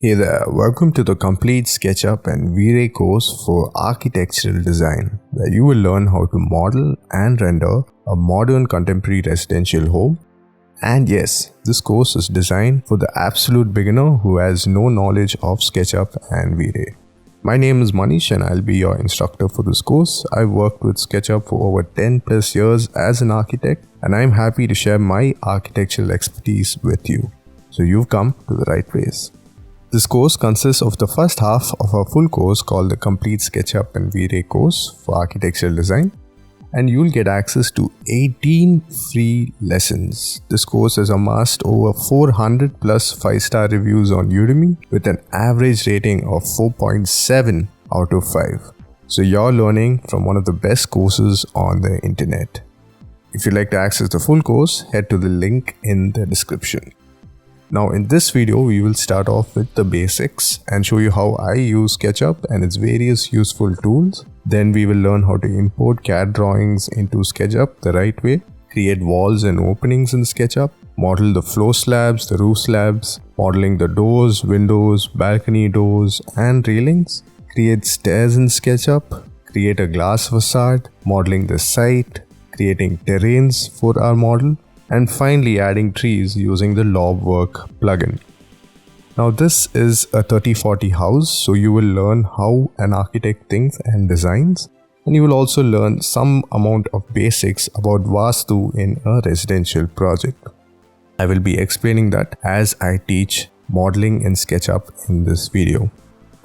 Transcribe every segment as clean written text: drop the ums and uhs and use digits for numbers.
Hey there, welcome to the complete Sketchup and Vray course for architectural design, where you will learn how to model and render a modern contemporary residential home. And yes, this course is designed for the absolute beginner who has no knowledge of SketchUp and Vray. My name is Manish and I'll be your instructor for this course. I've worked with SketchUp for over 10 plus years as an architect, and I'm happy to share my architectural expertise with you. So you've come to the right place. This course consists of the first half of a full course called the Complete SketchUp and Vray course for architectural design, and you'll get access to 18 free lessons. This course has amassed over 400 plus 5-star reviews on Udemy with an average rating of 4.7 out of 5. So you're learning from one of the best courses on the internet. If you'd like to access the full course, head to the link in the description. Now in this video, we will start off with the basics and show you how I use SketchUp and its various useful tools. Then we will learn how to import CAD drawings into SketchUp the right way, create walls and openings in SketchUp, model the floor slabs, the roof slabs, modeling the doors, windows, balcony doors and railings, create stairs in SketchUp, create a glass facade, modeling the site, creating terrains for our model, and finally adding trees using the Laubwerk plugin. Now this is a 30-40 house, so you will learn how an architect thinks and designs, and you will also learn some amount of basics about Vastu in a residential project. I will be explaining that as I teach modeling in SketchUp in this video.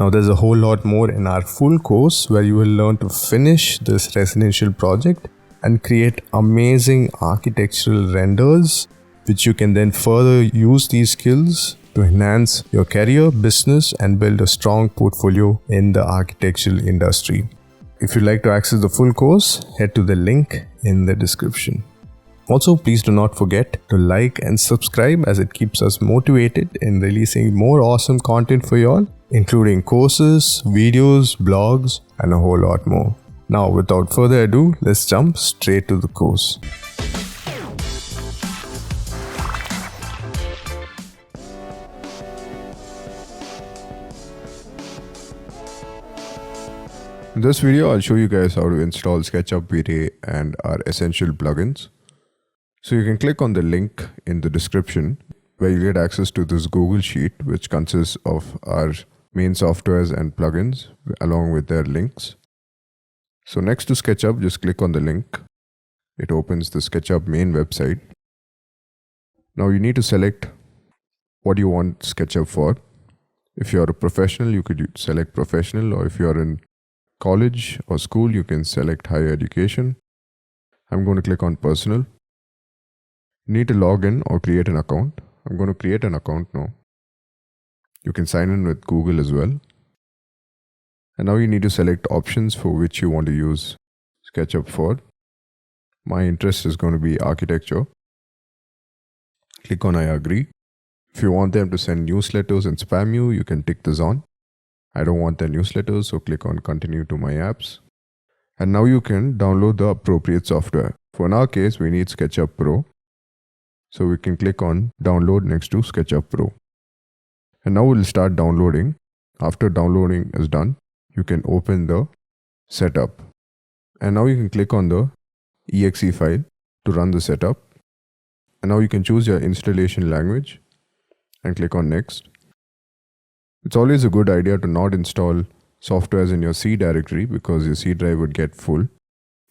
Now there's a whole lot more in our full course where you will learn to finish this residential project and create amazing architectural renders, which you can then further use these skills to enhance your career, business, and build a strong portfolio in the architectural industry. If you'd like to access the full course, head to the link in the description. Also, please do not forget to like and subscribe as it keeps us motivated in releasing more awesome content for y'all, including courses, videos, blogs, and a whole lot more. Now, without further ado, let's jump straight to the course. In this video, I'll show you guys how to install SketchUp Vray and our essential plugins. So you can click on the link in the description where you get access to this Google Sheet, which consists of our main softwares and plugins along with their links. So next to SketchUp, just click on the link. It opens the SketchUp main website. Now you need to select what you want SketchUp for. If you're a professional, you could select professional, or if you're in college or school, you can select higher education. I'm going to click on personal. You need to log in or create an account. I'm going to create an account now. You can sign in with Google as well. And now you need to select options for which you want to use SketchUp for. My interest is going to be architecture. Click on I agree. If you want them to send newsletters and spam you, you can tick this on. I don't want their newsletters, so click on continue to my apps. And now you can download the appropriate software. For in our case, we need SketchUp Pro. So we can click on download next to SketchUp Pro. And now we'll start downloading. After downloading is done, you can open the setup. And now you can click on the exe file to run the setup. And now you can choose your installation language and click on next. It's always a good idea to not install softwares in your C directory because your C drive would get full.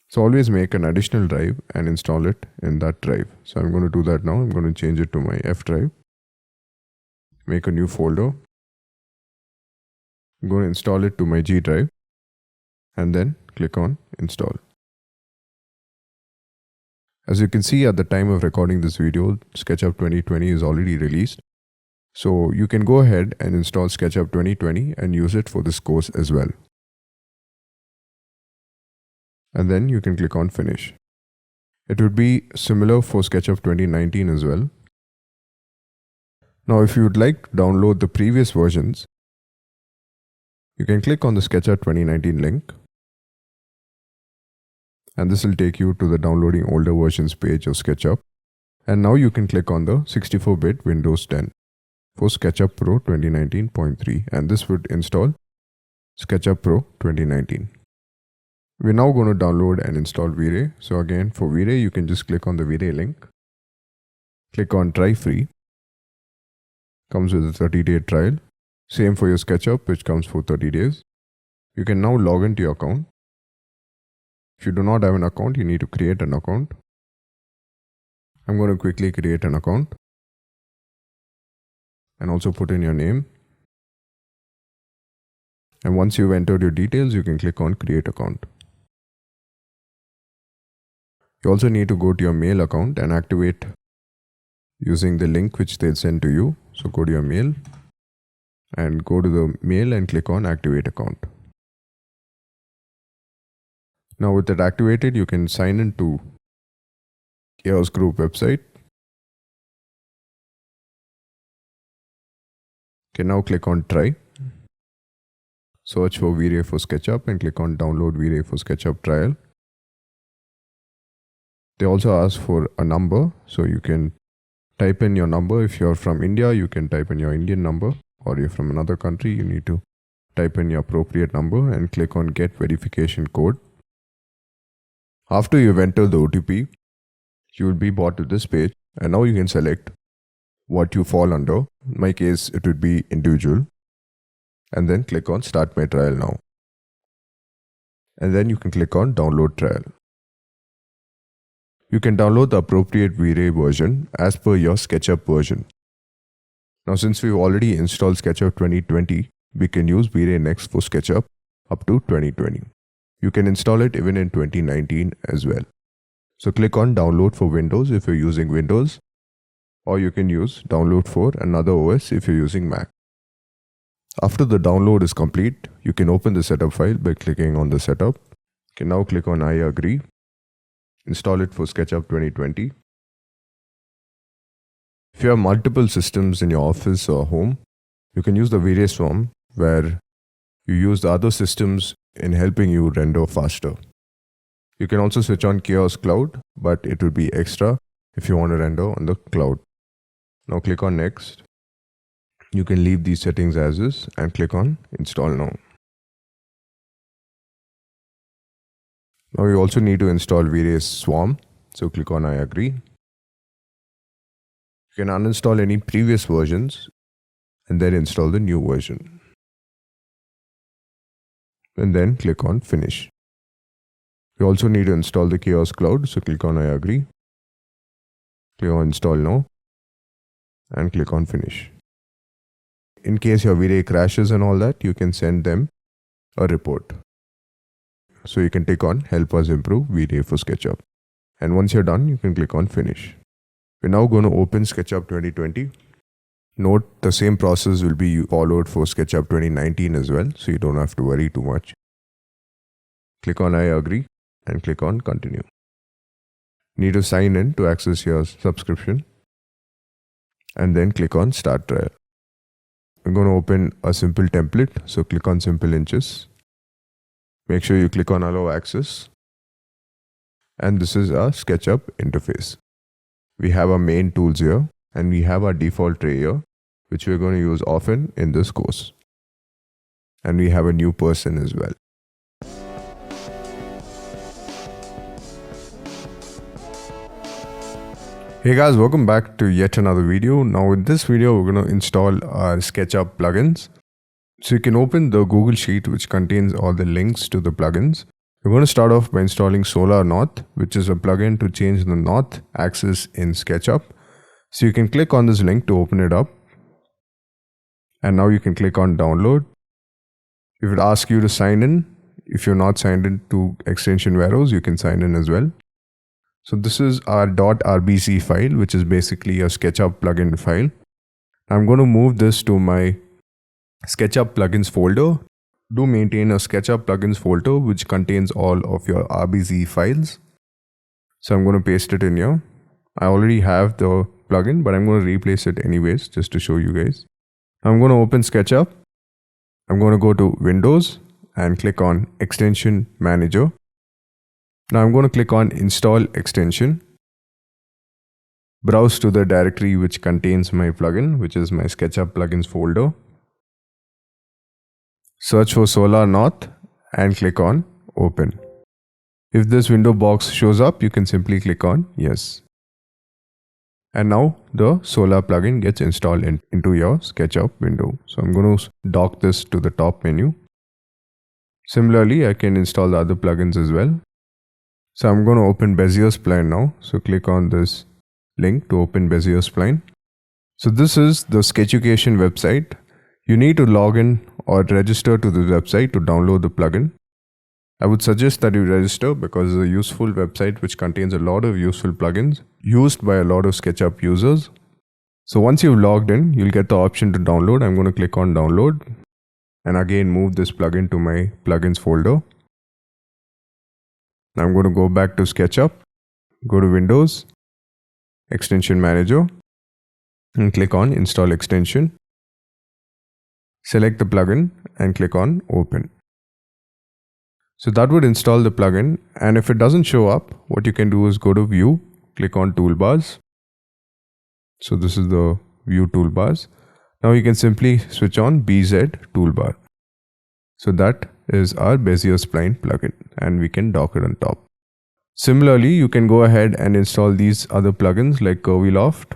So always make an additional drive and install it in that drive. So I'm going to do that now. I'm going to change it to my F drive. Make a new folder. I'm going to install it to my G drive and then click on install. As you can see, at the time of recording this video, SketchUp 2020 is already released. So you can go ahead and install SketchUp 2020 and use it for this course as well. And then you can click on finish. It would be similar for SketchUp 2019 as well. Now if you would like to download the previous versions, you can click on the SketchUp 2019 link. And this will take you to the downloading older versions page of SketchUp. And now you can click on the 64-bit Windows 10. for Sketchup Pro 2019.3, and this would install Sketchup Pro 2019. We're now going to download and install Vray. So again, for Vray, you can just click on the Vray link. Click on Try Free. Comes with a 30-day trial. Same for your SketchUp, which comes for 30 days. You can now log into your account. If you do not have an account, you need to create an account. I'm going to quickly create an account and also put in your name. And once you've entered your details, you can click on Create Account. You also need to go to your mail account and activate using the link which they'll send to you. So go to your mail and go to the mail and click on Activate Account. Now with it activated, you can sign in to Chaos Group website. Okay, now click on Try. Search for Vray for SketchUp and click on Download Vray for SketchUp Trial. They also ask for a number, so you can type in your number. If you're from India, you can type in your Indian number, or you're from another country, you need to type in your appropriate number and click on Get Verification Code. After you've entered the OTP, you will be brought to this page, and now you can select what you fall under. In my case, it would be individual, and then click on Start My Trial Now. And then you can click on Download Trial. You can download the appropriate Vray version as per your SketchUp version. Now since we've already installed SketchUp 2020, we can use Vray Next for SketchUp up to 2020. You can install it even in 2019 as well. So click on Download for Windows if you're using Windows, or you can use Download for another OS if you're using Mac. After the download is complete, you can open the setup file by clicking on the setup. You can now click on I agree. Install it for SketchUp 2020. If you have multiple systems in your office or home, you can use the Vray Swarm, where you use the other systems in helping you render faster. You can also switch on Chaos Cloud, but it will be extra if you want to render on the cloud. Now click on Next. You can leave these settings as is and click on Install Now. Now you also need to install Vray Swarm, so click on I agree. You can uninstall any previous versions and then install the new version. And then click on Finish. You also need to install the Chaos Cloud, so click on I agree. Click on Install Now and click on Finish. In case your Vray crashes and all that, you can send them a report. So you can click on Help Us Improve Vray for SketchUp. And once you're done, you can click on Finish. We're now going to open SketchUp 2020. Note the same process will be followed for SketchUp 2019 as well, so you don't have to worry too much. Click on I agree and click on Continue. Need to sign in to access your subscription and then click on Start Trial. I'm going to open a simple template, so click on Simple Inches. Make sure you click on Allow Access. And this is our SketchUp interface. We have our main tools here and we have our default tray here, which we're going to use often in this course. And we have a new person as well. Hey guys, welcome back to yet another video. Now in this video, we're going to install our SketchUp plugins. So you can open the Google Sheet which contains all the links to the plugins. We're going to start off by installing Solar North, which is a plugin to change the north axis in SketchUp. So you can click on this link to open it up. And now you can click on Download. It would ask you to sign in. If you're not signed in to Extension Varos, you can sign in as well. So this is our .rbc file, which is basically a SketchUp plugin file. I'm going to move this to my SketchUp plugins folder. Do maintain a SketchUp plugins folder which contains all of your RBZ files. So I'm going to paste it in here. I already have the plugin, but I'm going to replace it anyways just to show you guys. I'm going to open SketchUp. I'm going to go to Windows and click on Extension Manager. Now I'm going to click on Install Extension. Browse to the directory which contains my plugin, which is my SketchUp plugins folder. Search for Solar North and click on Open. If this window box shows up, you can simply click on Yes. And now the Solar plugin gets installed into your SketchUp window. So I'm going to dock this to the top menu. Similarly, I can install the other plugins as well. So I'm going to open Bezier Spline now. So click on this link to open Bezier Spline. So this is the Sketchucation website. You need to log in or register to the website to download the plugin. I would suggest that you register because it's a useful website which contains a lot of useful plugins used by a lot of SketchUp users. So once you've logged in, you'll get the option to download. I'm going to click on download and again move this plugin to my plugins folder. Now I'm going to go back to SketchUp, go to Windows, Extension Manager, and click on Install Extension. Select the plugin and click on Open. So that would install the plugin, and if it doesn't show up, what you can do is go to View, click on Toolbars. So this is the View Toolbars. Now you can simply switch on BZ Toolbar. So that is our Bezier Spline plugin, and we can dock it on top. Similarly, you can go ahead and install these other plugins like Curvy Loft.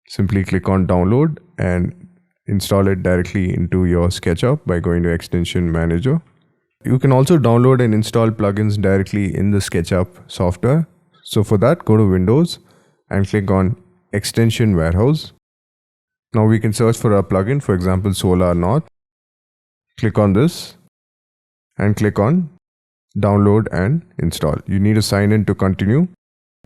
Simply click on Download and install it directly into your SketchUp by going to Extension Manager. You can also download and install plugins directly in the SketchUp software. So for that, go to Windows and click on Extension Warehouse. Now we can search for a plugin, for example, Solar North. Click on this and click on Download and Install. You need to sign in to continue.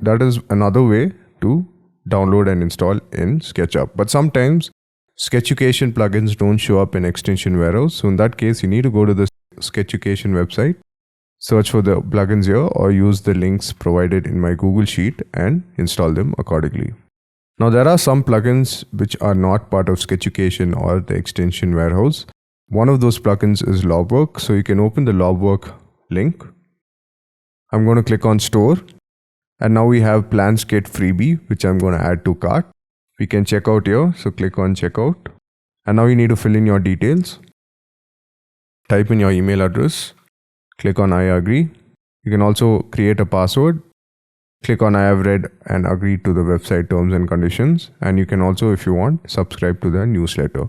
That is another way to download and install in SketchUp. But sometimes Sketchucation plugins don't show up in Extension Warehouse. So in that case, you need to go to the Sketchucation website, search for the plugins here, or use the links provided in my Google Sheet and install them accordingly. Now there are some plugins which are not part of Sketchucation or the Extension Warehouse. One of those plugins is Laubwerk. So you can open the Laubwerk link. I'm going to click on Store. And now we have Planskit freebie, which I'm going to add to cart. We can check out here. So click on Checkout. And now you need to fill in your details. Type in your email address. Click on I agree. You can also create a password. Click on I have read and agreed to the website terms and conditions. And you can also, if you want, subscribe to the newsletter.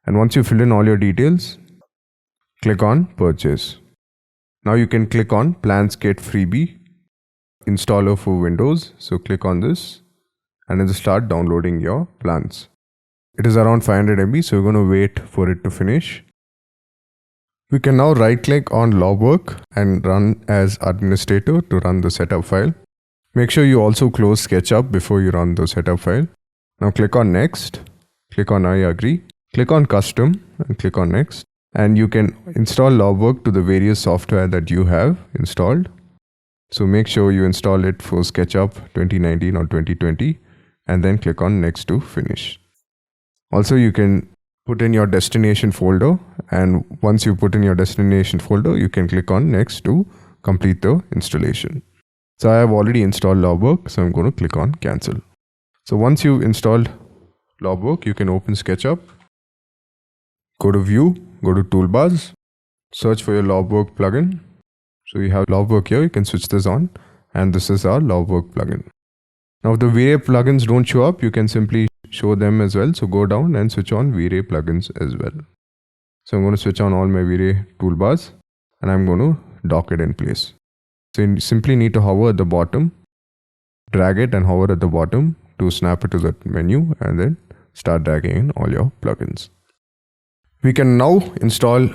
And once you fill in all your details, click on Purchase. Now you can click on Planskit freebie installer for Windows. So click on this and then start downloading your plans. It is around 500 MB, so we're going to wait for it to finish. We can now right click on Laubwerk and run as administrator to run the setup file. Make sure you also close SketchUp before you run the setup file. Now click on Next, click on I agree, click on Custom and click on Next. And you can install Laubwerk to the various software that you have installed. So make sure you install it for SketchUp 2019 or 2020 and then click on Next to finish. Also, you can put in your destination folder, and once you put in your destination folder, you can click on Next to complete the installation. So I have already installed Laubwerk, so I'm going to click on Cancel. So once you've installed Laubwerk, you can open SketchUp, go to View, go to Toolbars, search for your Laubwerk plugin. So you have Laubwerk here, you can switch this on, and this is our Laubwerk plugin. Now if the Vray plugins don't show up, you can simply show them as well. So go down and switch on Vray plugins as well. So I'm going to switch on all my Vray toolbars and I'm going to dock it in place. So you simply need to hover at the bottom, drag it and hover at the bottom to snap it to the menu and then start dragging in all your plugins. We can now install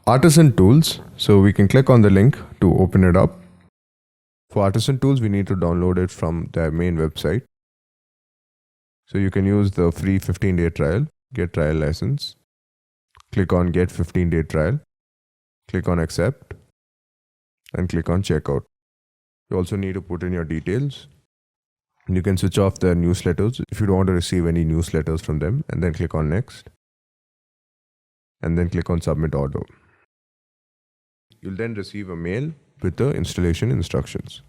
Artisan Tools. So we can click on the link to open it up. For Artisan Tools, we need to download it from their main website. So you can use the free 15-day trial, get trial license. Click on get 15-day trial. Click on accept and click on checkout. You also need to put in your details. You can switch off their newsletters if you don't want to receive any newsletters from them, and then click on next and then click on submit order. You'll then receive a mail with the installation instructions.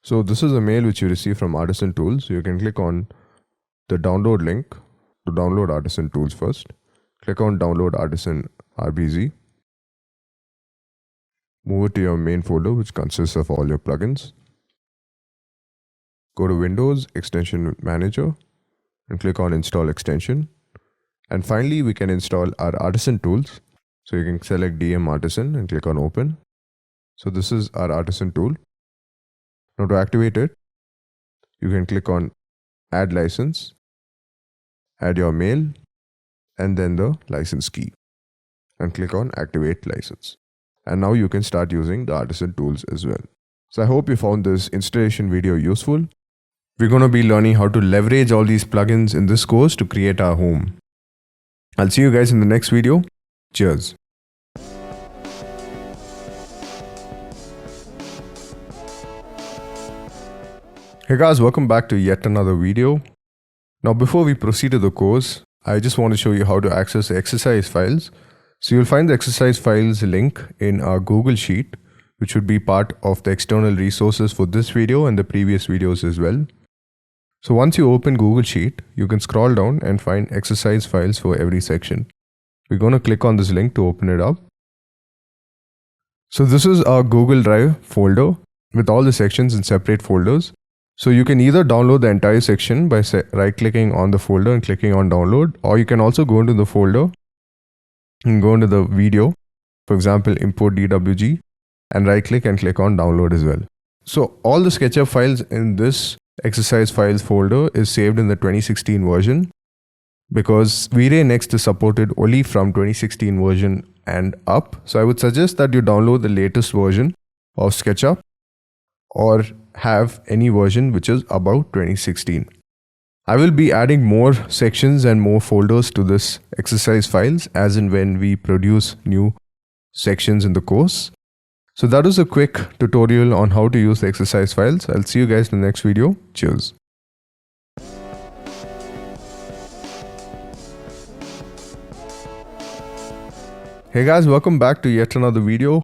So this is a mail which you receive from Artisan Tools. So you can click on the download link to download Artisan Tools first. Click on download Artisan RBZ. Move it to your main folder, which consists of all your plugins. Go to Windows, Extension Manager, and click on Install Extension. And finally, we can install our Artisan Tools. So you can select DM Artisan and click on Open. So this is our Artisan tool. Now to activate it, you can click on Add License, add your mail, and then the license key, and click on Activate License. And now you can start using the Artisan tools as well. So I hope you found this installation video useful. We're going to be learning how to leverage all these plugins in this course to create our home. I'll see you guys in the next video. Cheers. Hey guys, welcome back to yet another video. Now before we proceed to the course, I just want to show you how to access the exercise files. So you'll find the exercise files link in our Google Sheet, which would be part of the external resources for this video and the previous videos as well. So once you open Google Sheet, you can scroll down and find exercise files for every section. We're going to click on this link to open it up. So this is our Google Drive folder with all the sections in separate folders. So you can either download the entire section by right-clicking on the folder and clicking on download, or you can also go into the folder and go into the video, for example, import DWG, and right-click and click on download as well. So all the SketchUp files in this exercise files folder is saved in the 2016 version because Vray Next is supported only from 2016 version and up. So I would suggest that you download the latest version of SketchUp or have any version which is above 2016. I will be adding more sections and more folders to this exercise files as and when we produce new sections in the course. So that was a quick tutorial on how to use the exercise files. I'll see you guys in the next video. Cheers. Hey guys, welcome back to yet another video.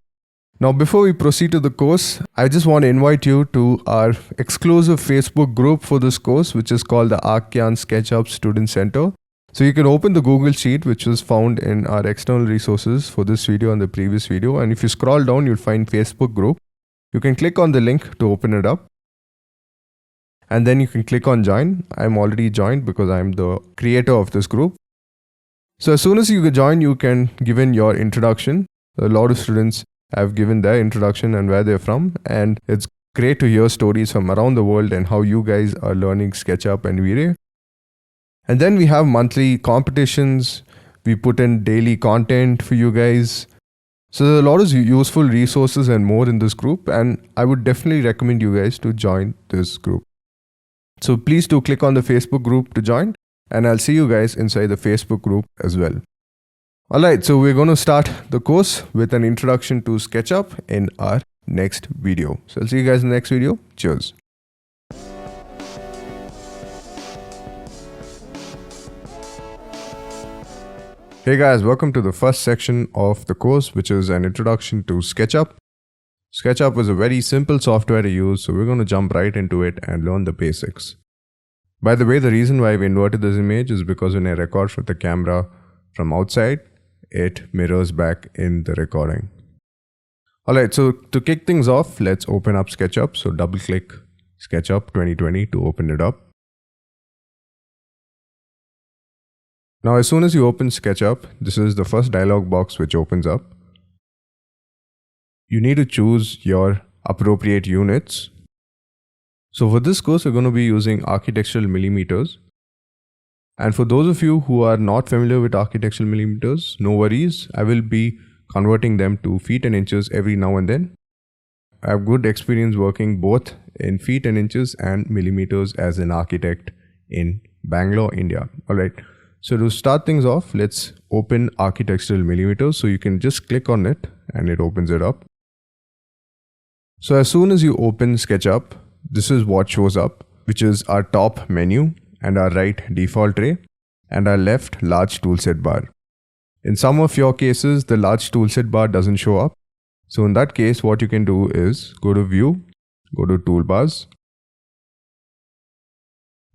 Now before we proceed to the course, I just want to invite you to our exclusive Facebook group for this course, which is called the Archyan SketchUp Student Center. So you can open the Google Sheet, which was found in our external resources for this video and the previous video. And if you scroll down, you'll find Facebook group. You can click on the link to open it up. And then you can click on join. I'm already joined because I'm the creator of this group. So as soon as you join, you can give in your introduction. A lot of students have given their introduction and where they're from, and it's great to hear stories from around the world and how you guys are learning SketchUp and Vray. And then we have monthly competitions. We put in daily content for you guys. So there's a lot of useful resources and more in this group, and I would definitely recommend you guys to join this group. So please do click on the Facebook group to join, and I'll see you guys inside the Facebook group as well. Alright, so we're going to start the course with an introduction to SketchUp in our next video. So I'll see you guys in the next video. Cheers. Hey guys, welcome to the first section of the course, which is an introduction to SketchUp. SketchUp is a very simple software to use, so we're going to jump right into it and learn the basics. By the way, the reason why I've inverted this image is because when I record with the camera from outside, it mirrors back in the recording. Alright, so to kick things off, let's open up SketchUp. So double click SketchUp 2020 to open it up. Now as soon as you open SketchUp, this is the first dialog box which opens up. You need to choose your appropriate units. So for this course, we're going to be using architectural millimeters. And for those of you who are not familiar with architectural millimeters, no worries. I will be converting them to feet and inches every now and then. I have good experience working both in feet and inches and millimeters as an architect in Bangalore, India. Alright, so to start things off, let's open architectural millimeters. So you can just click on it and it opens it up. So as soon as you open SketchUp, this is what shows up, which is our top menu, and our right default tray, and our left large toolset bar. In some of your cases, the large toolset bar doesn't show up. So in that case, what you can do is go to View, Go to toolbars.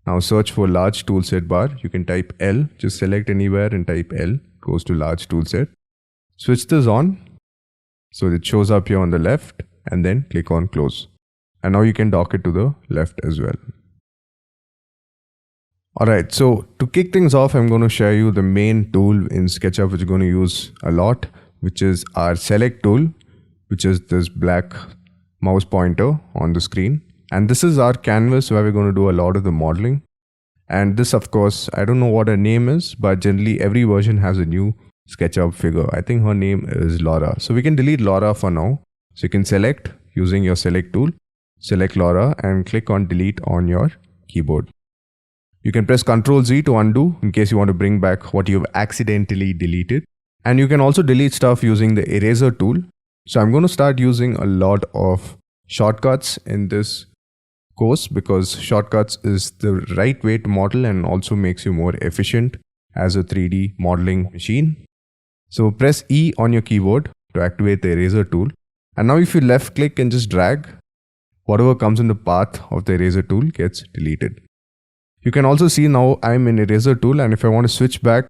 Now search for large toolset bar. You can type L, just select anywhere and type L, goes to large toolset. Switch this on, so it shows up here on the left, and then click on close. And now you can dock it to the left as well. Alright, so to kick things off, I'm going to show you the main tool in SketchUp which you're going to use a lot, which is our select tool, which is this black mouse pointer on the screen. And this is our canvas where we're going to do a lot of the modeling. And this, of course, I don't know what her name is, but generally every version has a new SketchUp figure. I think her name is Laura. So we can delete Laura for now. So you can select using your select tool, select Laura and click on delete on your keyboard. You can press Ctrl Z to undo in case you want to bring back what you've accidentally deleted. And you can also delete stuff using the eraser tool. So I'm going to start using a lot of shortcuts in this course because shortcuts is the right way to model and also makes you more efficient as a 3D modeling machine. So press E on your keyboard to activate the eraser tool. And now if you left click and just drag, whatever comes in the path of the eraser tool gets deleted. You can also see now I'm in eraser tool, and if I want to switch back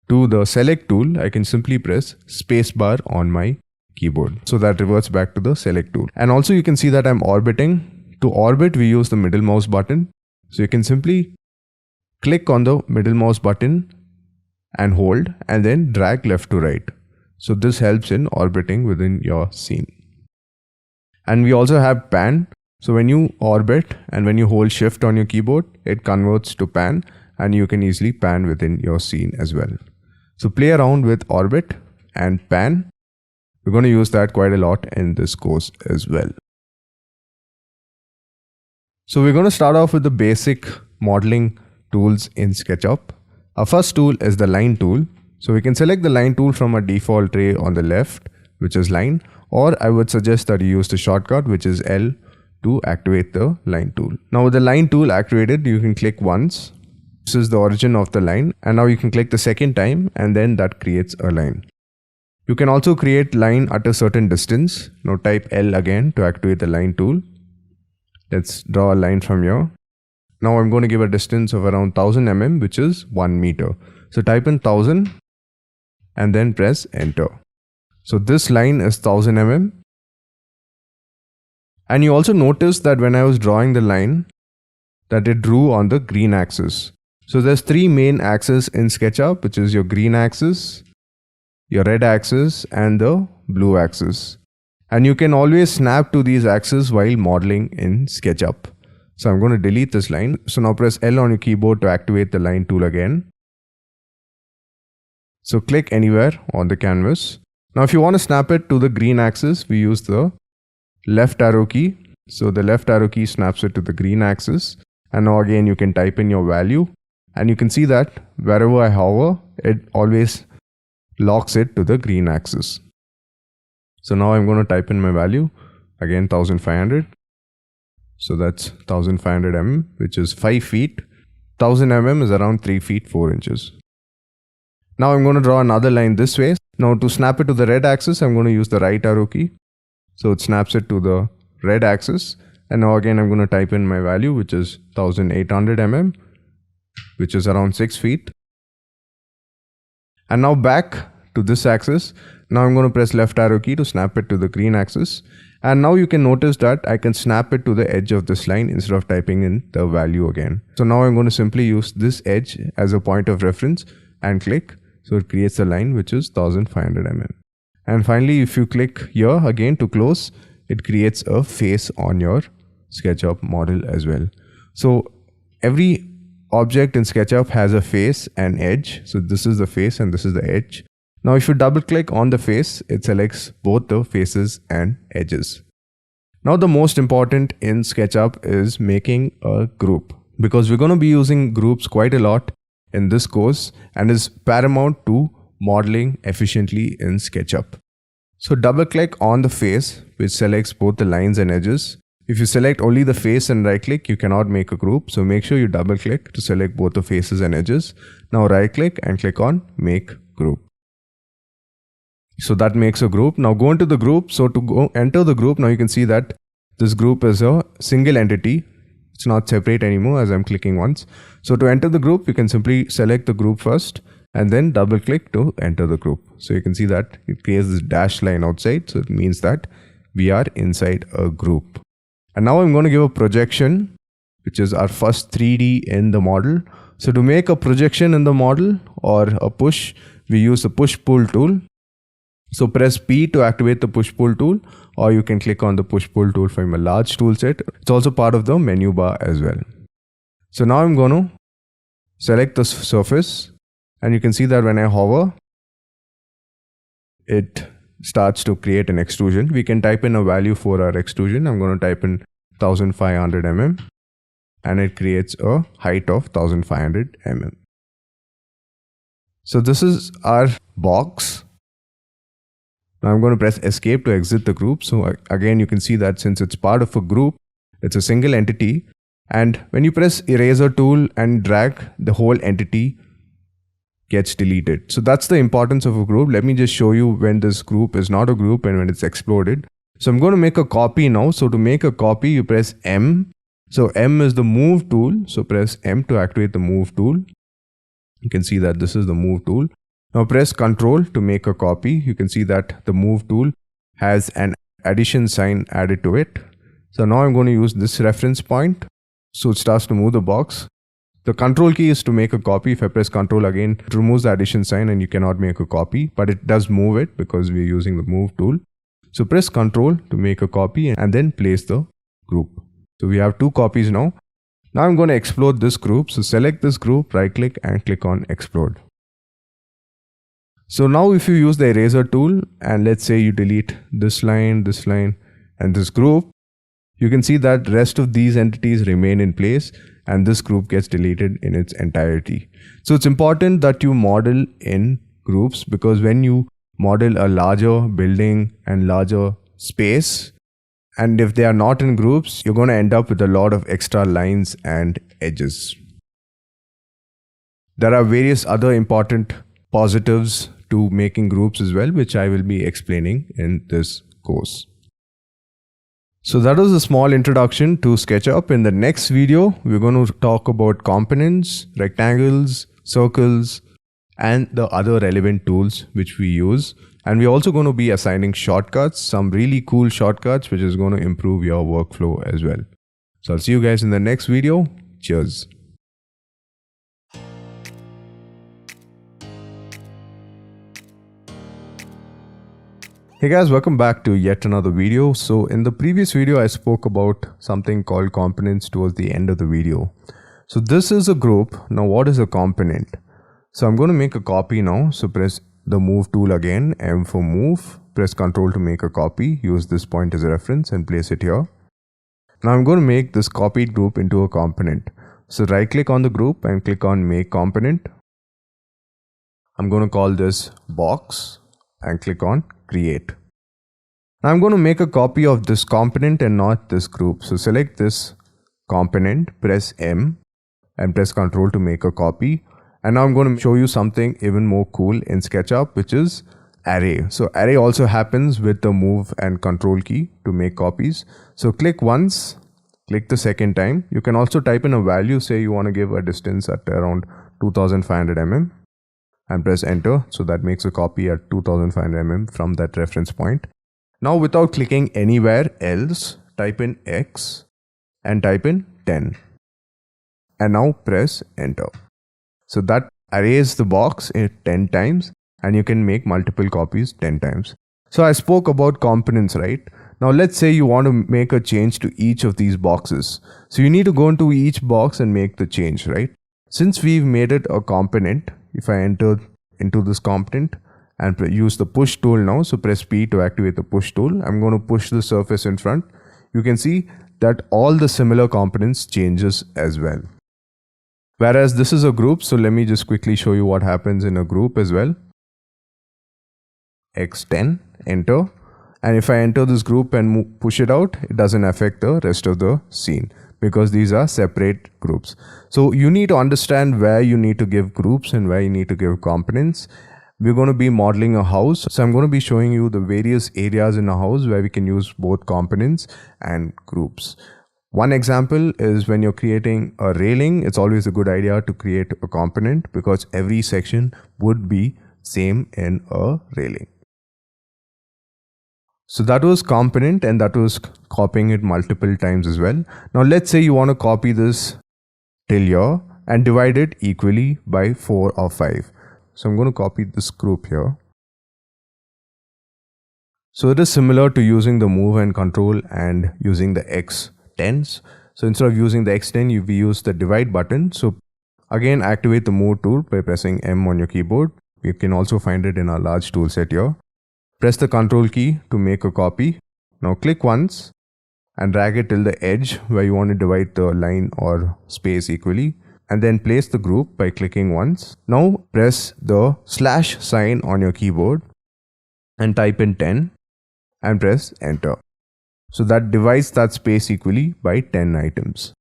to the select tool, I can simply press spacebar on my keyboard. So that reverts back to the select tool. And also you can see that I'm orbiting. To orbit, we use the middle mouse button. So you can simply click on the middle mouse button and hold and then drag left to right. So this helps in orbiting within your scene. And we also have pan. So when you orbit and when you hold shift on your keyboard, it converts to pan and you can easily pan within your scene as well. So play around with orbit and pan. We're going to use that quite a lot in this course as well. So we're going to start off with the basic modeling tools in SketchUp. Our first tool is the line tool. So we can select the line tool from a default tray on the left, which is line, or I would suggest that you use the shortcut, which is L, to activate the line tool. Now with the line tool activated, you can click once. This is the origin of the line, and now you can click the second time and then that creates a line. You can also create line at a certain distance. Now type L again to activate the line tool. Let's draw a line from here. Now I'm going to give a distance of around 1000 mm, which is 1 meter. So type in 1000 and then press enter. So this line is 1000 mm. And you also notice that when I was drawing the line, that it drew on the green axis. So there's three main axes in SketchUp, which is your green axis, your red axis, and the blue axis. And you can always snap to these axes while modeling in SketchUp. So I'm going to delete this line. So now press L on your keyboard to activate the line tool again. So click anywhere on the canvas. Now if you want to snap it to the green axis, we use the left arrow key. So the left arrow key snaps it to the green axis. And now again you can type in your value. And you can see that wherever I hover, it always locks it to the green axis. So now I'm going to type in my value, again 1500. So that's 1500 mm, which is 5 feet. 1000 mm is around 3 feet 4 inches. Now I'm going to draw another line this way. Now to snap it to the red axis, I'm going to use the right arrow key. So it snaps it to the red axis. And now again I'm going to type in my value, which is 1800 mm, which is around 6 feet. And now back to this axis. Now I'm going to press left arrow key to snap it to the green axis. And now you can notice that I can snap it to the edge of this line instead of typing in the value again. So now I'm going to simply use this edge as a point of reference and click. So it creates a line which is 1500 mm. And finally, if you click here again to close, it creates a face on your SketchUp model as well. So every object in SketchUp has a face and edge. So this is the face and this is the edge. Now if you double click on the face, it selects both the faces and edges. Now the most important in SketchUp is making a group, because we're going to be using groups quite a lot in this course and is paramount to modeling efficiently in SketchUp. So double click on the face, which selects both the lines and edges. If you select only the face and right click, you cannot make a group. So make sure you double click to select both the faces and edges. Now right click and click on make group. So that makes a group. Now go into the group. So to go enter the group, now you can see that this group is a single entity. It's not separate anymore as I'm clicking once. So to enter the group, you can simply select the group first and then double click to enter the group. So you can see that it creates this dashed line outside. So it means that we are inside a group. And now I'm going to give a projection, which is our first 3D in the model. So to make a projection in the model or a push, we use the push-pull tool. So press P to activate the push-pull tool, or you can click on the push-pull tool from a large tool set. It's also part of the menu bar as well. So now I'm going to select the surface, and you can see that when I hover, it starts to create an extrusion. We can type in a value for our extrusion. I'm going to type in 1500 mm, and it creates a height of 1500 mm. So this is our box. Now I'm going to press escape to exit the group. So again, you can see that since it's part of a group, it's a single entity. And when you press eraser tool and drag, the whole entity gets deleted. So that's the importance of a group. Let me just show you when this group is not a group and when it's exploded. So I'm going to make a copy now. So to make a copy, you press M. So M is the move tool. So press M to activate the move tool. You can see that this is the move tool. Now press Ctrl to make a copy. You can see that the move tool has an addition sign added to it. So now I'm going to use this reference point. So it starts to move the box. The Ctrl key is to make a copy. If I press Ctrl again, it removes the addition sign and you cannot make a copy, but it does move it because we're using the move tool. So press Ctrl to make a copy and then place the group. So we have two copies now. Now I'm going to explode this group. So select this group, right click and click on explode. So now if you use the eraser tool and let's say you delete this line, and this group, you can see that rest of these entities remain in place and this group gets deleted in its entirety. So it's important that you model in groups, because when you model a larger building and larger space, and if they are not in groups, you're going to end up with a lot of extra lines and edges. There are various other important positives to making groups as well, which I will be explaining in this course. So that was a small introduction to SketchUp. In the next video, we're going to talk about components, rectangles, circles, and the other relevant tools which we use. And we're also going to be assigning shortcuts, some really cool shortcuts, which is going to improve your workflow as well. So I'll see you guys in the next video. Cheers. Hey guys, welcome back to yet another video. So in the previous video, I spoke about something called components towards the end of the video. So this is a group. Now what is a component? So I'm going to make a copy now. So press the move tool again, M for move, press Ctrl to make a copy, use this point as a reference and place it here. Now I'm going to make this copied group into a component. So right click on the group and click on make component. I'm going to call this box and click on create. Now I'm going to make a copy of this component and not this group. So select this component, press M and press Ctrl to make a copy. And now I'm going to show you something even more cool in SketchUp, which is array. So array also happens with the move and control key to make copies. So click once, click the second time. You can also type in a value, say you want to give a distance at around 2500 mm. And press enter. So that makes a copy at 2500 mm from that reference point. Now without clicking anywhere else, type in X and type in 10. And now press enter. So that arrays the box 10 times and you can make multiple copies 10 times. So I spoke about components, right? Now let's say you want to make a change to each of these boxes. So you need to go into each box and make the change, right? Since we've made it a component, if I enter into this component and use the push tool now, so press P to activate the push tool. I'm going to push the surface in front. You can see that all the similar components changes as well. Whereas this is a group, so let me just quickly show you what happens in a group as well. X10, enter. And if I enter this group and push it out, it doesn't affect the rest of the scene, because these are separate groups. So you need to understand where you need to give groups and where you need to give components. We're going to be modeling a house. So I'm going to be showing you the various areas in a house where we can use both components and groups. One example is when you're creating a railing, it's always a good idea to create a component because every section would be same in a railing. So that was component, and that was copying it multiple times as well. Now let's say you want to copy this till here and divide it equally by 4 or 5. So I'm going to copy this group here. So it is similar to using the move and control and using the X10s. So instead of using the X10, we use the divide button. So again, activate the move tool by pressing M on your keyboard. You can also find it in our large tool set here. Press the control key to make a copy. Now click once and drag it till the edge where you want to divide the line or space equally. And then place the group by clicking once. Now press the slash sign on your keyboard and type in 10 and press enter. So that divides that space equally by 10 items.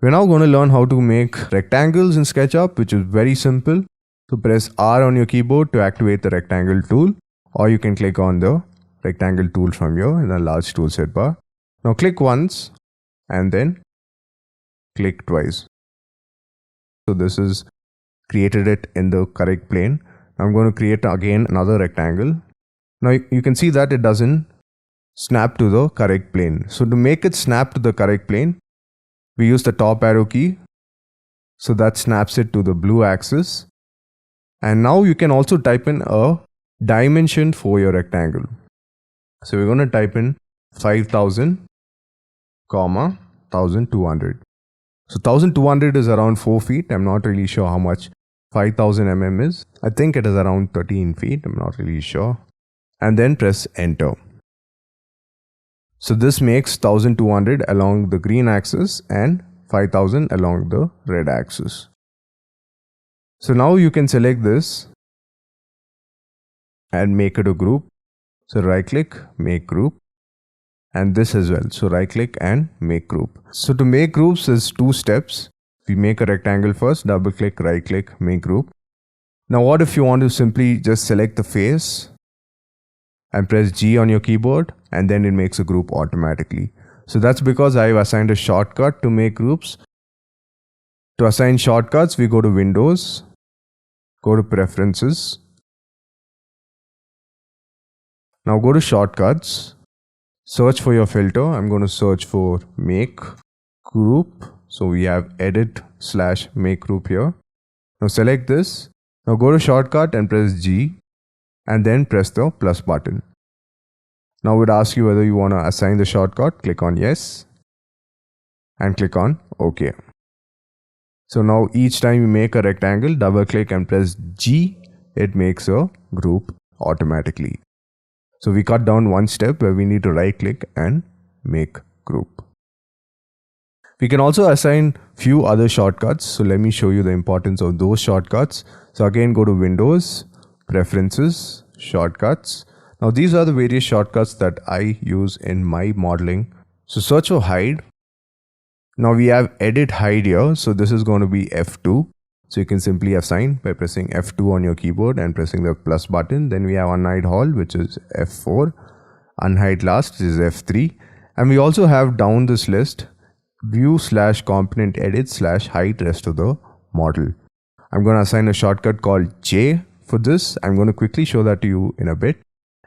We're now going to learn how to make rectangles in SketchUp, which is very simple. So press R on your keyboard to activate the rectangle tool, or you can click on the rectangle tool from here in the large tool set bar. Now click once and then click twice. So this is created it in the correct plane. I'm going to create again another rectangle. Now you can see that it doesn't snap to the correct plane. So to make it snap to the correct plane, we use the top arrow key. So that snaps it to the blue axis. And now you can also type in a dimension for your rectangle. So we're going to type in 5000, 1200. So 1200 is around 4 feet. I'm not really sure how much 5000 mm is. I think it is around 13 feet. I'm not really sure. And then press enter. So this makes 1200 along the green axis and 5000 along the red axis. So now you can select this and make it a group. So right click, make group. And this as well. So right click and make group. So to make groups is 2 steps. We make a rectangle first, double click, right click, make group. Now what if you want to simply just select the face and press G on your keyboard and then it makes a group automatically. So that's because I've assigned a shortcut to make groups. To assign shortcuts, we go to Windows, go to Preferences. Now go to Shortcuts. Search for your filter. I'm going to search for make group. So we have edit/make group here. Now select this. Now go to shortcut and press G and then press the plus button. Now it would ask you whether you want to assign the shortcut. Click on yes and click on OK. So now each time you make a rectangle, double click and press G, it makes a group automatically. So we cut down one step where we need to right click and make group. We can also assign few other shortcuts. So let me show you the importance of those shortcuts. So again, go to Windows, Preferences, Shortcuts. Now these are the various shortcuts that I use in my modeling. So search for hide. Now we have edit hide here. So this is going to be F2. So you can simply assign by pressing F2 on your keyboard and pressing the plus button. Then we have unhide all, which is F4. Unhide last is F3. And we also have down this list view/component edit/hide rest of the model. I'm going to assign a shortcut called J for this. I'm going to quickly show that to you in a bit.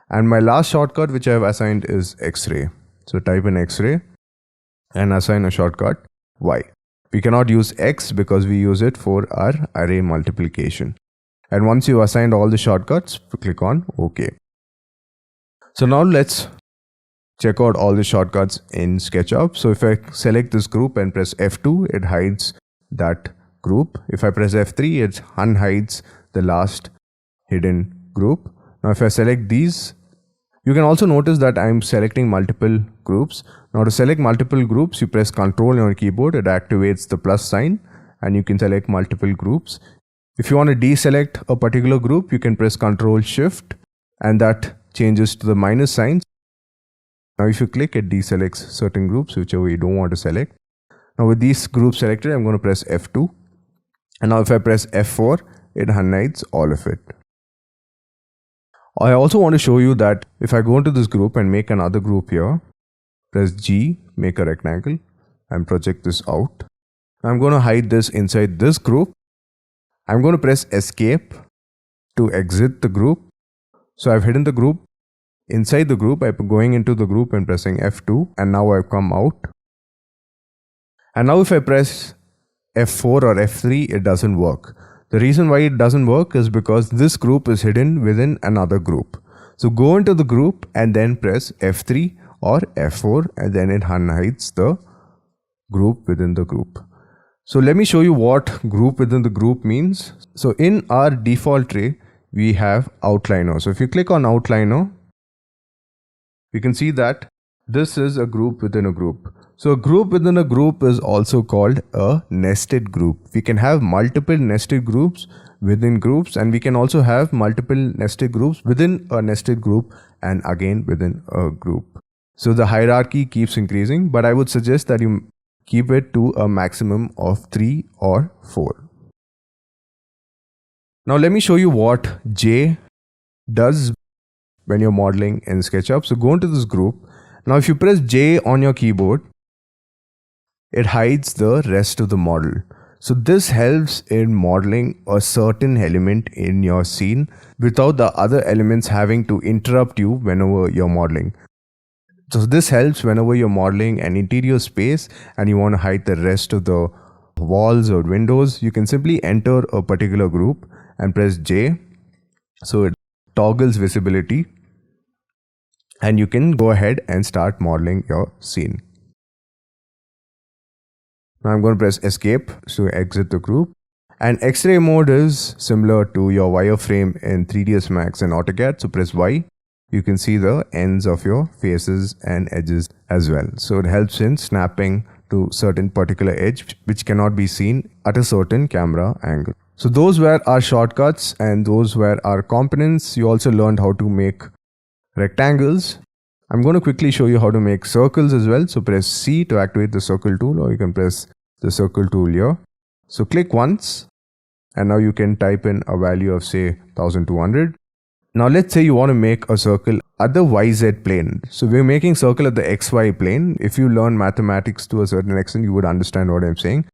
And my last shortcut which I have assigned is X-ray. So type in X-ray and assign a shortcut Y. We cannot use X because we use it for our array multiplication. And once you assigned all the shortcuts, click on OK. So now let's check out all the shortcuts in SketchUp. So if I select this group and press F2, it hides that group. If I press F3, it unhides the last hidden group. Now if I select these, you can also notice that I'm selecting multiple groups. Now to select multiple groups, you press Ctrl on your keyboard, it activates the plus sign and you can select multiple groups. If you want to deselect a particular group, you can press Ctrl Shift and that changes to the minus sign. Now if you click, it deselects certain groups, whichever you don't want to select. Now with these groups selected, I'm going to press F2. And now if I press F4, it unhides all of it. I also want to show you that if I go into this group and make another group here, press G, make a rectangle and project this out. I'm going to hide this inside this group. I'm going to press escape to exit the group. So I've hidden the group. Inside the group, I'm going into the group and pressing F2, and now I've come out. And now if I press F4 or F3, it doesn't work. The reason why it doesn't work is because this group is hidden within another group. So go into the group and then press F3 or F4, and then it unhides the group within the group. So let me show you what group within the group means. So in our default tray, we have outliner. So if you click on outliner, we can see that this is a group within a group. So a group within a group is also called a nested group. We can have multiple nested groups within groups, and we can also have multiple nested groups within a nested group and again within a group. So the hierarchy keeps increasing, but I would suggest that you keep it to a maximum of 3 or 4. Now let me show you what J does when you're modeling in SketchUp. So go into this group. Now if you press J on your keyboard, it hides the rest of the model. So this helps in modeling a certain element in your scene without the other elements having to interrupt you whenever you're modeling. So this helps whenever you're modeling an interior space and you want to hide the rest of the walls or windows. You can simply enter a particular group and press J. So it toggles visibility, and you can go ahead and start modeling your scene. Now I'm going to press escape to exit the group. And X-ray mode is similar to your wireframe in 3ds Max and AutoCAD. So press Y. You can see the ends of your faces and edges as well. So it helps in snapping to certain particular edge which cannot be seen at a certain camera angle. So those were our shortcuts and those were our components. You also learned how to make rectangles. I'm going to quickly show you how to make circles as well. So press C to activate the circle tool, or you can press the circle tool here. So click once, and now you can type in a value of say 1200. Now let's say you want to make a circle at the YZ plane. So we're making circle at the XY plane. If you learn mathematics to a certain extent, you would understand what I'm saying.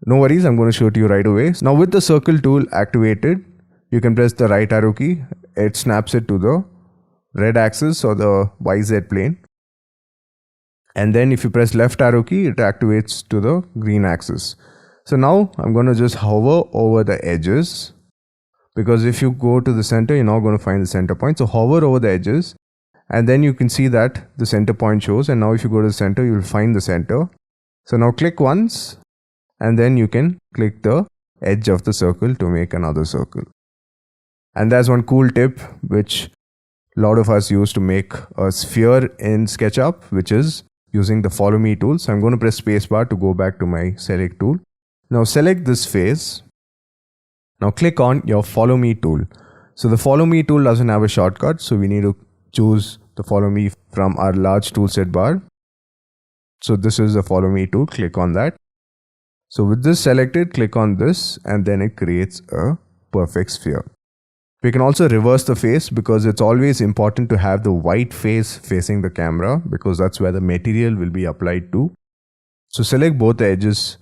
No worries, I'm going to show it to you right away. Now with the circle tool activated, you can press the right arrow key. It snaps it to the red axis or the YZ plane. And then if you press left arrow key, it activates to the green axis. So now I'm going to just hover over the edges, because if you go to the center, you're now going to find the center point. So hover over the edges, and then you can see that the center point shows. And now if you go to the center, you will find the center. So now click once, and then you can click the edge of the circle to make another circle. And there's one cool tip which a lot of us use to make a sphere in SketchUp, which is using the follow me tool. So I'm going to press spacebar to go back to my select tool. Now select this face. Now click on your follow me tool. So the follow me tool doesn't have a shortcut, so we need to choose the follow me from our large toolset bar. So this is the follow me tool, click on that. So with this selected, click on this, and then it creates a perfect sphere. We can also reverse the face, because it's always important to have the white face facing the camera, because that's where the material will be applied to. So select both the edges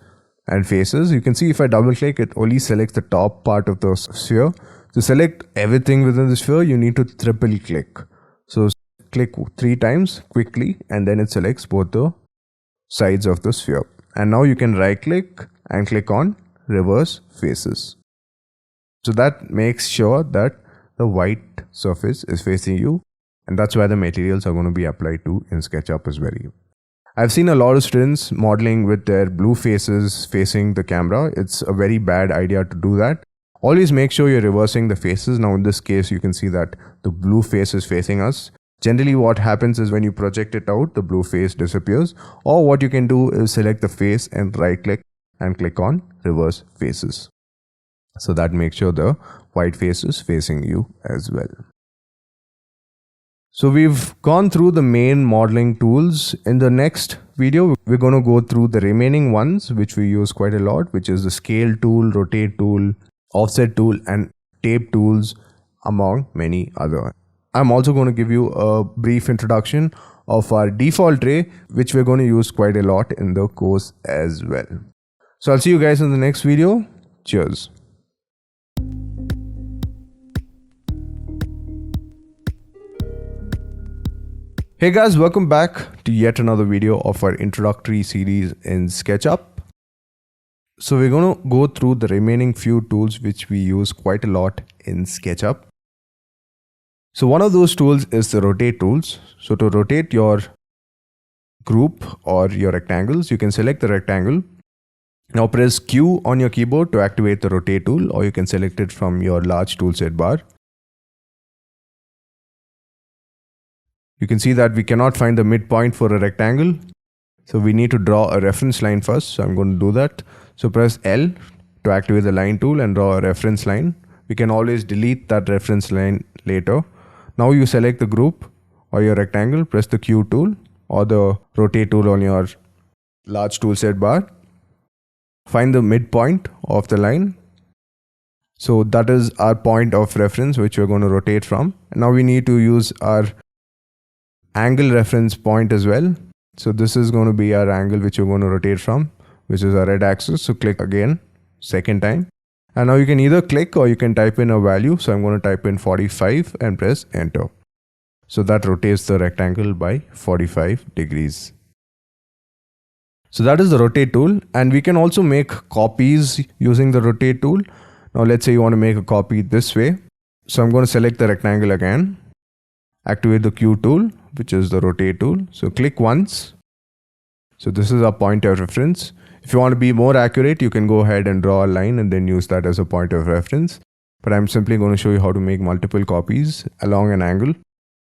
and faces. You can see if I double click, it only selects the top part of the sphere. To select everything within the sphere, you need to triple click. So click 3 times quickly, and then it selects both the sides of the sphere. And now you can right click and click on reverse faces. So that makes sure that the white surface is facing you, and that's where the materials are going to be applied to in SketchUp as well. I've seen a lot of students modeling with their blue faces facing the camera. It's a very bad idea to do that. Always make sure you're reversing the faces. Now in this case, you can see that the blue face is facing us. Generally what happens is when you project it out, the blue face disappears. Or what you can do is select the face and right click and click on reverse faces. So that makes sure the white face is facing you as well. So we've gone through the main modeling tools. In the next video, we're going to go through the remaining ones, which we use quite a lot, which is the scale tool, rotate tool, offset tool, and tape tools, among many other. I'm also going to give you a brief introduction of our default tray, which we're going to use quite a lot in the course as well. So I'll see you guys in the next video. Cheers. Hey guys, welcome back to yet another video of our introductory series in SketchUp. So we're going to go through the remaining few tools which we use quite a lot in SketchUp. So one of those tools is the rotate tools. So to rotate your group or your rectangles, you can select the rectangle. Now press Q on your keyboard to activate the rotate tool, or you can select it from your large toolset bar. You can see that we cannot find the midpoint for a rectangle. So we need to draw a reference line first. So I'm going to do that. So press L to activate the line tool and draw a reference line. We can always delete that reference line later. Now you select the group or your rectangle, press the Q tool or the rotate tool on your large toolset bar. Find the midpoint of the line. So that is our point of reference which we're going to rotate from. And now we need to use our angle reference point as well. So this is going to be our angle which we're going to rotate from, which is our red axis. So click again, second time. And now you can either click or you can type in a value. So I'm going to type in 45 and press enter. So that rotates the rectangle by 45 degrees. So that is the rotate tool, and we can also make copies using the rotate tool. Now let's say you want to make a copy this way. So I'm going to select the rectangle again, activate the Q tool, which is the rotate tool. So click once. So this is our point of reference. If you want to be more accurate, you can go ahead and draw a line and then use that as a point of reference. But I'm simply going to show you how to make multiple copies along an angle.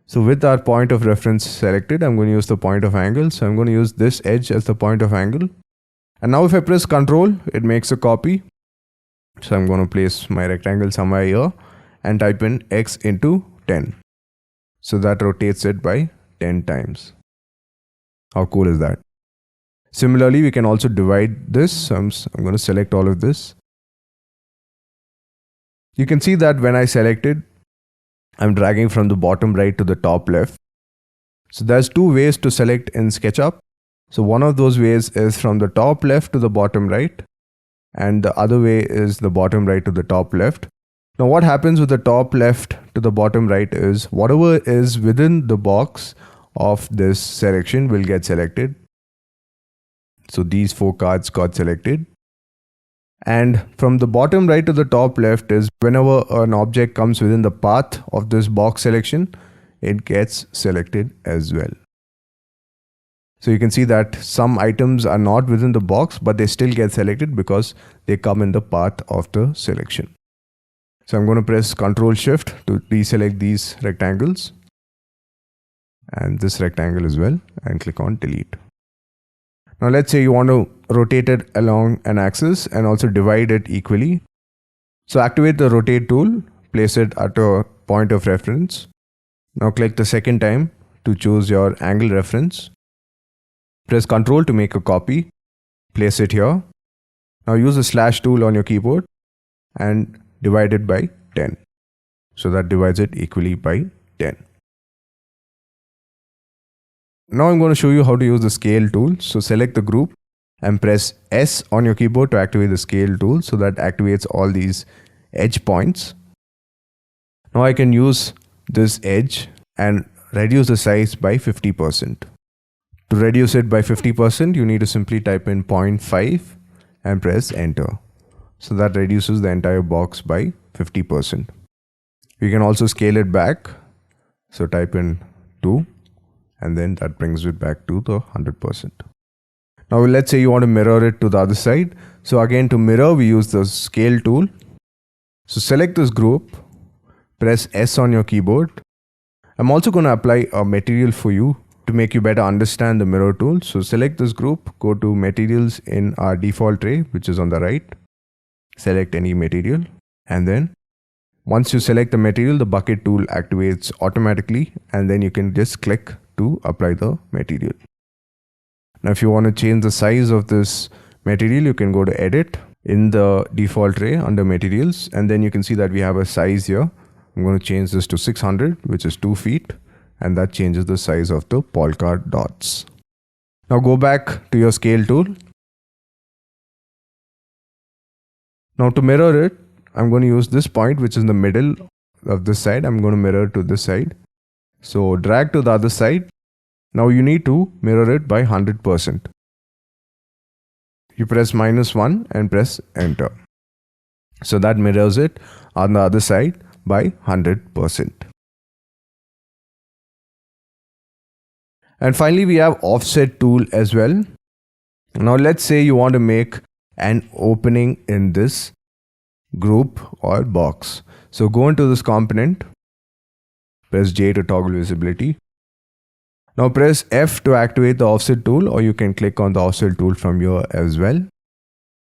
So with our point of reference selected, I'm going to use the point of angle. So I'm going to use this edge as the point of angle. And now if I press Ctrl, it makes a copy. So I'm going to place my rectangle somewhere here and type in X into 10. So that rotates it by 10 times. How cool is that? Similarly, we can also divide this. So I'm going to select all of this. You can see that when I select it, I'm dragging from the bottom right to the top left. So there's two ways to select in SketchUp. So one of those ways is from the top left to the bottom right, and the other way is the bottom right to the top left. Now what happens with the top left to the bottom right is whatever is within the box of this selection will get selected. So these 4 cards got selected. And from the bottom right to the top left is whenever an object comes within the path of this box selection, it gets selected as well. So you can see that some items are not within the box, but they still get selected because they come in the path of the selection. So I'm going to press Ctrl Shift to deselect these rectangles and this rectangle as well, and click on delete. Now let's say you want to rotate it along an axis and also divide it equally. So activate the rotate tool, place it at a point of reference. Now click the second time to choose your angle reference. Press Ctrl to make a copy. Place it here. Now use the slash tool on your keyboard and divide it by 10. So that divides it equally by 10. Now I'm going to show you how to use the scale tool. So select the group and press S on your keyboard to activate the scale tool. So that activates all these edge points. Now I can use this edge and reduce the size by 50%. To reduce it by 50%, you need to simply type in 0.5 and press enter. So that reduces the entire box by 50%. We can also scale it back. So type in 2. And then that brings it back to the 100%. Now let's say you want to mirror it to the other side. So again, to mirror, we use the scale tool. So select this group, press S on your keyboard. I'm also going to apply a material for you to make you better understand the mirror tool. So select this group, go to materials in our default tray, which is on the right. Select any material, and then once you select the material, the bucket tool activates automatically, and then you can just click to apply the material. Now if you want to change the size of this material, you can go to edit in the default tray under materials, and then you can see that we have a size here I'm going to change this to 600, which is 2 feet, and that changes the size of the polka dots. Now go back to your scale tool. Now to mirror it, I'm going to use this point, which is in the middle of this side. I'm going to mirror to this side. So drag to the other side. Now you need to mirror it by 100%. You press -1 and press enter. So that mirrors it on the other side by 100%. And finally, we have offset tool as well. Now let's say you want to make an opening in this group or box. So go into this component, press J to toggle visibility. Now press F to activate the offset tool, or you can click on the offset tool from here as well.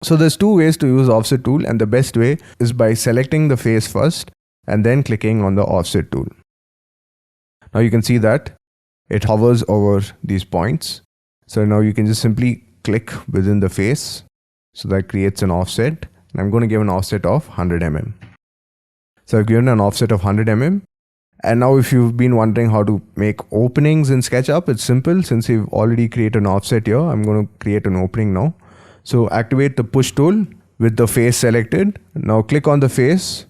So there's two ways to use offset tool, and the best way is by selecting the face first and then clicking on the offset tool. Now you can see that it hovers over these points. So now you can just simply click within the face. So that creates an offset. And I'm going to give an offset of 100 mm. So I've given an offset of 100 mm. And now if you've been wondering how to make openings in SketchUp, it's simple. Since you've already created an offset here, I'm going to create an opening now. So activate the push tool with the face selected. Now click on the face,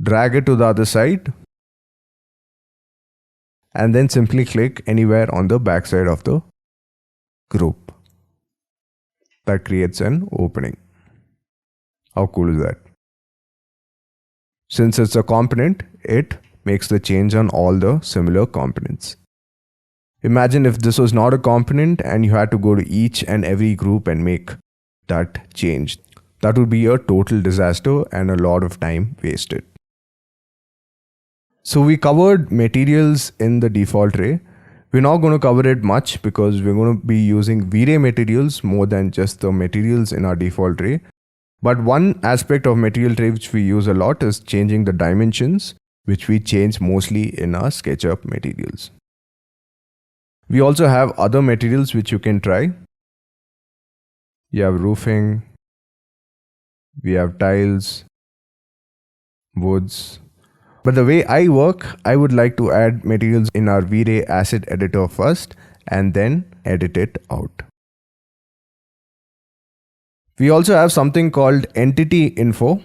drag it to the other side, and then simply click anywhere on the back side of the group. That creates an opening. How cool is that? Since it's a component, it makes the change on all the similar components. Imagine if this was not a component and you had to go to each and every group and make that change. That would be a total disaster and a lot of time wasted. So we covered materials in the default tray. We're not going to cover it much because we're going to be using V-Ray materials more than just the materials in our default tray. But one aspect of material tray which we use a lot is changing the dimensions, which we change mostly in our SketchUp materials. We also have other materials which you can try. You have roofing, we have tiles, woods. But the way I work, I would like to add materials in our V-Ray asset editor first and then edit it out. We also have something called entity info.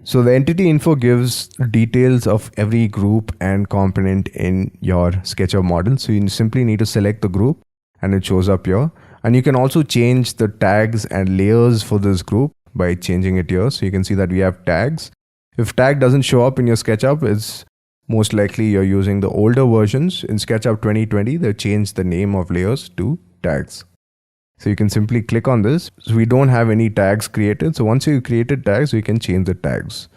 So the entity info gives details of every group and component in your SketchUp model. So you simply need to select the group and it shows up here. And you can also change the tags and layers for this group by changing it here. So you can see that we have tags. If tag doesn't show up in your SketchUp, it's most likely you're using the older versions. In SketchUp 2020, they changed the name of layers to tags. So you can simply click on this. So we don't have any tags created. So once you created tags, we can change the tags.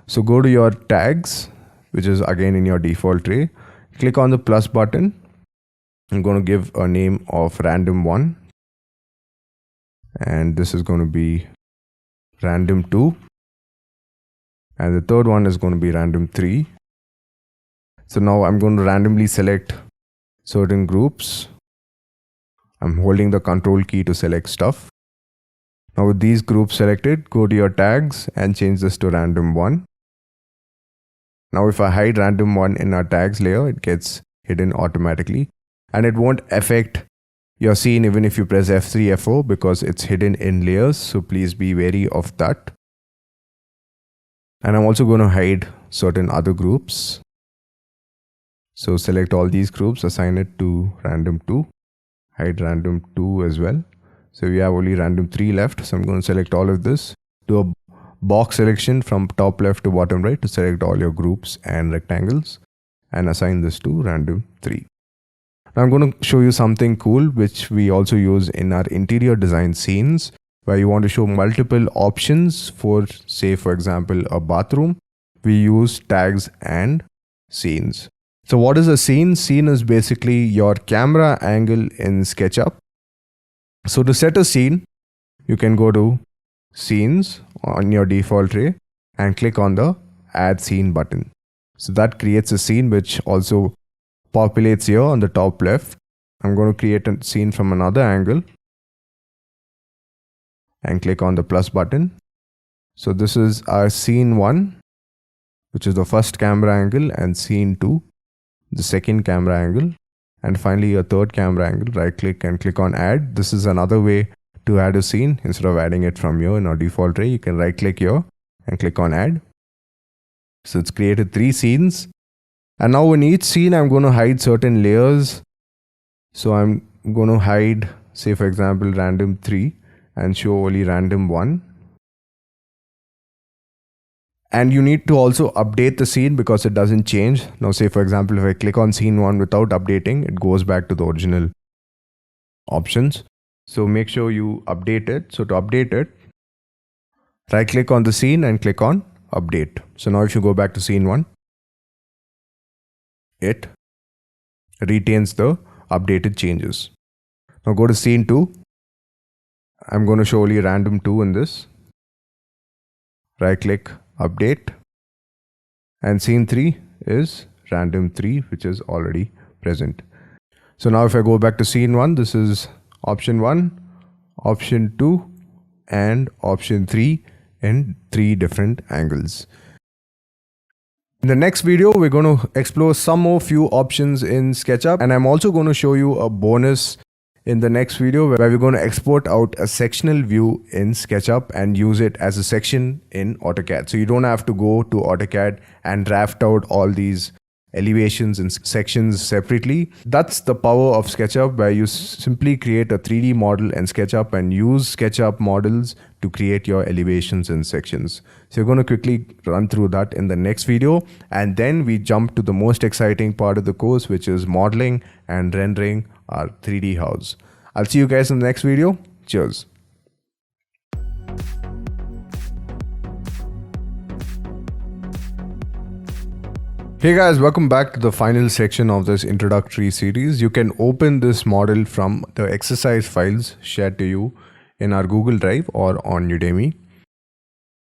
So go to your tags, which is again in your default tray. Click on the plus button. I'm going to give a name of random1. And this is going to be random2. And the third one is going to be random3. So now I'm going to randomly select certain groups. I'm holding the control key to select stuff. Now with these groups selected, go to your tags and change this to random1. Now if I hide random1 in our tags layer, it gets hidden automatically. And it won't affect your scene even if you press F3, F4 because it's hidden in layers. So please be wary of that. And I'm also going to hide certain other groups. So select all these groups, assign it to random2, hide random2 as well. So we have only random3 left. So I'm going to select all of this. Do a box selection from top left to bottom right to select all your groups and rectangles and assign this to random3. Now I'm going to show you something cool which we also use in our interior design scenes, where you want to show multiple options for, say, for example, a bathroom. We use tags and scenes. So what is a scene? Scene is basically your camera angle in SketchUp. So to set a scene, you can go to scenes on your default tray and click on the add scene button. So that creates a scene which also populates here on the top left. I'm going to create a scene from another angle and click on the plus button. So this is our scene 1. which is the first camera angle, and scene 2, the second camera angle, and finally a third camera angle. Right click and click on add. This is another way to add a scene. Instead of adding it from here in our default tray, you can right click here and click on add. So it's created 3 scenes. And now in each scene, I'm going to hide certain layers. So I'm going to hide, say for example, random 3 and show only random 1. And you need to also update the scene because it doesn't change. Now say for example, if I click on scene 1 without updating, it goes back to the original options. So make sure you update it. So to update it, right click on the scene and click on update. So now if you go back to scene 1, it retains the updated changes. Now go to scene 2. I'm going to show only random 2 in this. Right click, update, and scene 3 is random 3, which is already present. So now if I go back to scene 1, this is option 1, option 2, and option 3 in 3 different angles. In the next video, we're going to explore some more few options in SketchUp, and I'm also going to show you a bonus in the next video where we're going to export out a sectional view in SketchUp and use it as a section in AutoCAD. So you don't have to go to AutoCAD and draft out all these elevations and sections separately. That's the power of SketchUp, where you simply create a 3D model in SketchUp and use SketchUp models to create your elevations and sections. So you're going to quickly run through that in the next video, and then we jump to the most exciting part of the course, which is modeling and rendering our 3D house. I'll see you guys in the next video. Cheers. Hey guys, welcome back to the final section of this introductory series. You can open this model from the exercise files shared to you in our Google Drive or on Udemy.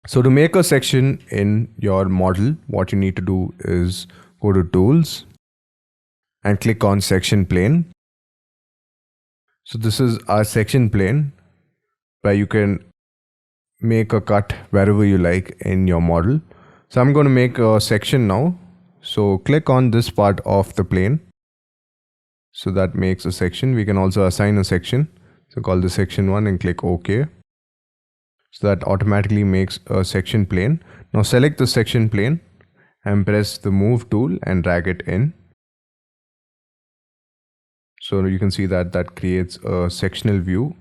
So to make a section in your model, what you need to do is go to Tools and click on Section Plane. So this is our section plane where you can make a cut wherever you like in your model. So I'm going to make a section now. So click on this part of the plane. So that makes a section. We can also assign a section. So call this section 1 and click OK. So that automatically makes a section plane. Now select the section plane and press the move tool and drag it in. So you can see that that creates a sectional view.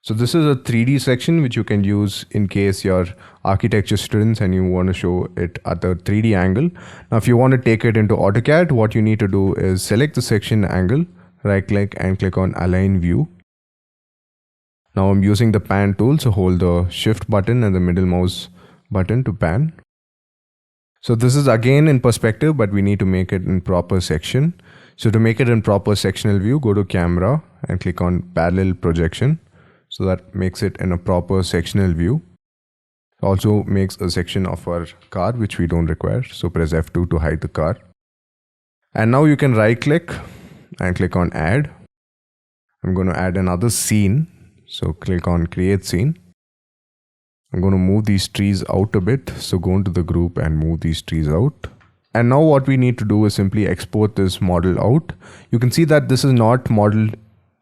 So this is a 3D section which you can use in case you're architecture students and you want to show it at the 3D angle. Now if you want to take it into AutoCAD, what you need to do is select the section angle, right click and click on Align View. Now I'm using the pan tool, so hold the shift button and the middle mouse button to pan. So this is again in perspective, but we need to make it in proper section. So to make it in proper sectional view, go to camera and click on parallel projection. So that makes it in a proper sectional view. Also makes a section of our car, which we don't require. So press F2 to hide the car. And now you can right click and click on add. I'm going to add another scene. So click on create scene. I'm going to move these trees out a bit. So go into the group and move these trees out. And now what we need to do is simply export this model out. You can see that this is not modeled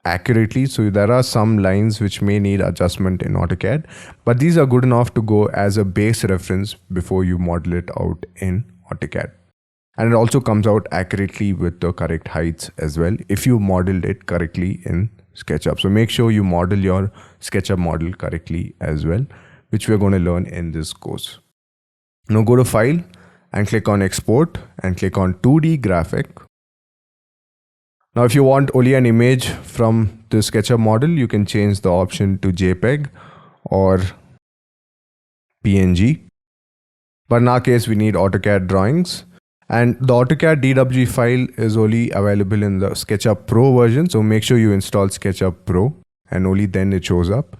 accurately, so there are some lines which may need adjustment in AutoCAD, but these are good enough to go as a base reference before you model it out in AutoCAD. And it also comes out accurately with the correct heights as well if you modeled it correctly in SketchUp. So make sure you model your SketchUp model correctly as well, which we're going to learn in this course. Now go to File and click on Export and click on 2D Graphic. Now if you want only an image from the SketchUp model, you can change the option to JPEG or PNG. But in our case, we need AutoCAD drawings. And the AutoCAD DWG file is only available in the SketchUp Pro version. So make sure you install SketchUp Pro and only then it shows up.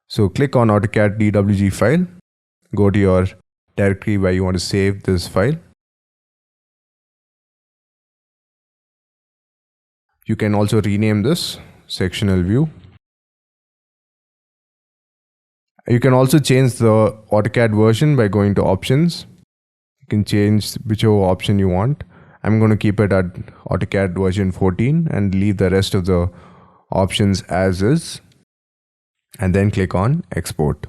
So click on AutoCAD DWG file. Go to your directory where you want to save this file. You can also rename this sectional view. You can also change the AutoCAD version by going to options, You can change whichever option you want. I'm going to keep it at AutoCAD version 14 and leave the rest of the options as is, and then click on export.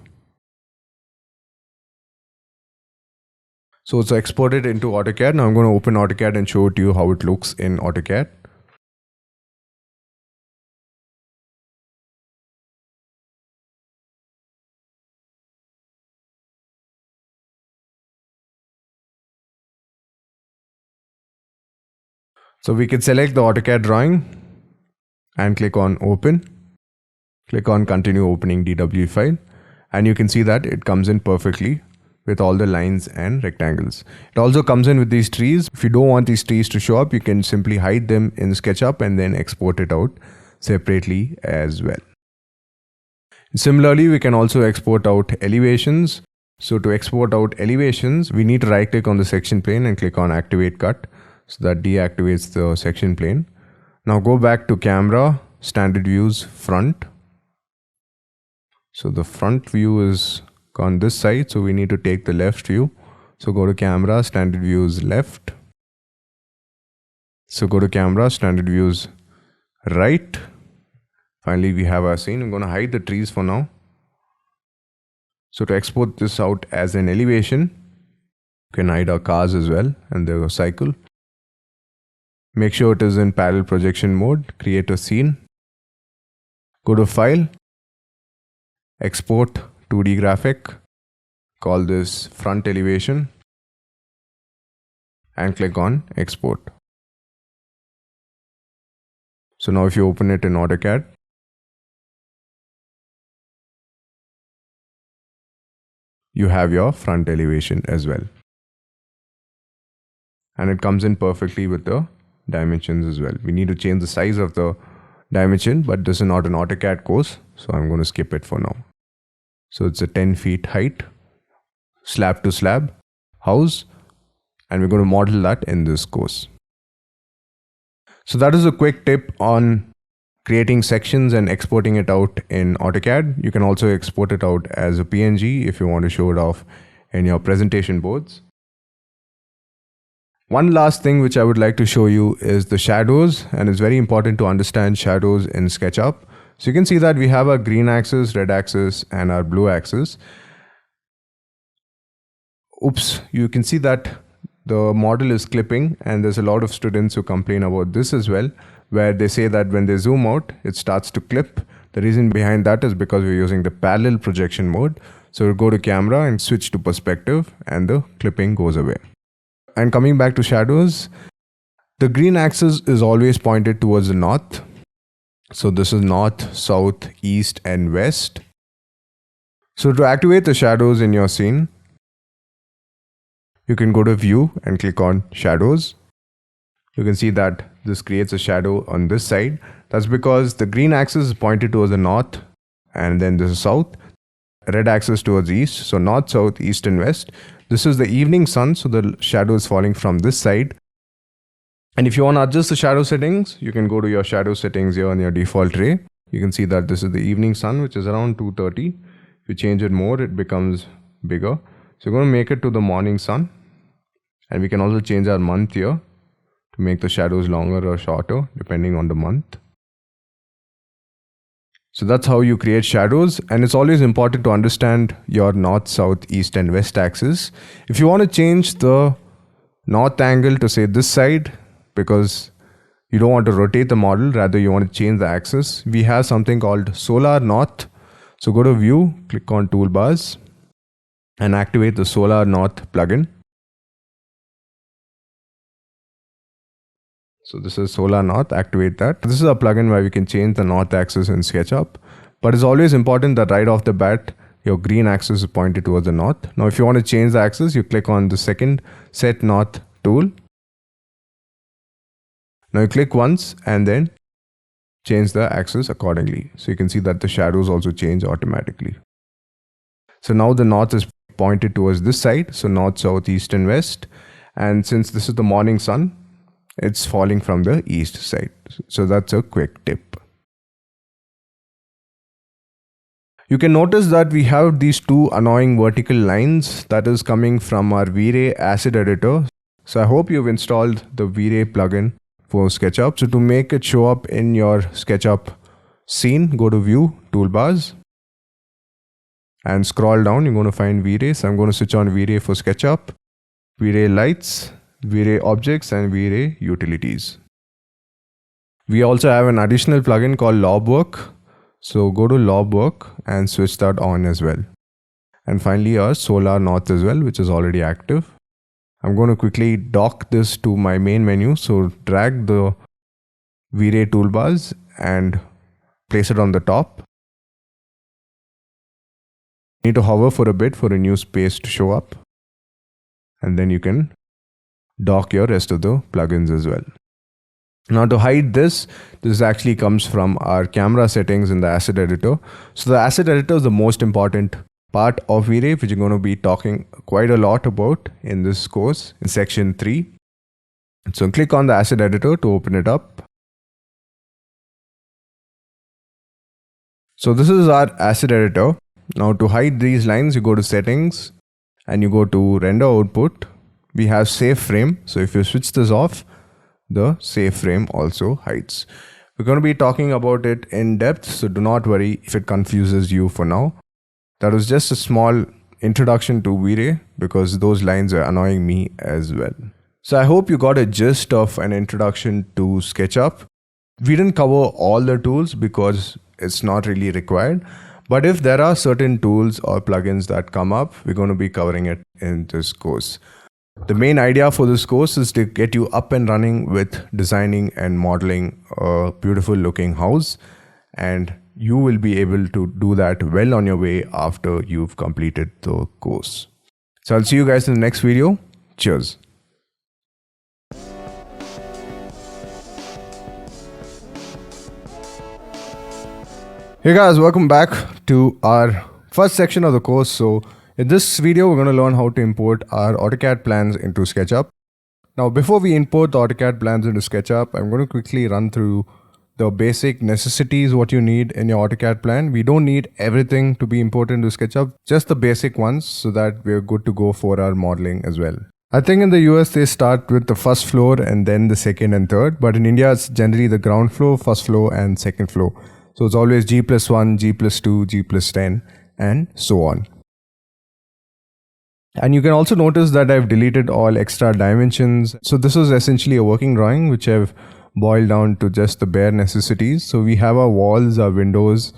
So it's exported into AutoCAD. Now I'm going to open AutoCAD and show it to you how it looks in AutoCAD. So we can select the AutoCAD drawing and click on open. Click on continue opening DW file, and you can see that it comes in perfectly with all the lines and rectangles. It also comes in with these trees. If you don't want these trees to show up, you can simply hide them in SketchUp and then export it out separately as well. Similarly, we can also export out elevations. So to export out elevations, we need to right click on the section plane and click on activate cut. So that deactivates the section plane. Now go back to camera, standard views, front. So the front view is on this side, so we need to take the left view. So go to camera, standard views, left. So go to camera, standard views, right. Finally, we have our scene. I'm going to hide the trees for now. So to export this out as an elevation, you can hide our cars as well and the cycle. Make sure it is in parallel projection mode. Create a scene. Go to File, Export 2D Graphic. Call this Front Elevation. And click on Export. So now if you open it in AutoCAD, you have your front elevation as well. And it comes in perfectly with the dimensions as well. We need to change the size of the dimension, but this is not an AutoCAD course, so I'm going to skip it for now. So it's a 10 feet height, slab to slab house, and we're going to model that in this course. So that is a quick tip on creating sections and exporting it out in AutoCAD. You can also export it out as a PNG if you want to show it off in your presentation boards. One last thing which I would like to show you is the shadows, and it's very important to understand shadows in SketchUp. So you can see that we have our green axis, red axis, and our blue axis. Oops, you can see that the model is clipping, and there's a lot of students who complain about this as well, where they say that when they zoom out, it starts to clip. The reason behind that is because we're using the parallel projection mode. So we'll go to camera and switch to perspective, and the clipping goes away. And coming back to shadows, the green axis is always pointed towards the north. So this is north, south, east, and west. So to activate the shadows in your scene, you can go to view and click on shadows. You can see that this creates a shadow on this side. That's because the green axis is pointed towards the north, and then this is south. Red axis towards east. So north, south, east, and west. This is the evening sun, so the shadow is falling from this side. And if you want to adjust the shadow settings, you can go to your shadow settings here on your default ray. You can see that this is the evening sun, which is around 2:30. If you change it more, it becomes bigger. So we're going to make it to the morning sun. And we can also change our month here to make the shadows longer or shorter, depending on the month. So that's how you create shadows, and it's always important to understand your north, south, east, and west axis. If you want to change the north angle to say this side, because you don't want to rotate the model, rather you want to change the axis, we have something called Solar North. So go to View, click on Toolbars, and activate the Solar North plugin. So this is Solar North, activate that. This is a plugin where we can change the north axis in SketchUp. But it's always important that right off the bat, your green axis is pointed towards the north. Now if you want to change the axis, you click on the second Set North tool. Now you click once and then change the axis accordingly. So you can see that the shadows also change automatically. So now the north is pointed towards this side. So north, south, east, and west. And since this is the morning sun, it's falling from the east side. So that's a quick tip. You can notice that we have these two annoying vertical lines that is coming from our Vray asset editor. So I hope you've installed the Vray plugin for SketchUp. So to make it show up in your SketchUp scene, go to View, Toolbars, and scroll down. You're going to find Vray. So I'm going to switch on Vray for SketchUp, Vray Lights, Vray Objects, and Vray Utilities. We also have an additional plugin called Laubwerk. So go to Laubwerk and switch that on as well. And finally our Solar North as well, which is already active. I'm going to quickly dock this to my main menu. So drag the Vray toolbars and place it on the top. You need to hover for a bit for a new space to show up. And then you can dock your rest of the plugins as well. Now to hide this actually comes from our camera settings in the asset editor. So the asset editor is the most important part of Vray, which you're going to be talking quite a lot about in this course in section 3. So click on the asset editor to open it up. So this is our asset editor. Now to hide these lines, you go to settings and you go to render output. We have save frame. So if you switch this off, the save frame also hides. We're going to be talking about it in depth, so do not worry if it confuses you for now. That was just a small introduction to Vray because those lines are annoying me as well. So I hope you got a gist of an introduction to SketchUp. We didn't cover all the tools because it's not really required. But if there are certain tools or plugins that come up, we're going to be covering it in this course. The main idea for this course is to get you up and running with designing and modeling a beautiful looking house, and you will be able to do that well on your way after you've completed the course. So I'll see you guys in the next video. Cheers. Hey guys, welcome back to our first section of the course. So in this video, we're going to learn how to import our AutoCAD plans into SketchUp. Now, before we import the AutoCAD plans into SketchUp, I'm going to quickly run through the basic necessities, what you need in your AutoCAD plan. We don't need everything to be imported into SketchUp, just the basic ones so that we're good to go for our modeling as well. I think in the US, they start with the first floor and then the second and third. But in India, it's generally the ground floor, first floor, and second floor. So it's always G+1, G+2, G+10, and so on. And you can also notice that I've deleted all extra dimensions. So this is essentially a working drawing, which I've boiled down to just the bare necessities. So we have our walls, our windows,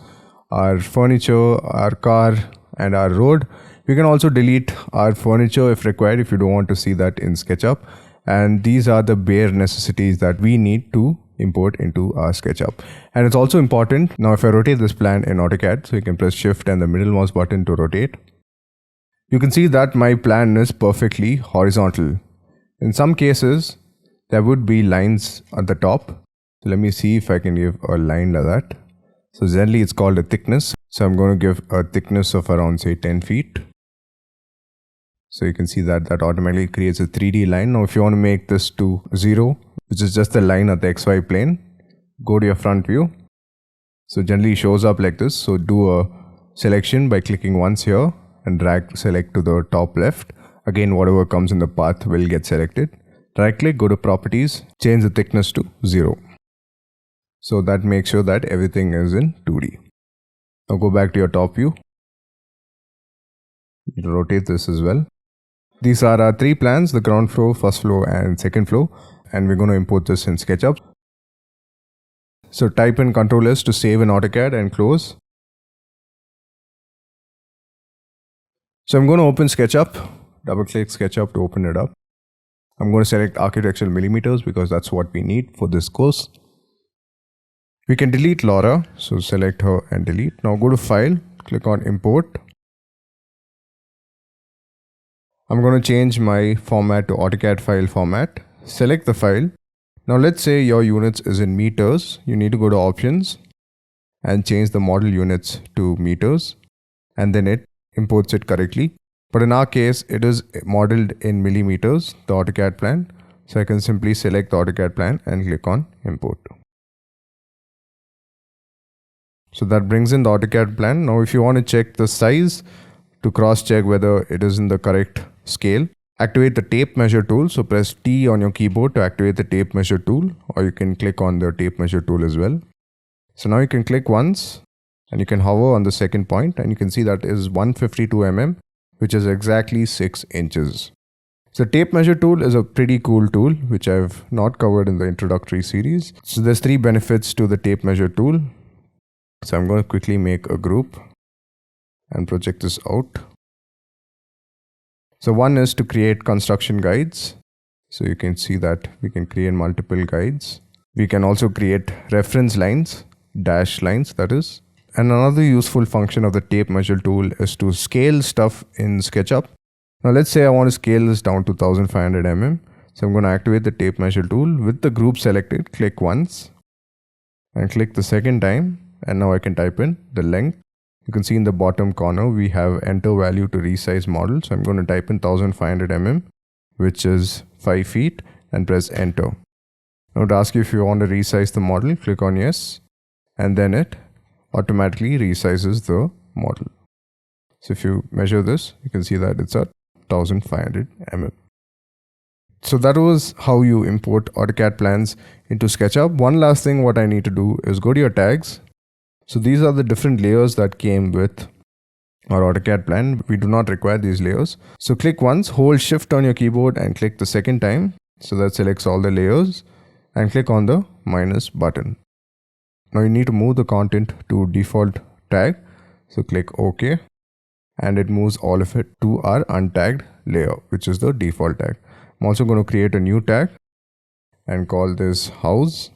our furniture, our car, and our road. We can also delete our furniture if required, if you don't want to see that in SketchUp. And these are the bare necessities that we need to import into our SketchUp. And it's also important. Now, if I rotate this plan in AutoCAD, so you can press Shift and the middle mouse button to rotate. You can see that my plan is perfectly horizontal. In some cases, there would be lines at the top. So let me see if I can give a line like that. So generally it's called a thickness. So I'm going to give a thickness of around say 10 feet. So you can see that that automatically creates a 3D line. Now if you want to make this to 0, which is just the line at the XY plane, go to your front view. So generally it shows up like this. So do a selection by clicking once here and drag select to the top left. Again, whatever comes in the path will get selected. Right click, go to properties, change the thickness to 0. So that makes sure that everything is in 2D. Now go back to your top view. Rotate this as well. These are our 3 plans, the ground floor, first floor, and second floor. And we're going to import this in SketchUp. So type in Ctrl S to save in AutoCAD and close. So I'm going to open SketchUp, double click SketchUp to open it up. I'm going to select architectural millimeters because that's what we need for this course. We can delete Laura, so select her and delete. Now go to File, click on Import. I'm going to change my format to AutoCAD file format. Select the file. Now let's say your units is in meters. You need to go to Options and change the model units to meters, and then it imports it correctly. But in our case, it is modeled in millimeters, the AutoCAD plan. So I can simply select the AutoCAD plan and click on Import. So that brings in the AutoCAD plan. Now if you want to check the size to cross check whether it is in the correct scale, activate the tape measure tool. So press T on your keyboard to activate the tape measure tool, or you can click on the tape measure tool as well. So now you can click once and you can hover on the second point and you can see that is 152 mm, which is exactly 6 inches. So tape measure tool is a pretty cool tool which I've not covered in the introductory series. So there's 3 benefits to the tape measure tool. So I'm going to quickly make a group and project this out. So one is to create construction guides. So you can see that we can create multiple guides. We can also create reference lines, dash lines that is. And another useful function of the tape measure tool is to scale stuff in SketchUp. Now let's say I want to scale this down to 1500 mm. So I'm going to activate the tape measure tool with the group selected, click once and click the second time. And now I can type in the length. You can see in the bottom corner we have enter value to resize model. So I'm going to type in 1500 mm, which is 5 feet, and press enter. Now to ask you if you want to resize the model, click on yes, and then it automatically resizes the model. So if you measure this, you can see that it's at 1500 mm. So that was how you import AutoCAD plans into SketchUp. One last thing what I need to do is go to your tags. So these are the different layers that came with our AutoCAD plan. We do not require these layers. So click once, hold shift on your keyboard and click the second time. So that selects all the layers, and click on the minus button. Now you need to move the content to default tag. So click OK, and it moves all of it to our untagged layer, which is the default tag. I'm also going to create a new tag and call this house.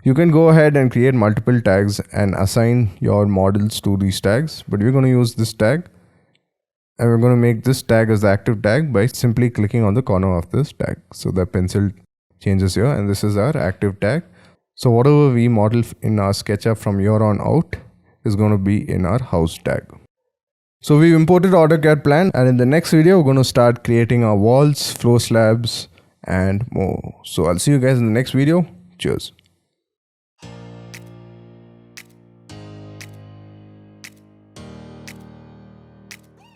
You can go ahead and create multiple tags and assign your models to these tags, but we're going to use this tag, and we're going to make this tag as the active tag by simply clicking on the corner of this tag. So the pencil changes here, and this is our active tag. So whatever we model in our SketchUp from here on out is going to be in our house tag. So we've imported AutoCAD plan, and in the next video we're going to start creating our walls, floor slabs and more. So I'll see you guys in the next video. Cheers.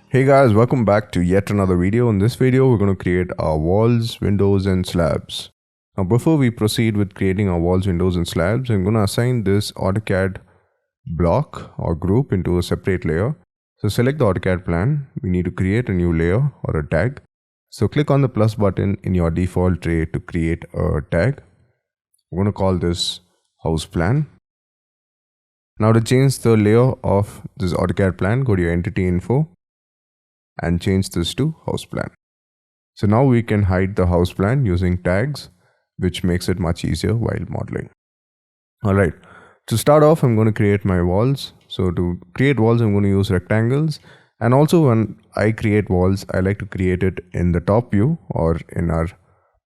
Hey guys, welcome back to yet another video. In this video, we're going to create our walls, windows and slabs. Now before we proceed with creating our walls, windows and slabs, I'm going to assign this AutoCAD block or group into a separate layer. So select the AutoCAD plan. We need to create a new layer or a tag. So click on the plus button in your default tray to create a tag. I'm going to call this house plan. Now to change the layer of this AutoCAD plan, go to your entity info and change this to house plan. So now we can hide the house plan using tags, which makes it much easier while modeling. Alright, to start off, I'm going to create my walls. So to create walls, I'm going to use rectangles. And also when I create walls, I like to create it in the top view or in our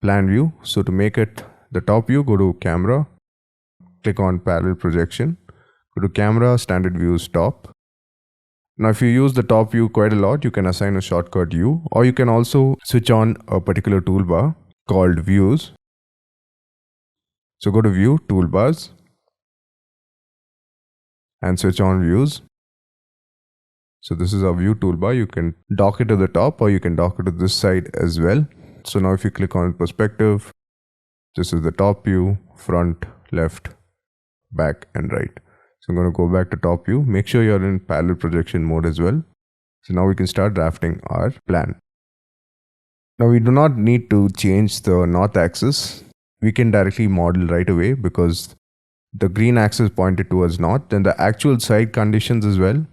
plan view. So to make it the top view, go to camera, click on parallel projection, go to camera, standard views top. Now if you use the top view quite a lot, you can assign a shortcut U, or you can also switch on a particular toolbar called views. So go to view, toolbars and switch on views. So this is our view toolbar. You can dock it to the top or you can dock it to this side as well. So now if you click on perspective, this is the top view, front, left, back and right. So I'm going to go back to top view. Make sure you're in parallel projection mode as well. So now we can start drafting our plan. Now we do not need to change the north axis. We can directly model right away because the green axis pointed towards north. Then the actual side conditions as well.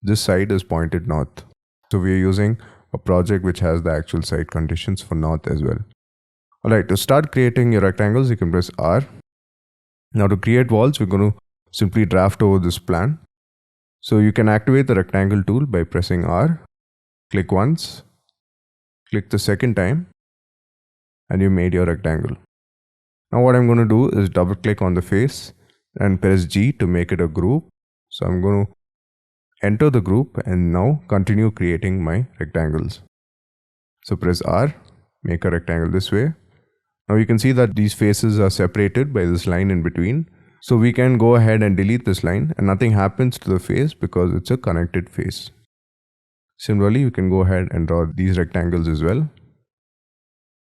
This side is pointed north. So we are using a project which has the actual side conditions for north as well. Alright, to start creating your rectangles, you can press R. Now to create walls, we're going to simply draft over this plan. So you can activate the rectangle tool by pressing R, click once, click the second time, and you made your rectangle. Now what I'm going to do is double click on the face and press G to make it a group. So I'm going to enter the group and now continue creating my rectangles. So press R, make a rectangle this way. Now you can see that these faces are separated by this line in between. So we can go ahead and delete this line and nothing happens to the face because it's a connected face. Similarly, you can go ahead and draw these rectangles as well.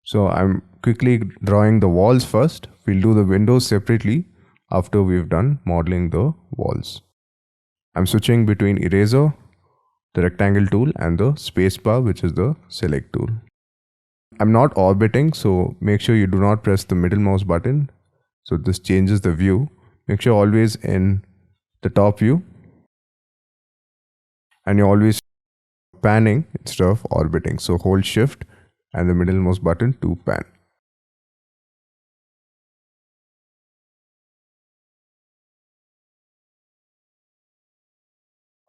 So I'm quickly drawing the walls first. We'll do the windows separately after we've done modeling the walls. I'm switching between eraser, the rectangle tool, and the spacebar, which is the select tool. I'm not orbiting, so make sure you do not press the middle mouse button. So this changes the view. Make sure always in the top view, and you're always panning instead of orbiting. So hold shift and the middle mouse button to pan.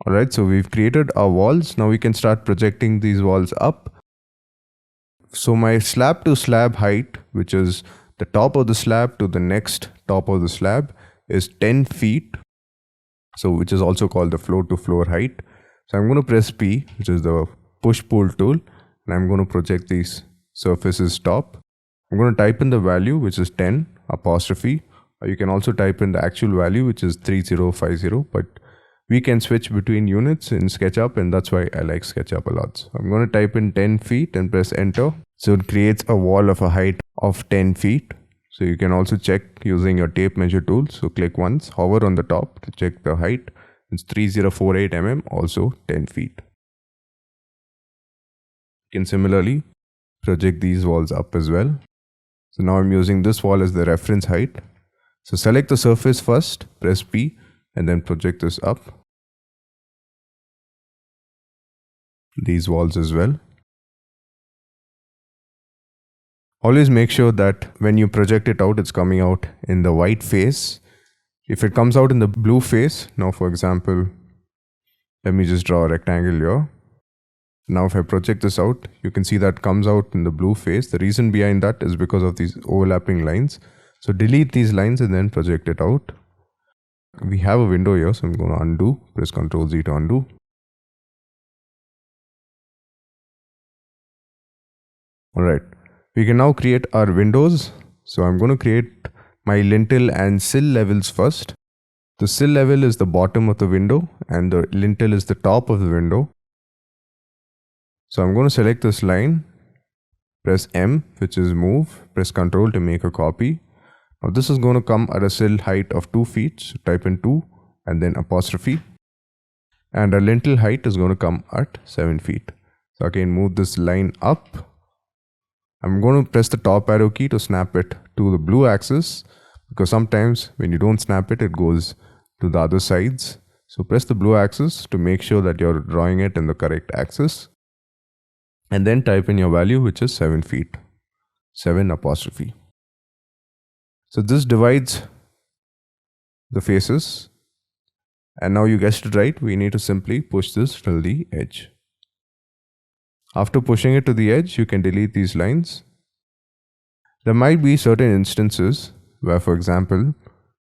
Alright, so we've created our walls. Now we can start projecting these walls up. So my slab to slab height, which is the top of the slab to the next top of the slab, is 10 feet. So which is also called the floor to floor height. So I'm going to press P, which is the push pull tool, and I'm going to project these surfaces top. I'm going to type in the value, which is 10 apostrophe, or you can also type in the actual value, which is 3050, but we can switch between units in SketchUp, and that's why I like SketchUp a lot. So I'm going to type in 10 feet and press enter. So it creates a wall of a height of 10 feet. So you can also check using your tape measure tool. So click once, hover on the top to check the height. It's 3048 mm, also 10 feet. You can similarly project these walls up as well. So now I'm using this wall as the reference height. So select the surface first, press P, and then project this up. These walls as well. Always make sure that when you project it out, it's coming out in the white face. If it comes out in the blue face, now for example, let me just draw a rectangle here. Now if I project this out, you can see that comes out in the blue face. The reason behind that is because of these overlapping lines. So delete these lines and then project it out. We have a window here, so I'm going to undo, press Ctrl Z to undo. Alright, we can now create our windows. So I'm going to create my lintel and sill levels first. The sill level is the bottom of the window and the lintel is the top of the window. So I'm going to select this line, press M, which is move, press Ctrl to make a copy. Now this is going to come at a sill height of 2 feet, so type in 2 and then apostrophe. And our lintel height is going to come at 7 feet. So again, move this line up. I'm going to press the top arrow key to snap it to the blue axis, because sometimes when you don't snap it, it goes to the other sides. So press the blue axis to make sure that you're drawing it in the correct axis. And then type in your value, which is 7 feet, 7 apostrophe. So this divides the faces. And now you guessed it right, we need to simply push this till the edge. After pushing it to the edge, you can delete these lines. There might be certain instances where, for example,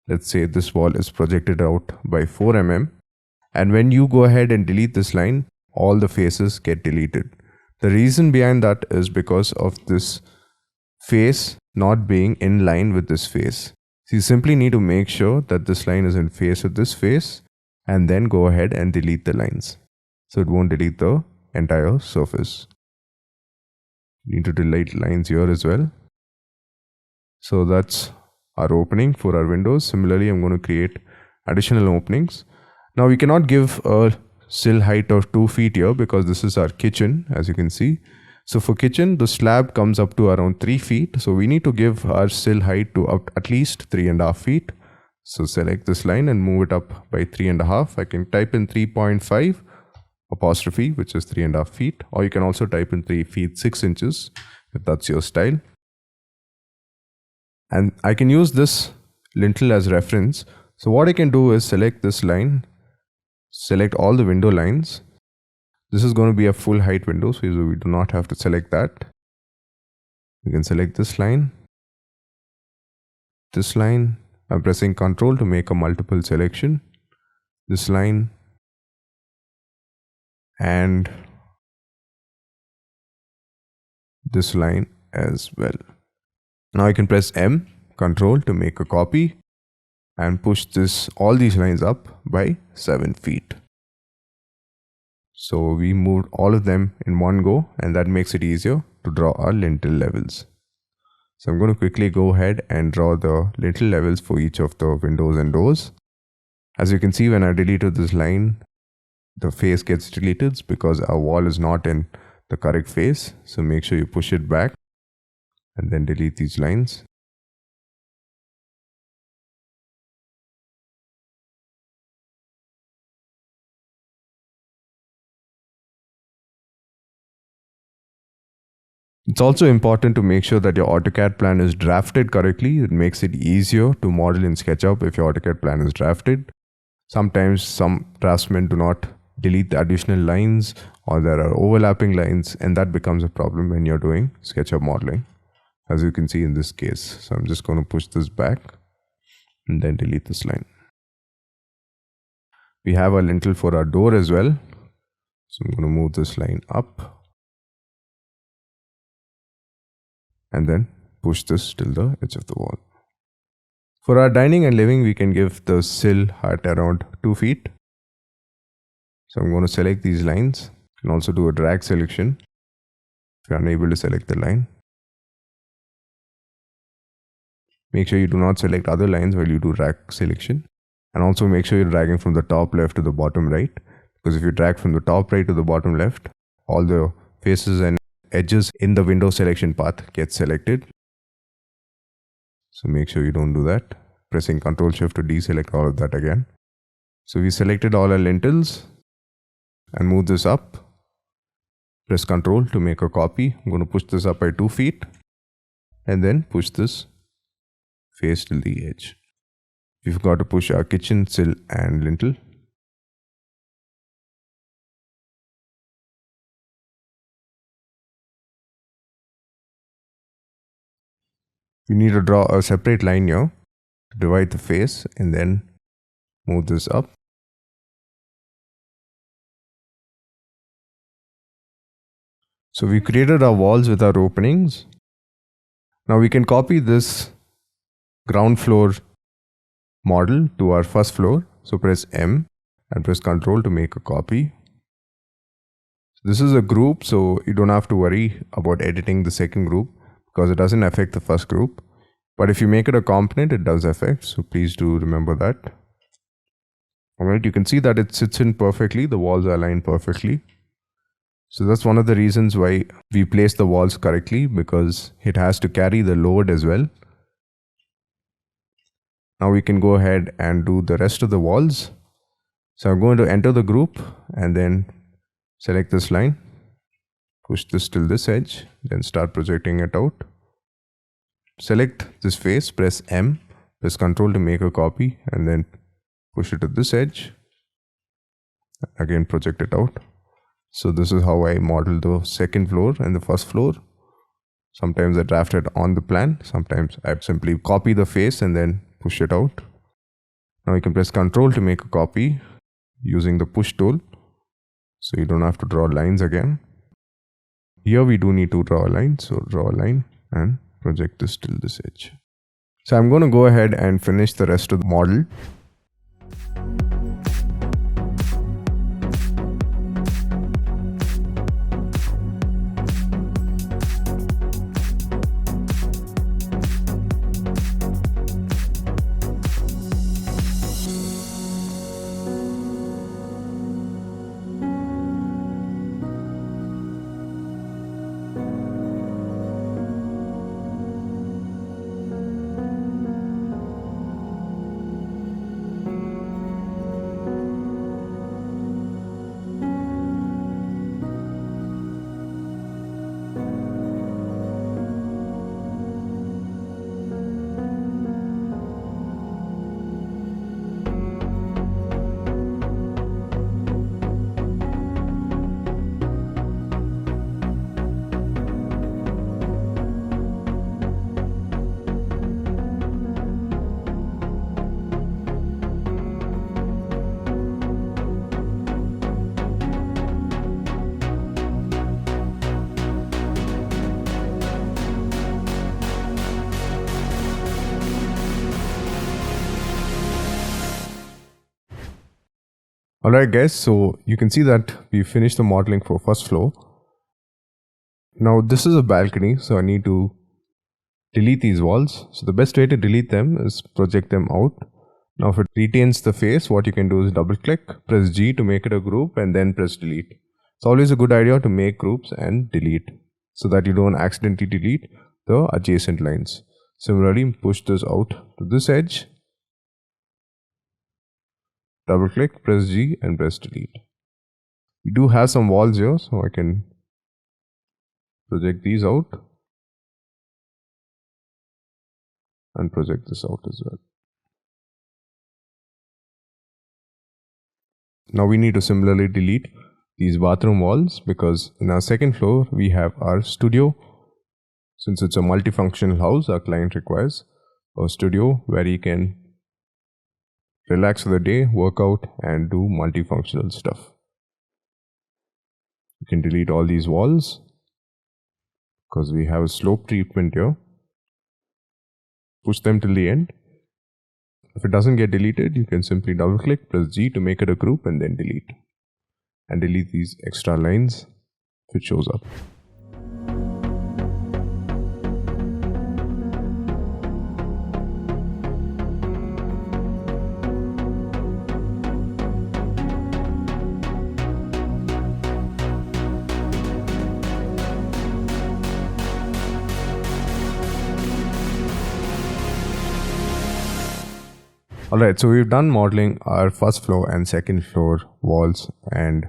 let's say this wall is projected out by 4 mm. And when you go ahead and delete this line, all the faces get deleted. The reason behind that is because of this face not being in line with this face. So you simply need to make sure that this line is in phase with this face and then go ahead and delete the lines. So it won't delete the entire surface. You need to delete lines here as well. So that's our opening for our windows. Similarly, I'm going to create additional openings. Now we cannot give a sill height of 2 feet here because this is our kitchen, as you can see. So for kitchen, the slab comes up to around 3 feet. So we need to give our sill height to up at least 3.5 feet. So select this line and move it up by 3.5. I can type in 3.5 apostrophe, which is 3.5 feet, or you can also type in 3 feet 6 inches if that's your style. And I can use this lintel as reference. So what I can do is select this line, select all the window lines. This is going to be a full height window, so we do not have to select that. We can select this line. I'm pressing Ctrl to make a multiple selection. This line and this line as well. Now I can press M, Ctrl to make a copy. and push all these lines up by 7 feet. So we moved all of them in one go, and that makes it easier to draw our lintel levels. So I'm going to quickly go ahead and draw the lintel levels for each of the windows and doors. As you can see, when I deleted this line, the face gets deleted because our wall is not in the correct face. So make sure you push it back and then delete these lines. It's also important to make sure that your AutoCAD plan is drafted correctly. It makes it easier to model in SketchUp if your AutoCAD plan is drafted. Sometimes some draftsmen do not delete the additional lines, or there are overlapping lines, and that becomes a problem when you're doing SketchUp modeling, as you can see in this case. So I'm just going to push this back and then delete this line. We have a lintel for our door as well. So I'm going to move this line up and then push this till the edge of the wall. For our dining and living, we can give the sill at around 2 feet. So I'm going to select these lines. You can also do a drag selection if you're unable to select the line. Make sure you do not select other lines while you do drag selection. And also make sure you're dragging from the top left to the bottom right. Because if you drag from the top right to the bottom left, all the faces and edges in the window selection path get selected. So make sure you don't do that. Pressing Ctrl Shift to deselect all of that again. So we selected all our lintels and move this up. Press Ctrl to make a copy. I'm going to push this up by 2 feet and then push this face till the edge. We've got to push our kitchen sill and lintel. You need to draw a separate line here to divide the face and then move this up. So we created our walls with our openings. Now we can copy this ground floor model to our first floor. So press M and press Ctrl to make a copy. This is a group, so you don't have to worry about editing the second group because it doesn't affect the first group. But if you make it a component, it does affect. So please do remember that. Alright, you can see that it sits in perfectly. The walls are aligned perfectly. So that's one of the reasons why we place the walls correctly, because it has to carry the load as well. Now we can go ahead and do the rest of the walls. So I'm going to enter the group and then select this line, push this till this edge, then start projecting it out. Select this face, press M, press Ctrl to make a copy and then push it to this edge. Again project it out. So this is how I model the second floor and the first floor. Sometimes I draft it on the plan. Sometimes I simply copy the face and then push it out. Now you can press Ctrl to make a copy using the push tool. So you don't have to draw lines again. Here we do need to draw a line. So draw a line and project this till this edge. So I'm going to go ahead and finish the rest of the model. Alright guys, so you can see that we finished the modeling for first floor. Now this is a balcony, so I need to delete these walls. So the best way to delete them is project them out. Now if it retains the face, what you can do is double click, press G to make it a group, and then press delete. It's always a good idea to make groups and delete so that you don't accidentally delete the adjacent lines. Similarly, push this out to this edge, double click, press G and press delete. We do have some walls here, so I can project these out and project this out as well. Now we need to similarly delete these bathroom walls because in our second floor we have our studio. Since it's a multifunctional house, our client requires a studio where he can relax for the day, work out and do multifunctional stuff. You can delete all these walls because we have a slope treatment here. Push them till the end. If it doesn't get deleted, you can simply double click, press G to make it a group and then delete. And delete these extra lines if it shows up. Alright, so we've done modeling our first floor and second floor walls and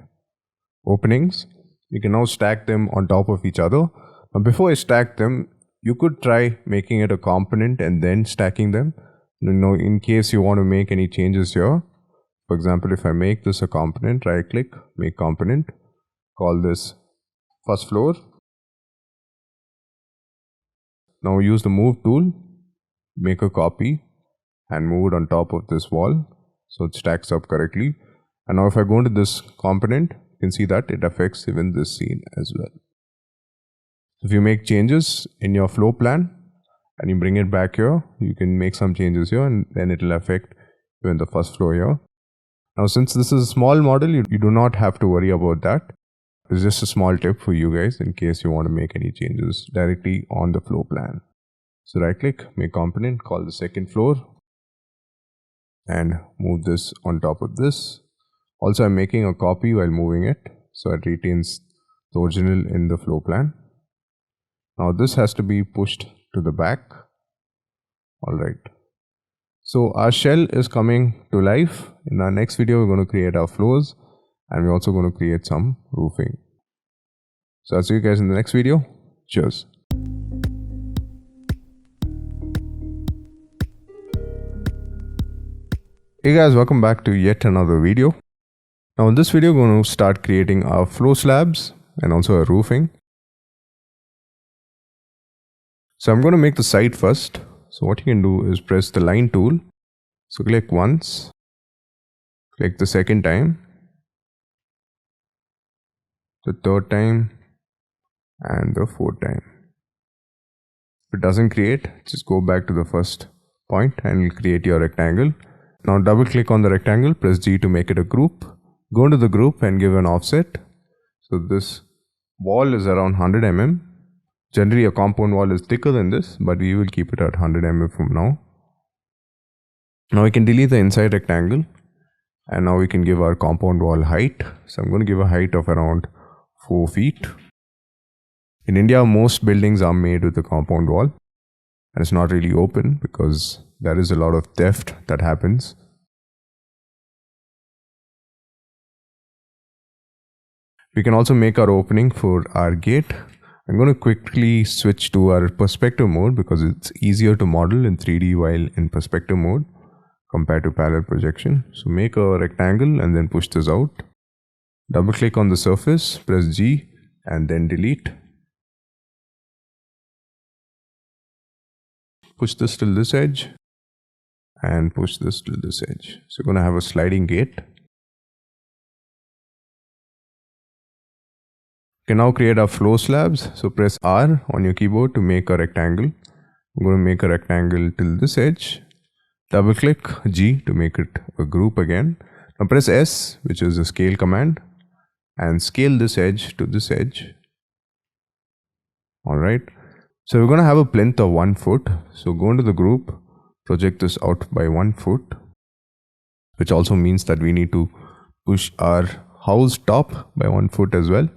openings. We can now stack them on top of each other. Now before I stack them, you could try making it a component and then stacking them. In case you want to make any changes here. For example, if I make this a component, right click, make component, call this first floor. Now use the move tool, make a copy and move it on top of this wall so it stacks up correctly. And now if I go into this component, you can see that it affects even this scene as well. If you make changes in your floor plan and you bring it back here, you can make some changes here and then it will affect even the first floor here. Now since this is a small model, you do not have to worry about that. It's just a small tip for you guys in case you want to make any changes directly on the floor plan. So right click, make component, call the second floor, and move this on top of this. Also, I'm making a copy while moving it so it retains the original in the floor plan. Now this has to be pushed to the back. Alright, so our shell is coming to life. In our next video we're going to create our floors and we're also going to create some roofing. So I'll see you guys in the next video. Cheers. Hey guys, welcome back to yet another video. Now in this video we're going to start creating our floor slabs and also a roofing. So I'm going to make the side first. So what you can do is press the line tool. So click once, click the second time, the third time and the fourth time. If it doesn't create, just go back to the first point and it'll create your rectangle. Now double click on the rectangle, press G to make it a group. Go into the group and give an offset. So this wall is around 100 mm. Generally a compound wall is thicker than this, but we will keep it at 100 mm from now. Now we can delete the inside rectangle and now we can give our compound wall height. So I'm going to give a height of around 4 feet. In India, most buildings are made with a compound wall and it's not really open because there is a lot of theft that happens. We can also make our opening for our gate. I'm going to quickly switch to our perspective mode because it's easier to model in 3D while in perspective mode compared to parallel projection. So make a rectangle and then push this out. Double click on the surface, press G and then delete. Push this till this edge and push this till this edge. So we're going to have a sliding gate. You can now create our floor slabs. So press R on your keyboard to make a rectangle. I'm going to make a rectangle till this edge. Double click G to make it a group again. Now press S, which is the scale command, and scale this edge to this edge. Alright, so we're going to have a plinth of 1 foot. So go into the group, project this out by 1 foot, which also means that we need to push our house top by 1 foot as well.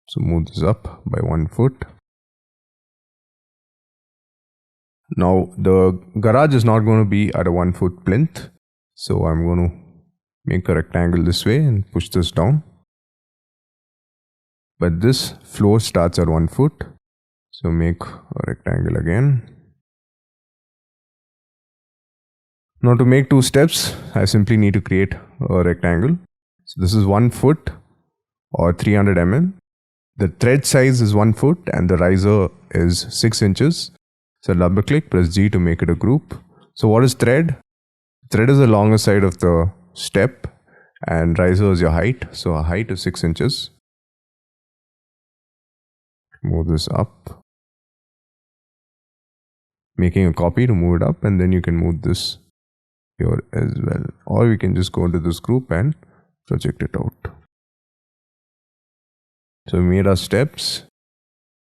So move this up by 1 foot. Now the garage is not going to be at a 1 foot plinth. So I'm going to make a rectangle this way and push this down. But this floor starts at 1 foot. So make a rectangle again. Now to make 2 steps, I simply need to create a rectangle. So this is 1 foot or 300 mm. The thread size is 1 foot and the riser is 6 inches. So double click, press G to make it a group. So what is thread? Thread is the longer side of the step and riser is your height. So our height is 6 inches. Move this up. Making a copy to move it up, and then you can move this here as well. Or we can just go into this group and project it out. So we made our steps.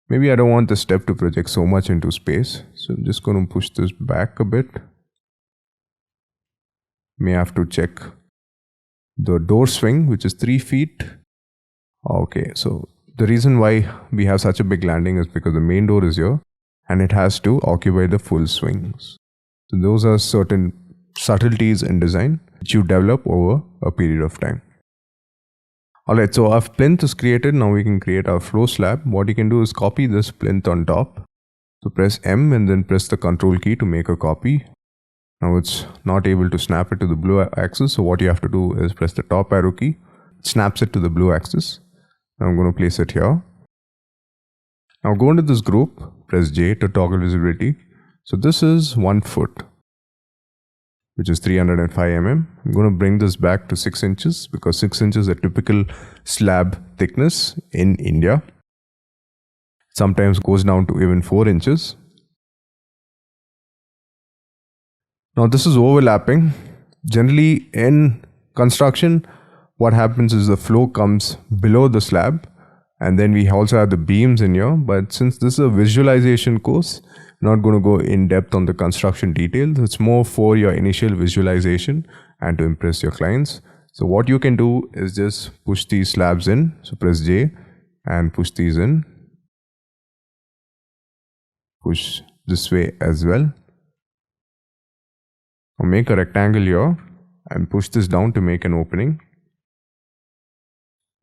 Maybe I don't want the step to project so much into space. So I'm just going to push this back a bit. May have to check the door swing, which is 3 feet. Okay, so the reason why we have such a big landing is because the main door is here and it has to occupy the full swings. So those are certain subtleties in design which you develop over a period of time. Alright, so our plinth is created. Now we can create our floor slab. What you can do is copy this plinth on top. So press M and then press the control key to make a copy. Now it's not able to snap it to the blue axis. So what you have to do is press the top arrow key. It snaps it to the blue axis. Now I'm going to place it here. Now go into this group, press J to toggle visibility. So this is 1 foot, which is 305 mm. I'm going to bring this back to 6 inches because 6 inches is a typical slab thickness in India. Sometimes goes down to even 4 inches. Now this is overlapping. Generally in construction, what happens is the floor comes below the slab and then we also have the beams in here. But since this is a visualization course, I'm not going to go in depth on the construction details. It's more for your initial visualization and to impress your clients. So what you can do is just push these slabs in. So press J and push these in. Push this way as well. Now make a rectangle here and push this down to make an opening.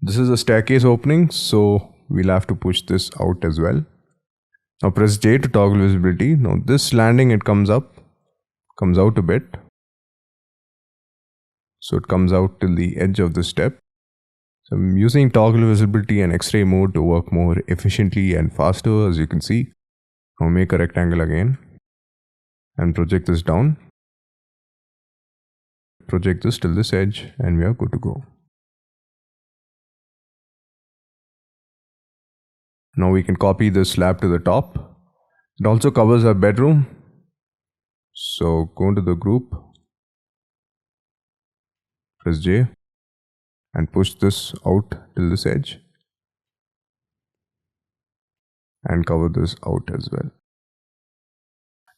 This is a staircase opening, so we'll have to push this out as well. Now press J to toggle visibility. Now this landing, it comes up, comes out a bit. So it comes out till the edge of the step. So I'm using toggle visibility and X-ray mode to work more efficiently and faster, as you can see. Now make a rectangle again and project this down. Project this till this edge and we are good to go. Now we can copy this slab to the top. It also covers our bedroom. So go into the group, press J and push this out till this edge and cover this out as well.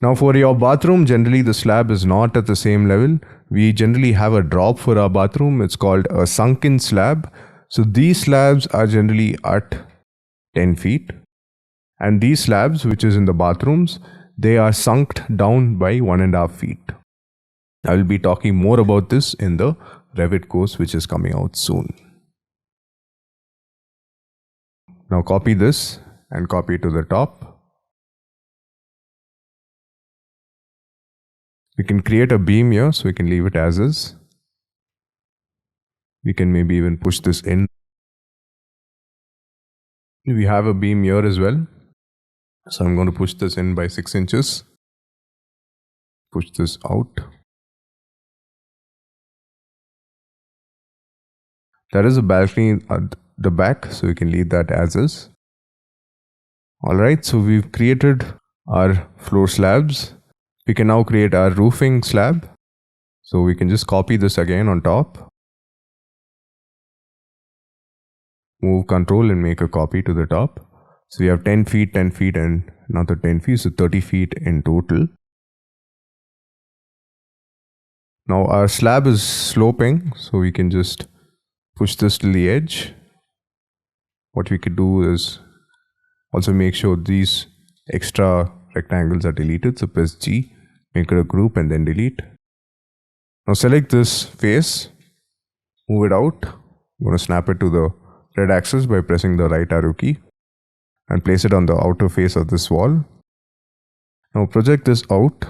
Now for your bathroom, generally the slab is not at the same level. We generally have a drop for our bathroom. It's called a sunken slab. So these slabs are generally at 10 feet. And these slabs, which is in the bathrooms, they are sunk down by 1.5 feet. I will be talking more about this in the Revit course, which is coming out soon. Now copy this and copy it to the top. We can create a beam here, so we can leave it as is. We can maybe even push this in. We have a beam here as well. So I'm going to push this in by 6 inches. Push this out. There is a balcony at the back, so we can leave that as is. Alright, so we've created our floor slabs. We can now create our roofing slab. So we can just copy this again on top. Move control and make a copy to the top. So we have 10 feet, 10 feet and another 10 feet. So 30 feet in total. Now our slab is sloping. So we can just push this to the edge. What we could do is also make sure these extra rectangles are deleted. So press G, make it a group and then delete. Now select this face, move it out. I'm going to snap it to the red axis by pressing the right arrow key and place it on the outer face of this wall. Now project this out.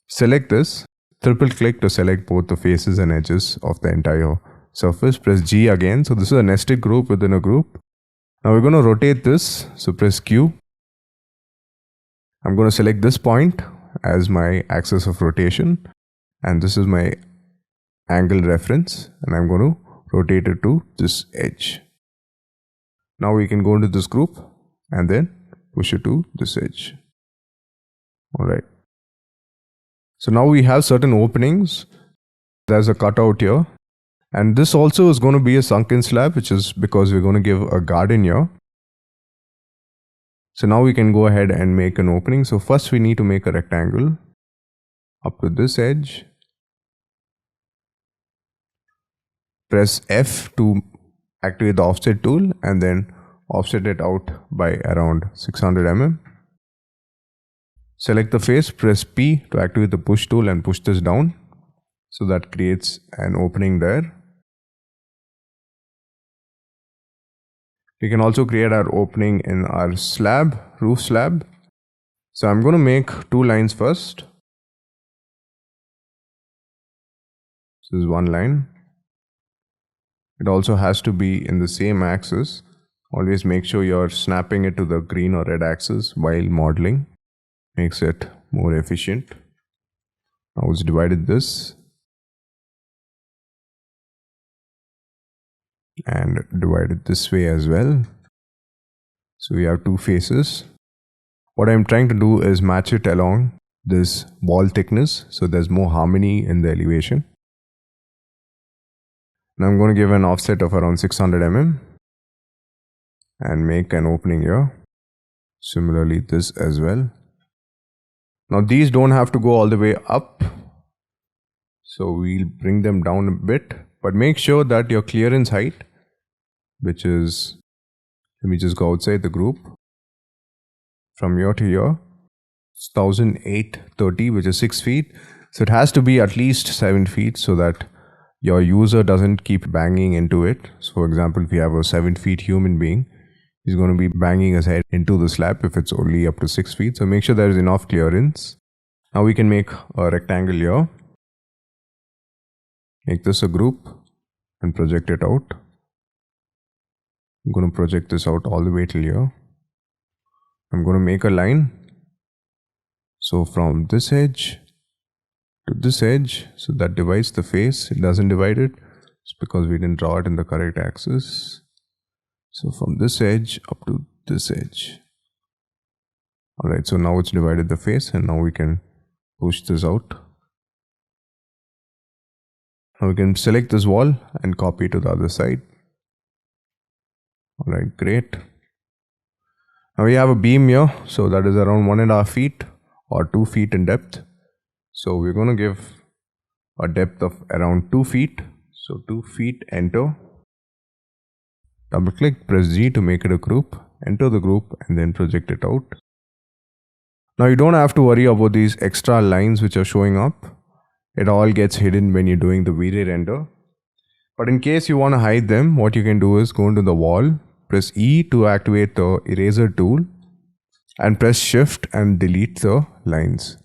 Select this, triple click to select both the faces and edges of the entire surface. Press G again. So this is a nested group within a group. Now we're going to rotate this. So press Q. I'm going to select this point as my axis of rotation. And this is my angle reference. And I'm going to rotate it to this edge. Now we can go into this group and then push it to this edge. Alright. So now we have certain openings. There's a cutout here. And this also is going to be a sunken slab, which is because we're going to give a garden here. So now we can go ahead and make an opening. So first we need to make a rectangle up to this edge. Press F to activate the offset tool and then offset it out by around 600 mm. Select the face, press P to activate the push tool and push this down. So that creates an opening there. We can also create our opening in our slab, roof slab. So I'm going to make two lines first. This is one line. It also has to be in the same axis. Always make sure you're snapping it to the green or red axis while modeling. Makes it more efficient. Now it's divided this. And divided this way as well. So we have two faces. What I'm trying to do is match it along this wall thickness so there's more harmony in the elevation. Now I'm going to give an offset of around 600 mm and make an opening here. Similarly this as well. Now these don't have to go all the way up. So we'll bring them down a bit. But make sure that your clearance height, which is, let me just go outside the group. From here to here, it's 1830, which is 6 feet. So it has to be at least 7 feet so that your user doesn't keep banging into it. So for example, if you have a 7 feet human being, he's going to be banging his head into the slab if it's only up to 6 feet. So make sure there is enough clearance. Now we can make a rectangle here. Make this a group and project it out. I'm going to project this out all the way till here. I'm going to make a line. So from this edge to this edge, so that divides the face. It doesn't divide it. It's because we didn't draw it in the correct axis. So from this edge up to this edge. Alright, so now it's divided the face and now we can push this out. Now we can select this wall and copy to the other side. Alright, great. Now we have a beam here, so that is around 1.5 feet or 2 feet in depth. So we're going to give a depth of around 2 feet. So 2 feet, enter. Double click, press G to make it a group. Enter the group and then project it out. Now you don't have to worry about these extra lines which are showing up. It all gets hidden when you're doing the Vray render. But in case you want to hide them, what you can do is go into the wall, press E to activate the eraser tool and press shift and delete the lines.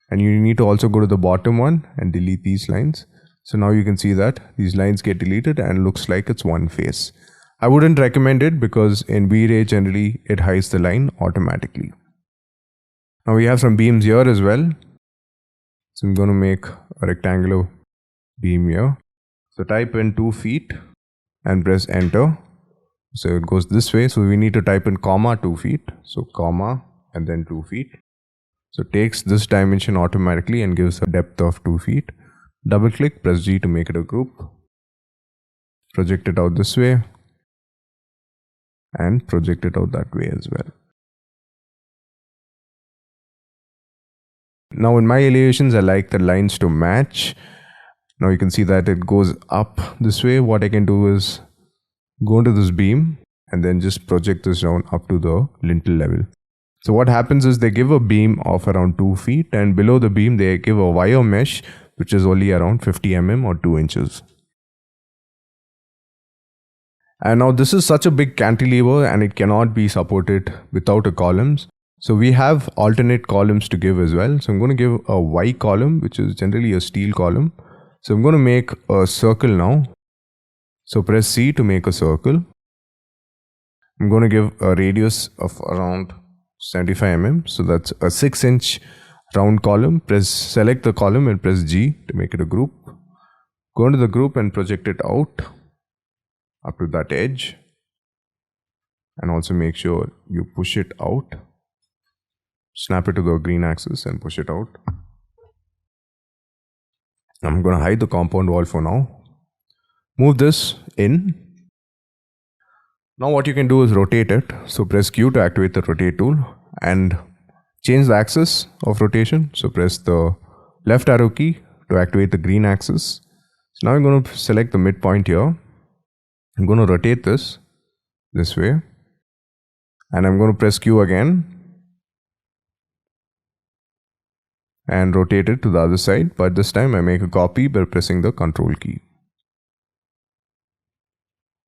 And you need to also go to the bottom one and delete these lines. So now you can see that these lines get deleted and looks like it's one face. I wouldn't recommend it because in Vray generally it hides the line automatically. Now we have some beams here as well. So I'm going to make a rectangular beam here. So type in 2 feet and press enter. So it goes this way. So we need to type in comma 2 feet. So comma and then 2 feet. So it takes this dimension automatically and gives a depth of 2 feet. Double click, press G to make it a group. Project it out this way and project it out that way as well. Now in my elevations, I like the lines to match. Now you can see that it goes up this way. What I can do is go into this beam and then just project this down up to the lintel level. So what happens is they give a beam of around 2 feet, and below the beam they give a wire mesh which is only around 50 mm or 2 inches. And now this is such a big cantilever and it cannot be supported without a columns. So we have alternate columns to give as well. So I'm going to give a Y column, which is generally a steel column. So I'm going to make a circle now. So press C to make a circle. I'm going to give a radius of around 75 mm. So that's a 6-inch round column. Select the column and press G to make it a group. Go into the group and project it out up to that edge. And also make sure you push it out. Snap it to the green axis and push it out. I'm going to hide the compound wall for now. Move this in. Now what you can do is rotate it. So press Q to activate the rotate tool and change the axis of rotation. So press the left arrow key to activate the green axis. So now I'm going to select the midpoint here. I'm going to rotate this way. And I'm going to press Q again. And rotate it to the other side, but this time I make a copy by pressing the Control key.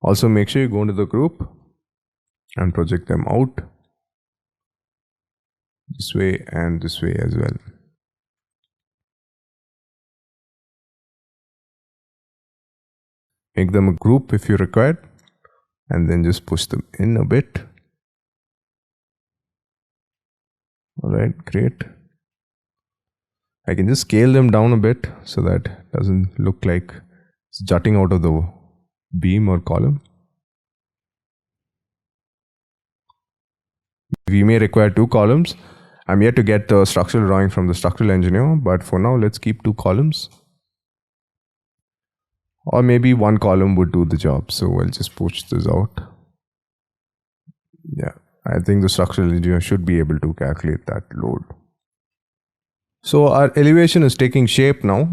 Also make sure you go into the group and project them out this way and this way as well. Make them a group if you require, and then just push them in a bit. Alright, great. I can just scale them down a bit so that it doesn't look like it's jutting out of the beam or column. We may require 2 columns. I'm yet to get the structural drawing from the structural engineer, but for now let's keep 2 columns. Or maybe 1 column would do the job, so I'll just push this out. Yeah, I think the structural engineer should be able to calculate that load. So our elevation is taking shape now.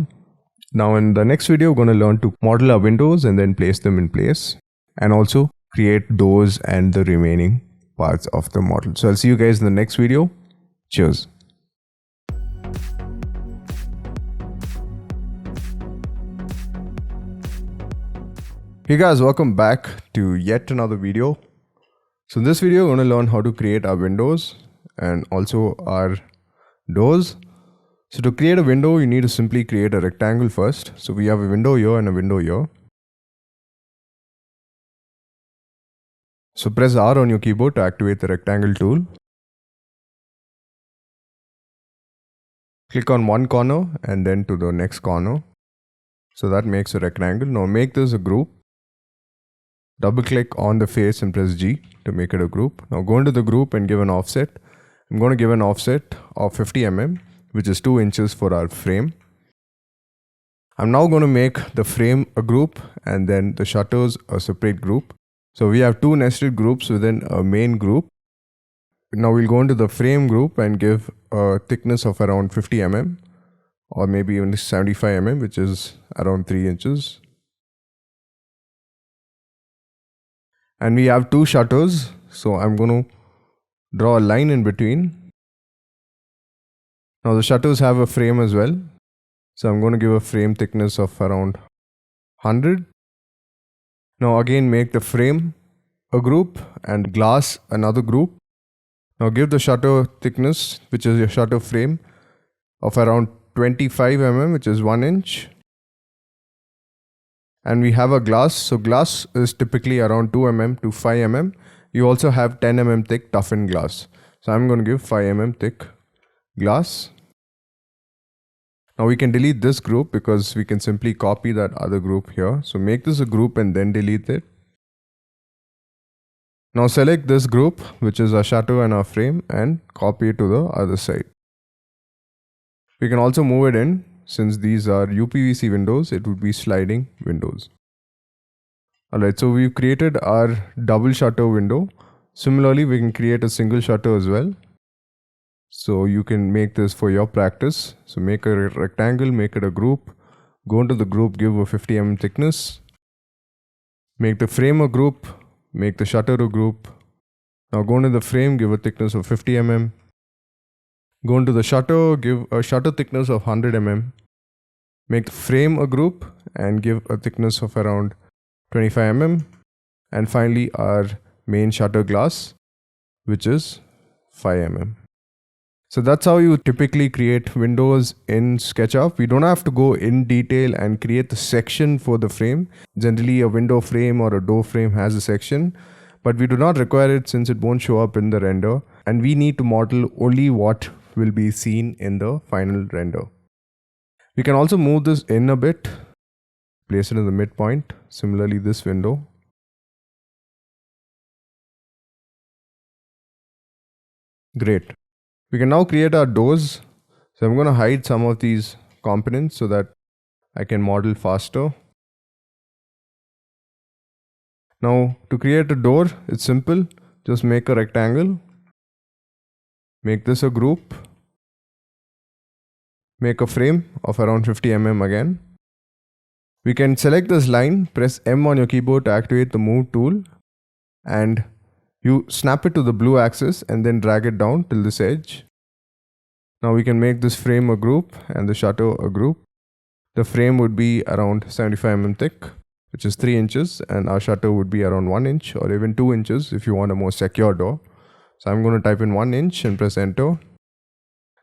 Now in the next video, we're going to learn to model our windows and then place them in place, and also create doors and the remaining parts of the model. So I'll see you guys in the next video. Cheers. Hey guys, welcome back to yet another video. So in this video, we're going to learn how to create our windows and also our doors. So to create a window, you need to simply create a rectangle first. So we have a window here and a window here. So press R on your keyboard to activate the rectangle tool. Click on one corner and then to the next corner. So that makes a rectangle. Now make this a group. Double click on the face and press G to make it a group. Now go into the group and give an offset. I'm going to give an offset of 50 mm. which is 2 inches for our frame. I'm now going to make the frame a group and then the shutters a separate group. So we have 2 nested groups within a main group. Now we'll go into the frame group and give a thickness of around 50 mm or maybe even 75 mm, which is around 3 inches. And we have 2 shutters. So I'm going to draw a line in between. Now the shutters have a frame as well. So I'm going to give a frame thickness of around 100. Now again make the frame a group and glass another group. Now give the shutter thickness, which is your shutter frame, of around 25 mm, which is 1 inch. And we have a glass. So glass is typically around 2 mm to 5 mm. You also have 10 mm thick toughened glass. So I'm going to give 5 mm thick glass. Now we can delete this group because we can simply copy that other group here. So make this a group and then delete it. Now select this group, which is our shutter and our frame, and copy it to the other side. We can also move it in. Since these are UPVC windows, it would be sliding windows. Alright, so we've created our double shutter window. Similarly, we can create a single shutter as well. So you can make this for your practice. So make a rectangle, make it a group. Go into the group, give a 50 mm thickness. Make the frame a group, make the shutter a group. Now go into the frame, give a thickness of 50 mm. Go into the shutter, give a shutter thickness of 100 mm. Make the frame a group and give a thickness of around 25 mm. And finally our main shutter glass, which is 5 mm. So that's how you typically create windows in SketchUp. We don't have to go in detail and create the section for the frame. Generally a window frame or a door frame has a section, but we do not require it since it won't show up in the render, and we need to model only what will be seen in the final render. We can also move this in a bit, place it in the midpoint. Similarly this window. Great. We can now create our doors. So I'm going to hide some of these components so that I can model faster. Now to create a door, it's simple. Just make a rectangle. Make this a group. Make a frame of around 50 mm again. We can select this line, press M on your keyboard to activate the move tool, and you snap it to the blue axis and then drag it down till this edge. Now we can make this frame a group and the shutter a group. The frame would be around 75 mm thick, which is 3 inches, and our shutter would be around 1 inch or even 2 inches if you want a more secure door. So I'm going to type in 1 inch and press enter.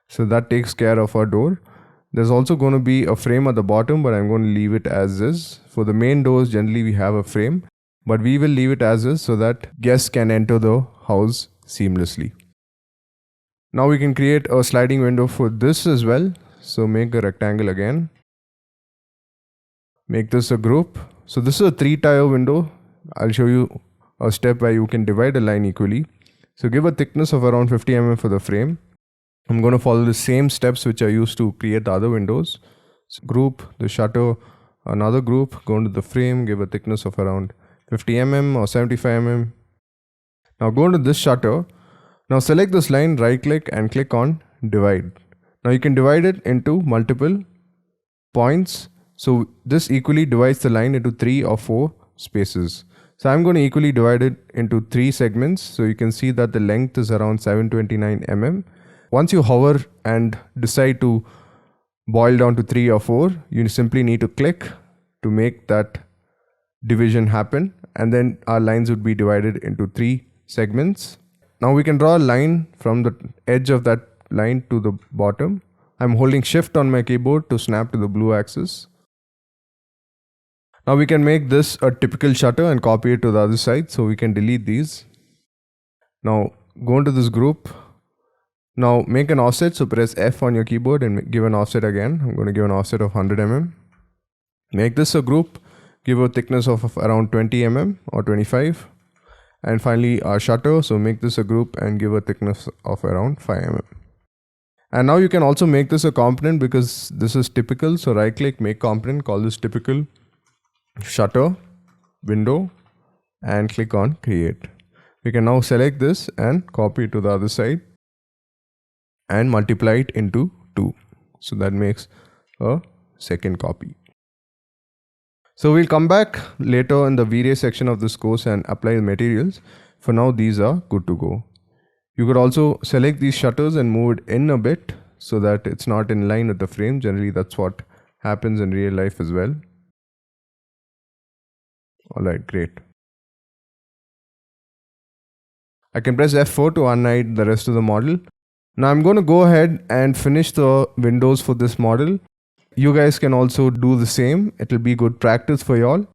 So that takes care of our door. There's also going to be a frame at the bottom, but I'm going to leave it as is. For the main doors, generally we have a frame, but we will leave it as is so that guests can enter the house seamlessly. Now we can create a sliding window for this as well. So make a rectangle again. Make this a group. So this is a 3-tier window. I'll show you a step where you can divide a line equally. So give a thickness of around 50 mm for the frame. I'm going to follow the same steps which I used to create the other windows. So group, the shutter, another group, go into the frame, give a thickness of around 50 mm or 75 mm. Now go into this shutter. Now select this line, right click and click on divide. Now you can divide it into multiple points. So this equally divides the line into 3 or 4 spaces. So I'm going to equally divide it into 3 segments. So you can see that the length is around 729 mm. Once you hover and decide to boil down to 3 or 4, you simply need to click to make that division happen. And then our lines would be divided into 3 segments. Now we can draw a line from the edge of that line to the bottom. I'm holding shift on my keyboard to snap to the blue axis. Now we can make this a typical shutter and copy it to the other side. So we can delete these. Now go into this group. Now make an offset. So press F on your keyboard and give an offset again. I'm going to give an offset of 100 mm. Make this a group. Give a thickness of around 20 mm or 25. And finally our shutter. So make this a group and give a thickness of around 5 mm. And now you can also make this a component because this is typical. So right click, make component, call this typical shutter window and click on create. We can now select this and copy it to the other side and multiply it into 2. So that makes a second copy. So we'll come back later in the Vray section of this course and apply the materials. For now, these are good to go. You could also select these shutters and move it in a bit so that it's not in line with the frame. Generally, that's what happens in real life as well. Alright, great. I can press F4 to unhide the rest of the model. Now I'm going to go ahead and finish the windows for this model. You guys can also do the same. It will be good practice for y'all.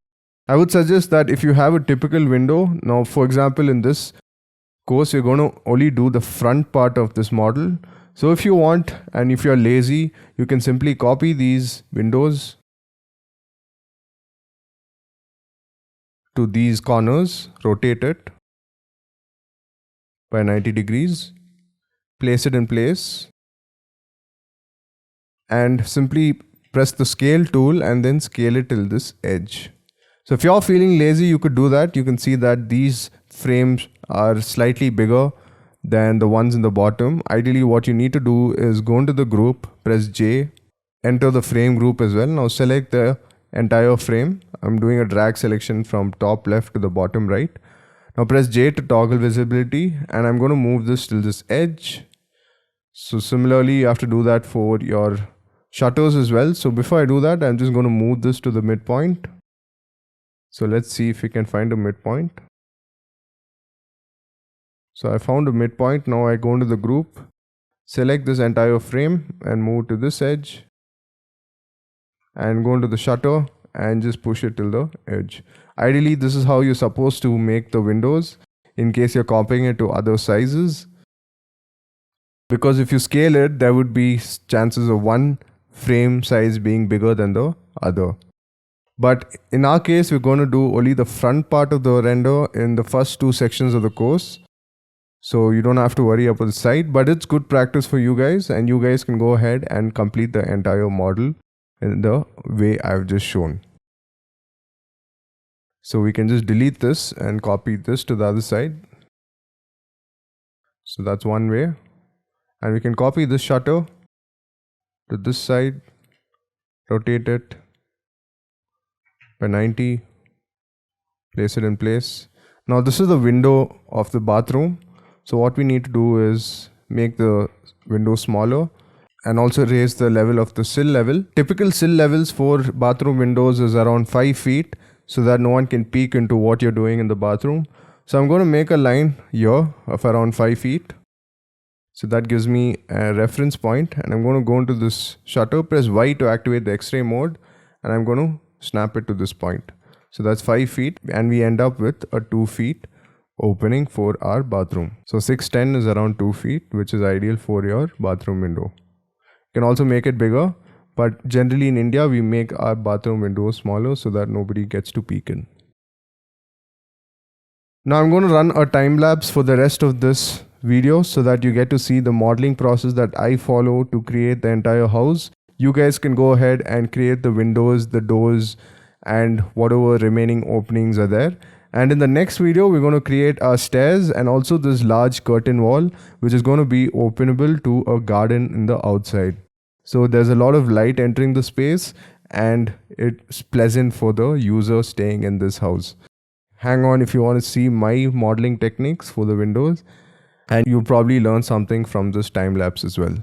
I would suggest that if you have a typical window, now for example in this course we're going to only do the front part of this model. So if you want and if you're lazy, you can simply copy these windows to these corners, rotate it by 90 degrees, place it in place, and simply press the scale tool and then scale it till this edge. So if you're feeling lazy, you could do that. You can see that these frames are slightly bigger than the ones in the bottom. Ideally, what you need to do is go into the group, press J, enter the frame group as well. Now select the entire frame. I'm doing a drag selection from top left to the bottom right. Now press J to toggle visibility, and I'm going to move this till this edge. So similarly, you have to do that for your shutters as well. So before I do that, I'm just going to move this to the midpoint. So let's see if we can find a midpoint. So I found a midpoint. Now I go into the group, select this entire frame and move to this edge, and go into the shutter and just push it till the edge. Ideally, this is how you're supposed to make the windows in case you're copying it to other sizes. Because if you scale it, there would be chances of one frame size being bigger than the other. But in our case, we're going to do only the front part of the render in the first 2 sections of the course. So you don't have to worry about the side, but it's good practice for you guys, and you guys can go ahead and complete the entire model in the way I've just shown. So we can just delete this and copy this to the other side. So that's one way. And we can copy this shutter to this side, rotate it by 90, place it in place. Now this is the window of the bathroom. So what we need to do is make the window smaller and also raise the level of the sill level. Typical sill levels for bathroom windows is around 5 feet so that no one can peek into what you're doing in the bathroom. So I'm going to make a line here of around 5 feet. So that gives me a reference point, and I'm going to go into this shutter, press Y to activate the X-ray mode, and I'm going to snap it to this point. So that's 5 feet, and we end up with a 2 feet opening for our bathroom. So 610 is around 2 feet, which is ideal for your bathroom window. You can also make it bigger, but generally in India, we make our bathroom windows smaller so that nobody gets to peek in. Now I'm going to run a time lapse for the rest of this video so that you get to see the modeling process that I follow to create the entire house. You guys can go ahead and create the windows, the doors, and whatever remaining openings are there. And in the next video, we're going to create our stairs and also this large curtain wall, which is going to be openable to a garden in the outside. So there's a lot of light entering the space, and it's pleasant for the user staying in this house. Hang on if you want to see my modeling techniques for the windows, and you'll probably learn something from this time lapse as well.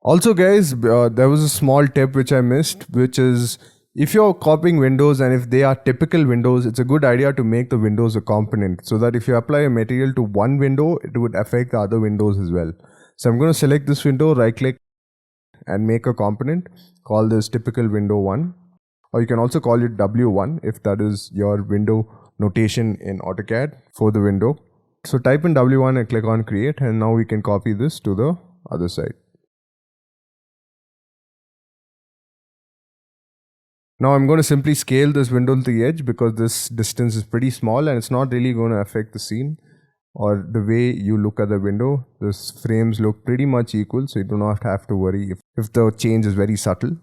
Also guys, there was a small tip which I missed, which is if you're copying windows and if they are typical windows, it's a good idea to make the windows a component so that if you apply a material to one window, it would affect the other windows as well. So I'm going to select this window, right click and make a component, call this typical window 1, or you can also call it W1 if that is your window notation in AutoCAD for the window. So type in W1 and click on create, and now we can copy this to the other side. Now I'm going to simply scale this window to the edge because this distance is pretty small and it's not really going to affect the scene or the way you look at the window. This frames look pretty much equal, so you do not have to worry if the change is very subtle.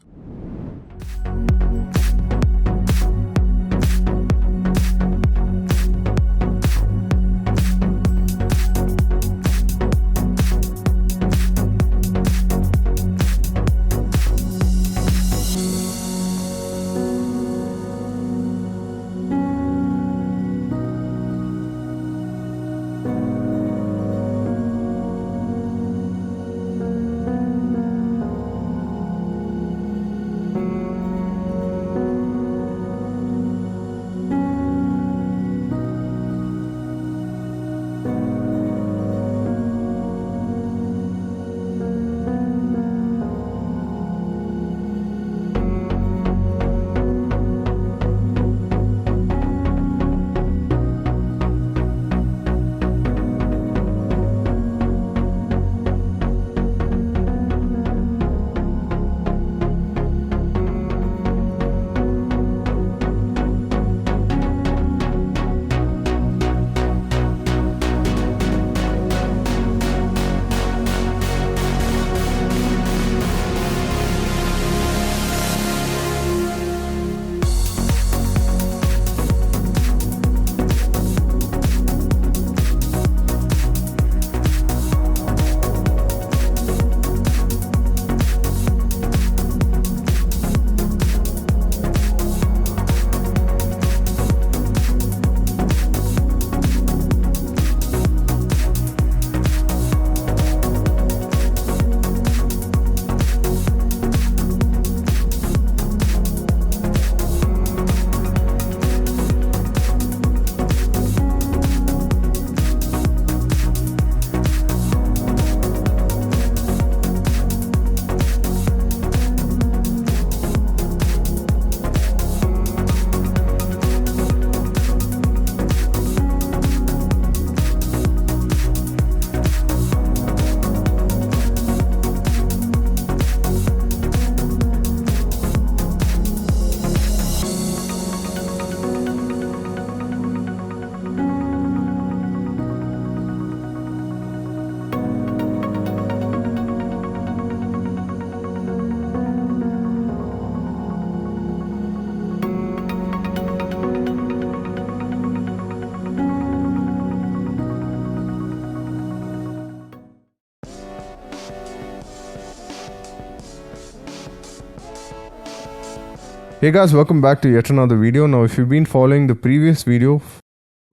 Hey guys, welcome back to yet another video. Now if you've been following the previous video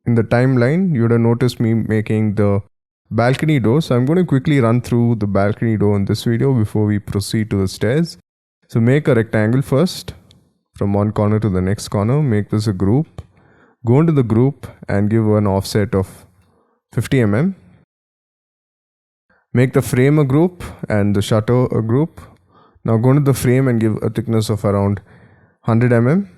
in the timeline, you would have noticed me making the balcony door. So I'm going to quickly run through the balcony door in this video before we proceed to the stairs. So make a rectangle first from one corner to the next corner. Make this a group. Go into the group and give an offset of 50 mm. Make the frame a group and the shutter a group. Now go into the frame and give a thickness of around 100 mm.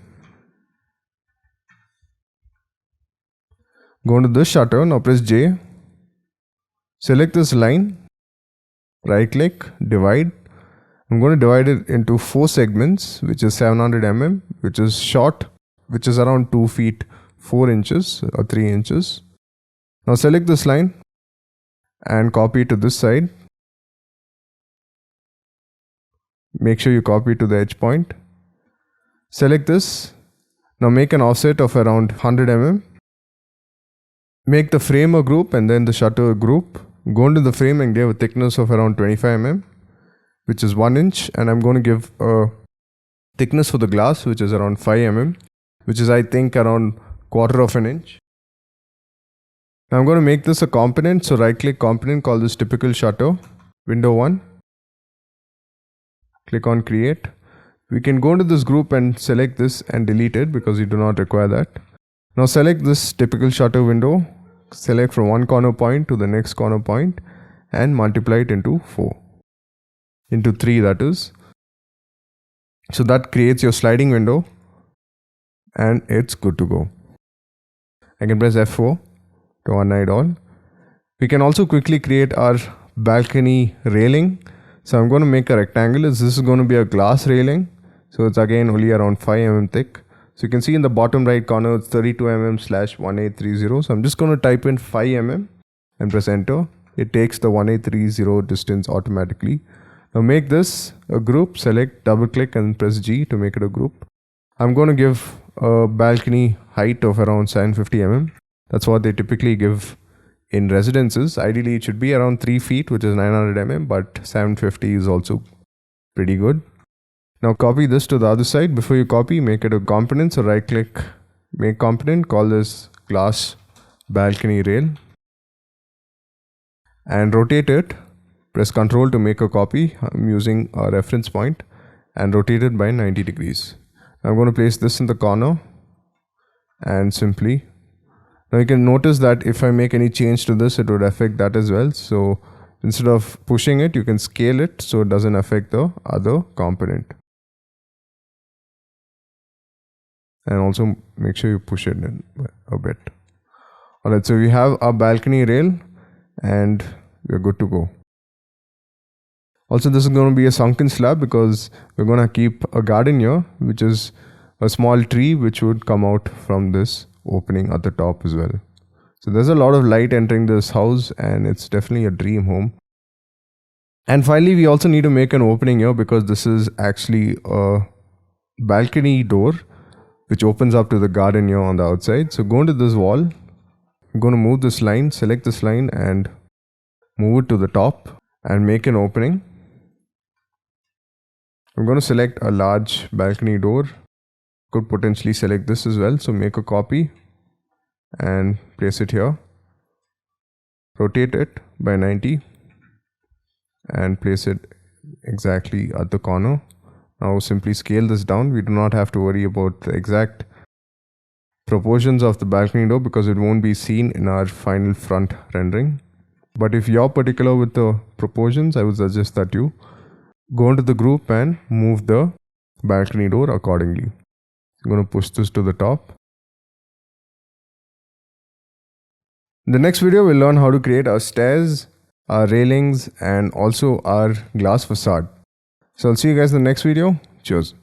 Go into this shutter, now press J. Select this line, right click, divide. I'm going to divide it into 4 segments, which is 700 mm, which is short, which is around 2 feet 4 inches or 3 inches. Now select this line and copy it to this side. Make sure you copy it to the edge point. Select this. Now make an offset of around 100 mm. Make the frame a group and then the shutter a group. Go into the frame and give a thickness of around 25 mm, which is 1 inch. And I'm going to give a thickness for the glass, which is around 5 mm, which is I think around 1/4 of an inch. Now I'm going to make this a component. So right click component, call this typical shutter, window 1. Click on create. We can go into this group and select this and delete it because we do not require that. Now select this typical shutter window, select from one corner point to the next corner point and multiply it into 4. Into 3 that is. So that creates your sliding window and it's good to go. I can press F4 to unhide all. We can also quickly create our balcony railing. So I'm going to make a rectangle. This is going to be a glass railing. So it's again only around 5 mm thick. So you can see in the bottom right corner it's 32 mm/1830. So I'm just going to type in 5 mm and press enter. It takes the 1830 distance automatically. Now make this a group. Select, double click and press G to make it a group. I'm going to give a balcony height of around 750 mm. That's what they typically give in residences. Ideally it should be around 3 feet, which is 900 mm, but 750 is also pretty good. Now copy this to the other side. Before you copy, make it a component. So right click, make component, call this glass balcony rail and rotate it. Press Ctrl to make a copy. I'm using a reference point and rotate it by 90 degrees. I'm going to place this in the corner and simply. Now you can notice that if I make any change to this, it would affect that as well. So instead of pushing it, you can scale it so it doesn't affect the other component. And also make sure you push it in a bit. Alright, so we have our balcony rail and we're good to go. Also, this is going to be a sunken slab because we're going to keep a garden here, which is a small tree which would come out from this opening at the top as well. So there's a lot of light entering this house and it's definitely a dream home. And finally, we also need to make an opening here because this is actually a balcony door which opens up to the garden here on the outside. So go into this wall. I'm going to move this line, select this line and move it to the top and make an opening. I'm going to select a large balcony door. Could potentially select this as well. So make a copy and place it here. Rotate it by 90 and place it exactly at the corner. Now simply scale this down. We do not have to worry about the exact proportions of the balcony door because it won't be seen in our final front rendering. But if you're particular with the proportions, I would suggest that you go into the group and move the balcony door accordingly. I'm going to push this to the top. In the next video, we'll learn how to create our stairs, our railings, and also our glass facade. So I'll see you guys in the next video. Cheers.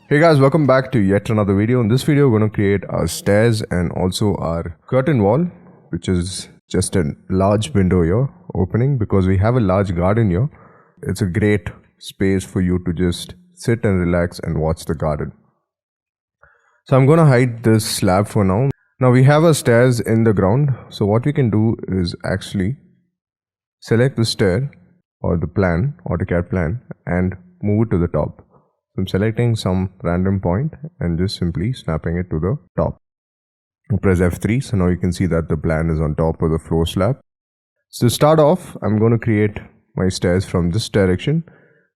Hey guys, welcome back to yet another video. In this video, we're going to create our stairs and also our curtain wall, which is just a large window here opening because we have a large garden here. It's a great space for you to just sit and relax and watch the garden. So I'm going to hide this slab for now. Now we have our stairs in the ground. So what we can do is actually select the stair or the plan, AutoCAD plan, and move it to the top. So I'm selecting some random point and just simply snapping it to the top. Press F3, so now you can see that the plan is on top of the floor slab. So to start off, I'm going to create my stairs from this direction.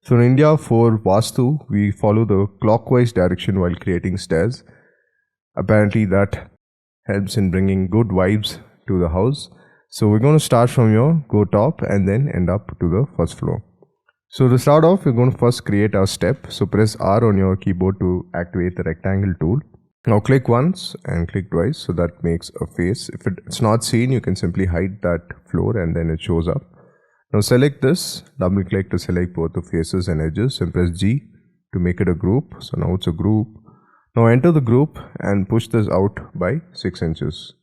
So in India, for Vastu, we follow the clockwise direction while creating stairs. Apparently that helps in bringing good vibes to the house. So we're going to start from here, go top, and then end up to the first floor. So to start off, we're going to first create our step. So press R on your keyboard to activate the rectangle tool. Now click once and click twice, so that makes a face. If it's not seen, you can simply hide that floor and then it shows up. Now select this, double click to select both the faces and edges, and press G to make it a group. So now it's a group. Now enter the group and push this out by 6 inches.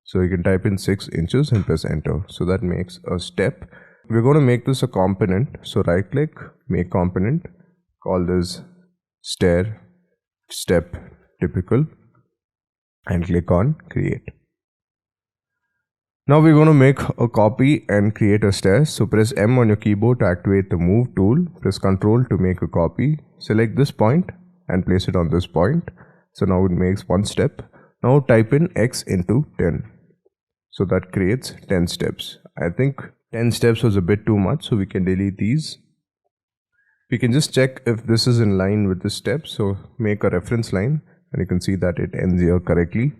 So you can type in 6 inches and press enter. So that makes a step. We're going to make this a component. So right click, make component, call this stair step typical, and click on create. Now we're going to make a copy and create a stair. So press M on your keyboard to activate the move tool. Press Ctrl to make a copy. Select this point and place it on this point. So now it makes one step. Now type in X into 10. So that creates 10 steps. I think 10 steps was a bit too much, so we can delete these. We can just check if this is in line with the step. So make a reference line, and you can see that it ends here correctly.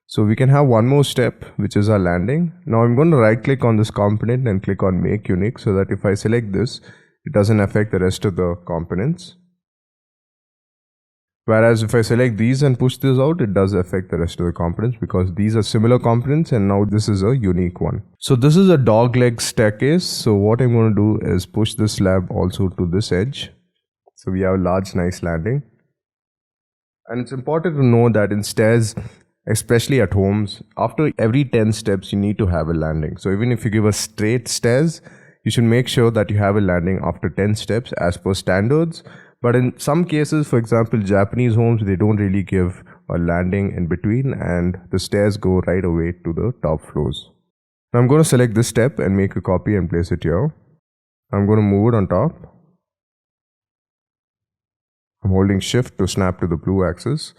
So we can have one more step, which is our landing. Now I'm going to right click on this component and click on make unique, so that if I select this, it doesn't affect the rest of the components. Whereas if I select these and push this out, it does affect the rest of the components, because these are similar components and now this is a unique one. So this is a dog leg staircase. So what I'm going to do is push this slab also to this edge. So we have a large nice landing. And it's important to know that in stairs, especially at homes, after every 10 steps, you need to have a landing. So even if you give a straight stairs, you should make sure that you have a landing after 10 steps as per standards. But in some cases, for example, Japanese homes, they don't really give a landing in between, and the stairs go right away to the top floors. Now I'm going to select this step and make a copy and place it here. I'm going to move it on top. I'm holding shift to snap to the blue axis.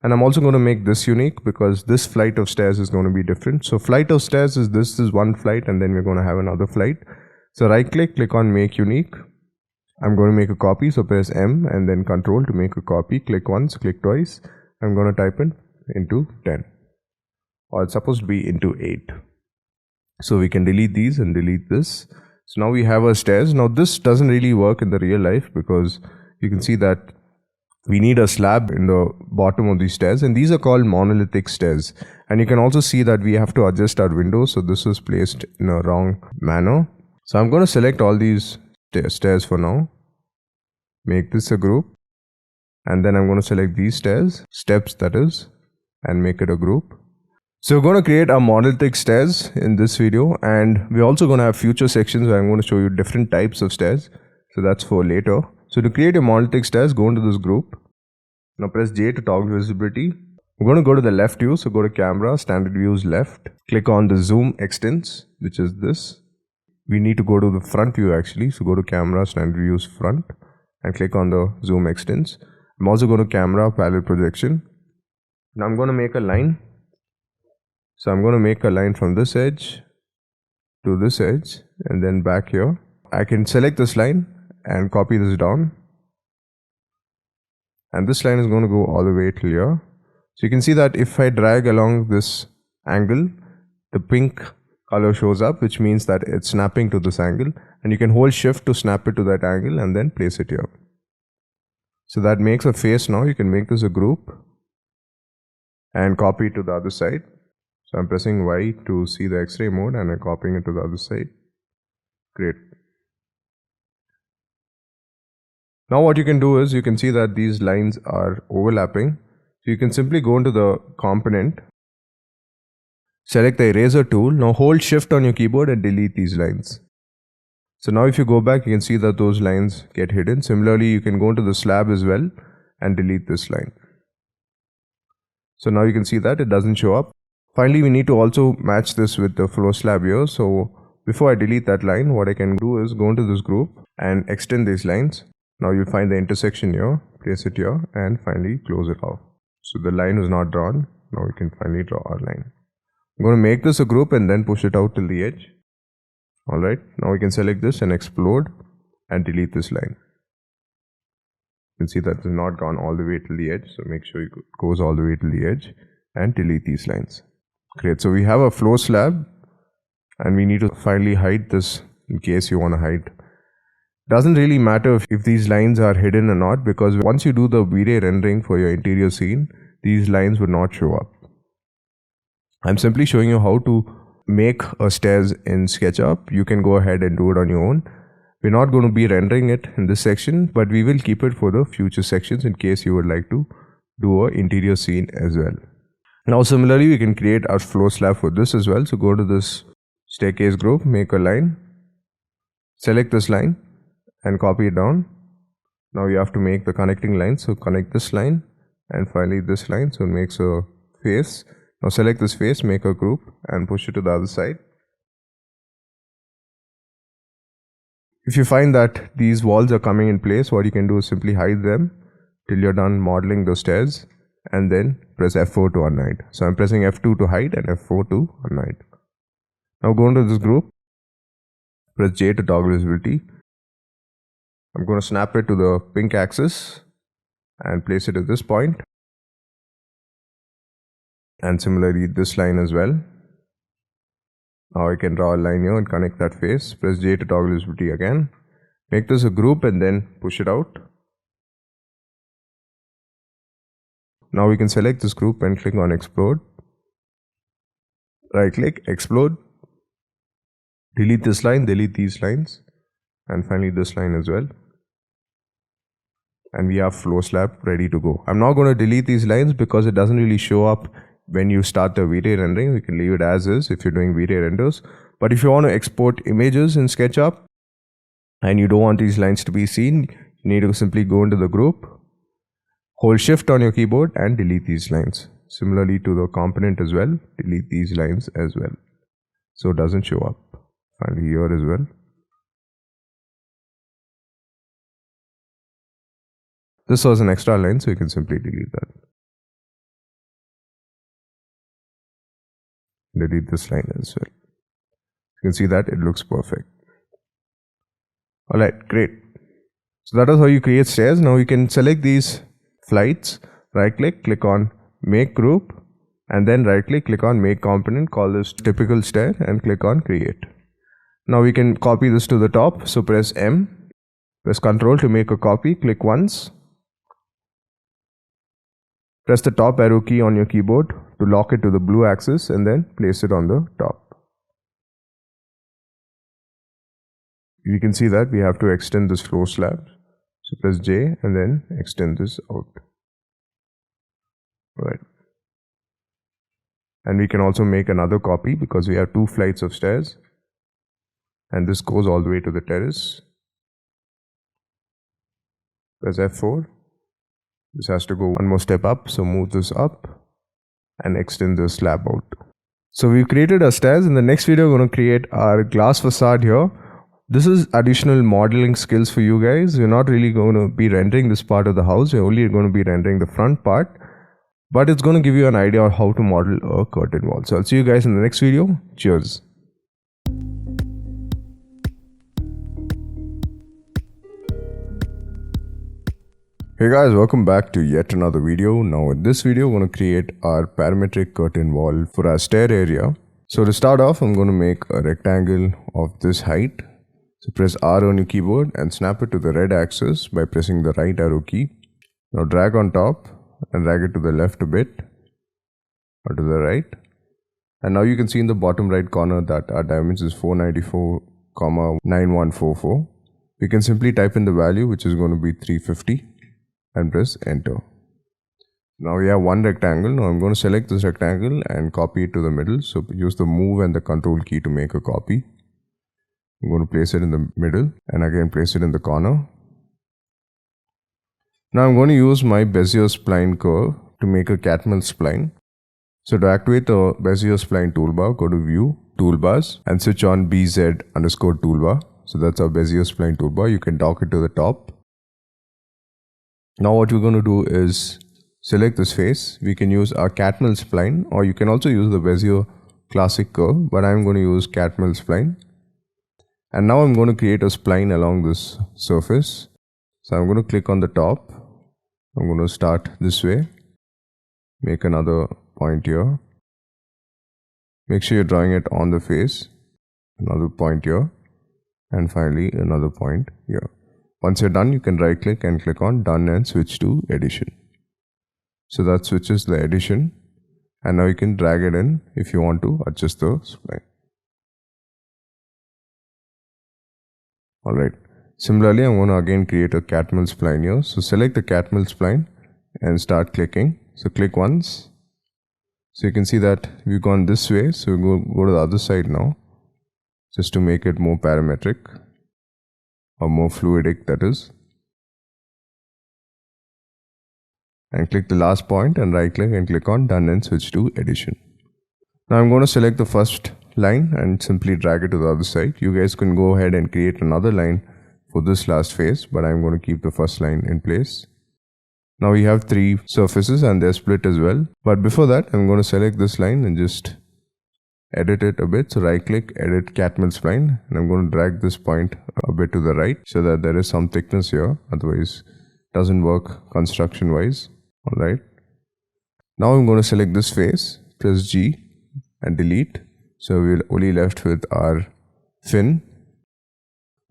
And I'm also going to make this unique, because this flight of stairs is going to be different. So flight of stairs is this is one flight, and then we're going to have another flight. So right click, click on make unique. I'm going to make a copy, so press M and then Ctrl to make a copy. Click once, click twice. I'm going to type in into 10, or it's supposed to be into 8. So we can delete these and delete this. So now we have our stairs. Now this doesn't really work in the real life, because you can see that we need a slab in the bottom of these stairs, and these are called monolithic stairs. And you can also see that we have to adjust our windows, so this is placed in a wrong manner. So I'm going to select all these stairs for now, make this a group, and then I'm going to select these steps that is, and make it a group. So we're going to create our monolithic stairs in this video, and we're also going to have future sections where I'm going to show you different types of stairs. So that's for later. So to create a monolithic stairs, go into this group. Now press J to toggle visibility. We're going to go to the left view, so go to camera, standard views left. Click on the zoom extents, which is this. We need to go to the front view actually, so go to camera, standard views front, and click on the zoom extents. I'm also going to camera, parallel projection. Now I'm going to make a line. So I'm going to make a line from this edge to this edge, and then back here. I can select this line and copy this down, and this line is going to go all the way till here. So you can see that if I drag along this angle, the pink color shows up, which means that it's snapping to this angle, and you can hold shift to snap it to that angle and then place it here. So that makes a face. Now you can make this a group and copy it to the other side. So I'm pressing Y to see the X-ray mode, and I'm copying it to the other side. Great. Now what you can do is, you can see that these lines are overlapping. So you can simply go into the component, select the eraser tool. Now hold shift on your keyboard and delete these lines. So now if you go back, you can see that those lines get hidden. Similarly, you can go into the slab as well and delete this line. So now you can see that it doesn't show up. Finally, we need to also match this with the floor slab here. So Before I delete that line, what I can do is go into this group and extend these lines. Now you find the intersection here, place it here, and finally close it off. So the line was not drawn. Now we can finally draw our line. I'm going to make this a group and then push it out till the edge. Alright, now we can select this and explode and delete this line. You can see that it's not gone all the way till the edge, so make sure it goes all the way till the edge and delete these lines. Great, so we have a floor slab and we need to finally hide this in case you want to hide. Doesn't really matter if these lines are hidden or not, because once you do the V-Ray rendering for your interior scene, these lines would not show up. I'm simply showing you how to make a stairs in SketchUp. You can go ahead and do it on your own. We're not going to be rendering it in this section, but we will keep it for the future sections in case you would like to do an interior scene as well. Now similarly, we can create our floor slab for this as well. So go to this staircase group, make a line, select this line and copy it down. Now you have to make the connecting line. So connect this line and finally this line. So it makes a face. Now select this face, make a group and push it to the other side. If you find that these walls are coming in place, what you can do is simply hide them till you're done modeling the stairs and then press F4 to unhide. So I'm pressing F2 to hide and F4 to unhide. Now go into this group, press J to toggle visibility. I'm going to snap it to the pink axis and place it at this point. And similarly this line as well. Now I can draw a line here and connect that face. Press J to toggle visibility again. Make this a group and then push it out. Now we can select this group and click on explode. Right click, explode. Delete this line, delete these lines. And finally this line as well. And we have floor slab ready to go. I'm not going to delete these lines because it doesn't really show up when you start the V-Ray rendering. We can leave it as is if you're doing V-Ray renders. But if you want to export images in SketchUp and you don't want these lines to be seen, you need to simply go into the group, hold shift on your keyboard and delete these lines. Similarly to the component as well, delete these lines as well, so it doesn't show up. Finally here as well. This was an extra line, so you can simply delete that. Delete this line as well. You can see that it looks perfect. Alright, great. So that is how you create stairs. Now you can select these flights, right click, click on make group, and then right click, click on make component, call this typical stair and click on create. Now we can copy this to the top. So press M, press Ctrl to make a copy, click once. Press the top arrow key on your keyboard to lock it to the blue axis and then place it on the top. You can see that we have to extend this floor slab. So press J and then extend this out. Right. And we can also make another copy because we have 2 flights of stairs. And this goes all the way to the terrace. Press F4. This has to go one more step up, so move this up and extend the slab out. So we've created our stairs. In the next video, we're going to create our glass facade here. This is additional modeling skills for you guys. We're not really going to be rendering this part of the house. We're only going to be rendering the front part. But it's going to give you an idea of how to model a curtain wall. So I'll see you guys in the next video. Cheers. Hey guys, welcome back to yet another video. Now in this video, we're going to create our parametric curtain wall for our stair area. So to start off, I'm going to make a rectangle of this height. So press R on your keyboard and snap it to the red axis by pressing the right arrow key. Now drag on top and drag it to the left a bit or to the right. And now you can see in the bottom right corner that our dimension is 494,9144. We can simply type in the value, which is going to be 350. And press enter. Now we have one rectangle. Now I'm going to select this rectangle and copy it to the middle. So use the move and the control key to make a copy. I'm going to place it in the middle and again place it in the corner. Now I'm going to use my Bezier spline curve to make a Catmull spline. So to activate the Bezier spline toolbar, go to view, toolbars and switch on BZ_toolbar. So that's our Bezier spline toolbar. You can dock it to the top. Now what we're going to do is select this face. We can use our Catmull spline, or you can also use the Bezier classic curve, but I'm going to use Catmull spline. And now I'm going to create a spline along this surface. So I'm going to click on the top. I'm going to start this way. Make another point here. Make sure you're drawing it on the face. Another point here. And finally another point here. Once you're done, you can right click and click on done and switch to addition. So that switches the addition. And now you can drag it in if you want to adjust the spline. Alright. Similarly, I'm going to again create a Catmull spline here. So select the Catmull spline and start clicking. So click once. So you can see that we've gone this way. So we go to the other side now, just to make it more parametric or more fluidic, that is. And click the last point and right click and click on done and switch to addition. Now I'm going to select the first line and simply drag it to the other side. You guys can go ahead and create another line for this last face, but I'm going to keep the first line in place. Now we have 3 surfaces and they're split as well. But before that, I'm going to select this line and just edit it a bit. So right click, edit Catmull spline, and I'm going to drag this point a bit to the right so that there is some thickness here. Otherwise, it doesn't work construction wise. Alright. Now I'm going to select this face, press G and delete. So we're only left with our fin.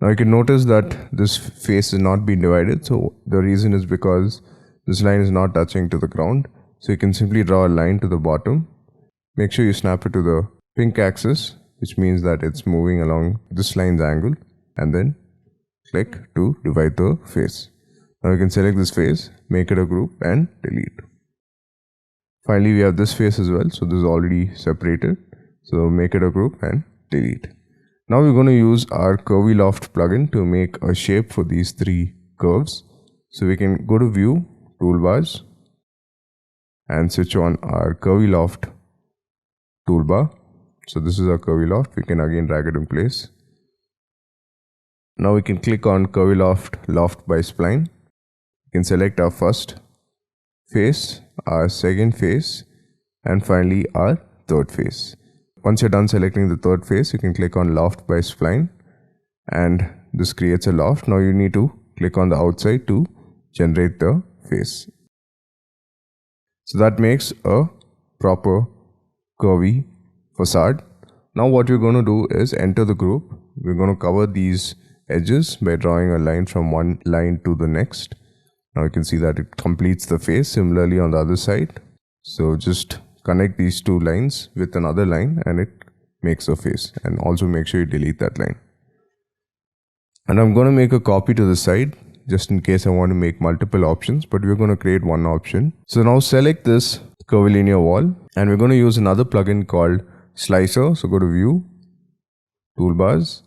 Now you can notice that this face is not being divided. So the reason is because this line is not touching to the ground. So you can simply draw a line to the bottom. Make sure you snap it to the pink axis, which means that it's moving along this line's angle, and then click to divide the face. Now you can select this face, make it a group and delete. Finally, we have this face as well. So this is already separated. So make it a group and delete. Now we're going to use our Curvy Loft plugin to make a shape for these 3 curves. So we can go to View, Toolbars, and switch on our Curvy Loft toolbar. So this is our Curvy Loft. We can again drag it in place. Now we can click on Curvy Loft by spline. We can select our first face, our second face, and finally our third face. Once you're done selecting the third face, you can click on Loft by spline, and this creates a loft. Now you need to click on the outside to generate the face. So that makes a proper curvy facade. Now what we're going to do is enter the group. We're going to cover these edges by drawing a line from one line to the next. Now you can see that it completes the face. Similarly on the other side. So just connect these 2 lines with another line and it makes a face. And also make sure you delete that line. And I'm going to make a copy to the side just in case I want to make multiple options, but we're going to create one option. So now select this curvilinear wall and we're going to use another plugin called Slicer. So go to View, Toolbars,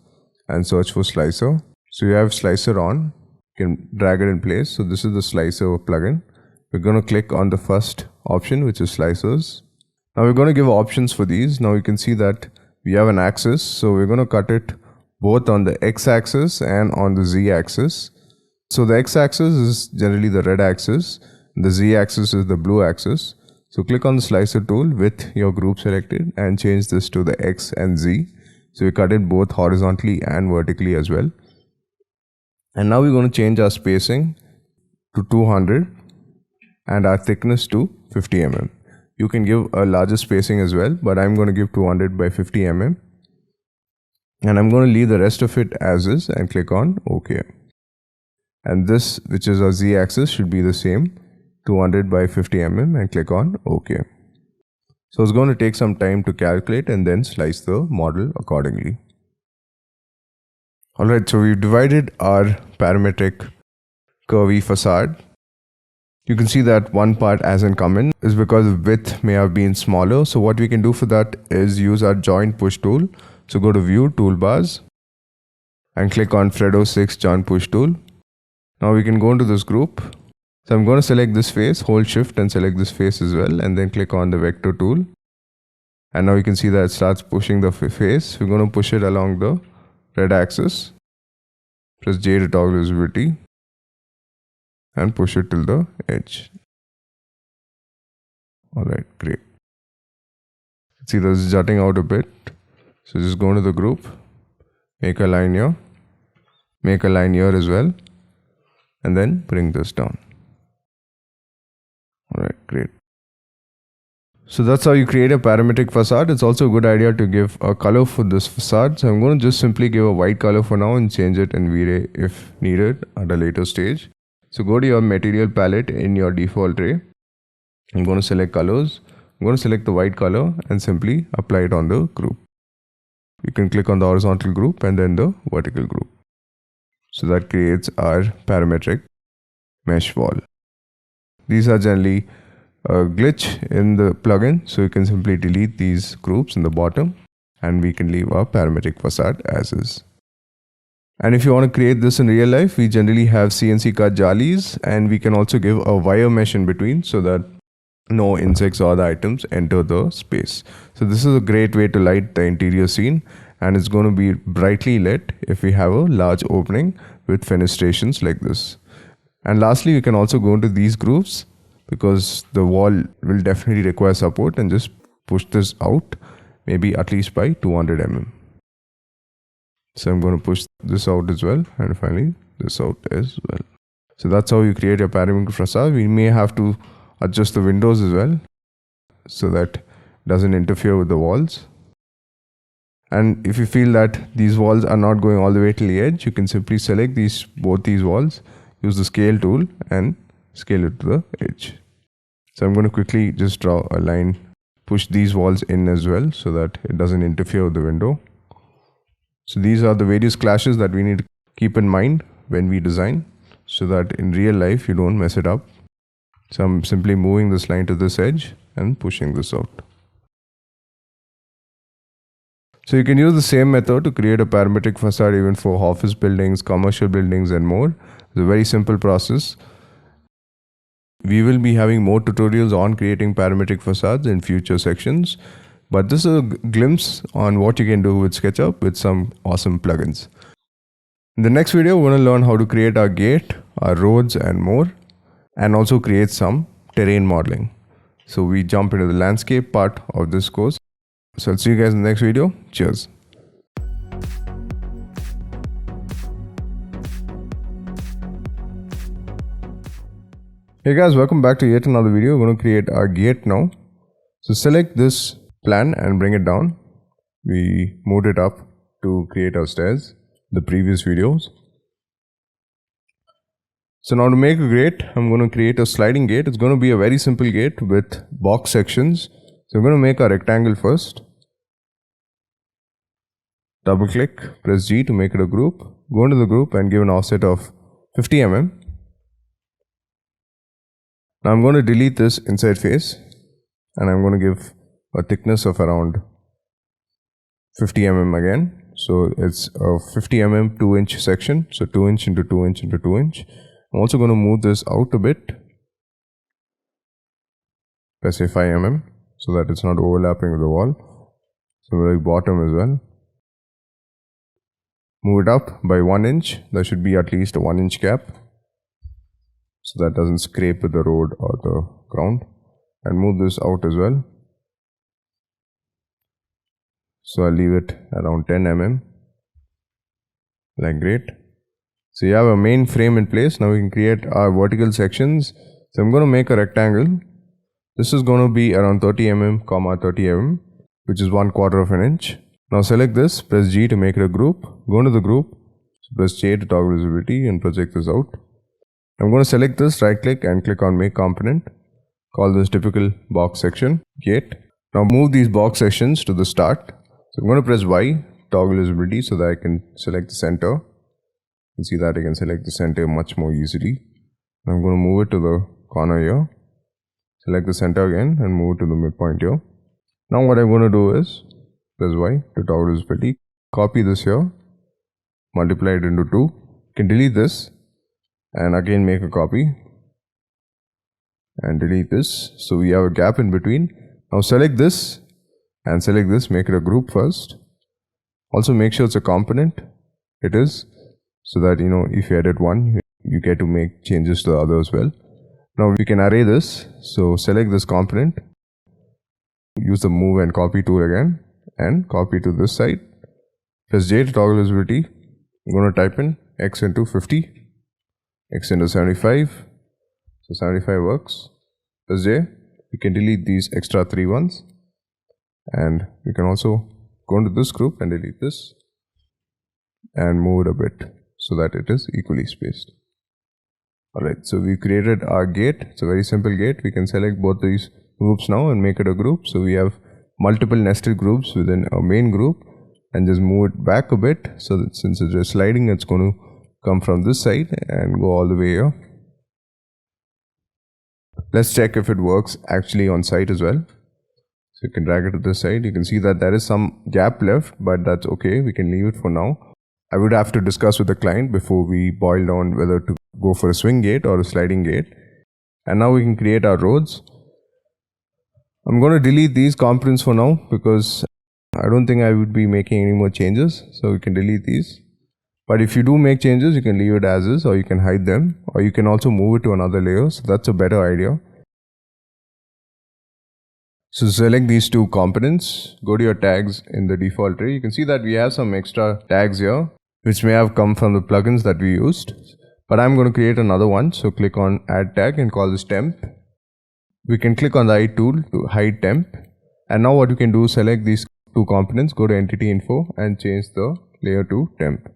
and search for Slicer. So you have Slicer on. You can drag it in place. So this is the Slicer plugin. We're going to click on the first option, which is Slicers. Now we're going to give options for these. Now you can see that we have an axis. So we're going to cut it both on the x-axis and on the z-axis. So the x-axis is generally the red axis. The z-axis is the blue axis. So click on the slicer tool with your group selected and change this to the x and z. So we cut it both horizontally and vertically as well. And now we're going to change our spacing to 200 and our thickness to 50 mm. You can give a larger spacing as well, but I'm going to give 200 by 50 mm. And I'm going to leave the rest of it as is and click on OK. And this, which is our z-axis, should be the same, 200 by 50 mm, and click on OK. So it's going to take some time to calculate and then slice the model accordingly. Alright, so we've divided our parametric curvy facade. You can see that one part hasn't come in is because the width may have been smaller. So what we can do for that is use our joint push tool. So go to View, Toolbars, and click on Fredo 6 Joint Push tool. Now we can go into this group. So I'm going to select this face, hold shift and select this face as well, and then click on the vector tool. And now you can see that it starts pushing the face. We're going to push it along the red axis. Press J to toggle visibility and push it till the edge. Alright, great. See, this is jutting out a bit. So just go into the group, make a line here, make a line here as well, and then bring this down. Alright, great. So that's how you create a parametric facade. It's also a good idea to give a color for this facade. So I'm going to just simply give a white color for now and change it in V-Ray if needed at a later stage. So go to your material palette in your default ray. I'm going to select colors. I'm going to select the white color and simply apply it on the group. You can click on the horizontal group and then the vertical group. So that creates our parametric mesh wall. These are generally a glitch in the plugin, so you can simply delete these groups in the bottom and we can leave our parametric facade as is. And if you want to create this in real life, we generally have CNC cut jalis, and we can also give a wire mesh in between so that no insects or the items enter the space. So this is a great way to light the interior scene, and it's going to be brightly lit if we have a large opening with fenestrations like this. And lastly, we can also go into these grooves because the wall will definitely require support, and just push this out maybe at least by 200 mm. So I'm going to push this out as well, and finally this out as well. So that's how you create your parametric facade. We may have to adjust the windows as well so that it doesn't interfere with the walls. And if you feel that these walls are not going all the way till the edge, you can simply select both these walls, use the scale tool and scale it to the edge. So I'm going to quickly just draw a line, push these walls in as well so that it doesn't interfere with the window. So these are the various clashes that we need to keep in mind when we design so that in real life you don't mess it up. So I'm simply moving this line to this edge and pushing this out. So you can use the same method to create a parametric facade even for office buildings, commercial buildings and more. It's a very simple process. We will be having more tutorials on creating parametric facades in future sections. But this is a glimpse on what you can do with SketchUp with some awesome plugins. In the next video, we're going to learn how to create our gate, our roads and more, and also create some terrain modeling. So we jump into the landscape part of this course. So I'll see you guys in the next video. Cheers. Hey guys, welcome back to yet another video. We're going to create our gate now. So select this plan and bring it down. We moved it up to create our stairs, the previous videos. So now to make a gate, I'm going to create a sliding gate. It's going to be a very simple gate with box sections. So I'm going to make a rectangle first. Double click, press G to make it a group. Go into the group and give an offset of 50 mm. Now I'm going to delete this inside face and I'm going to give a thickness of around 50 mm again. So it's a 50 mm 2-inch section. So 2 inch into 2 inch into 2 inch. I'm also going to move this out a bit. Let's say 5 mm so that it's not overlapping with the wall. So very bottom as well. Move it up by 1 inch. There should be at least a 1 inch gap so that doesn't scrape with the road or the ground. And move this out as well. So I'll leave it around 10 mm. Like great. So you have a main frame in place. Now we can create our vertical sections. So I'm going to make a rectangle. This is going to be around 30 mm, 30 mm, which is 1/4 of an inch. Now select this, press G to make it a group. Go into the group. So press J to toggle visibility and project this out. I'm going to select this, right click and click on make component. Call this typical box section gate. Now move these box sections to the start. So I'm going to press Y, toggle visibility so that I can select the center. You can see that I can select the center much more easily. I'm going to move it to the corner here. Select the center again and move it to the midpoint here. Now what I'm going to do is press Y to toggle visibility. Copy this here. Multiply it into 2. You can delete this and again make a copy. And delete this. So we have a gap in between. Now select this and select this, make it a group first. Also make sure it's a component. It is, so that if you edit one, you get to make changes to the other as well. Now we can array this. So select this component, use the move and copy tool again, and copy to this side. Press J to toggle visibility. I'm going to type in x into 50, x into 75. So 75 works. Press J. We can delete these extra 3 ones, and we can also go into this group and delete this and move it a bit so that it is equally spaced. Alright, so we created our gate. It's a very simple gate. We can select both these groups now and make it a group. So we have multiple nested groups within a main group, and just move it back a bit so that since it's just sliding, it's going to come from this side and go all the way here. Let's check if it works actually on site as well. So you can drag it to this side. You can see that there is some gap left, but that's okay. We can leave it for now. I would have to discuss with the client before we boil down whether to go for a swing gate or a sliding gate. And now we can create our roads. I'm going to delete these components for now because I don't think I would be making any more changes. So we can delete these. But if you do make changes, you can leave it as is, or you can hide them, or you can also move it to another layer. So that's a better idea. So select these two components, go to your tags in the default tray. You can see that we have some extra tags here, which may have come from the plugins that we used. But I'm going to create another one. So click on add tag and call this temp. We can click on the eye tool to hide temp. And now what you can do is select these two components, go to entity info and change the layer to temp.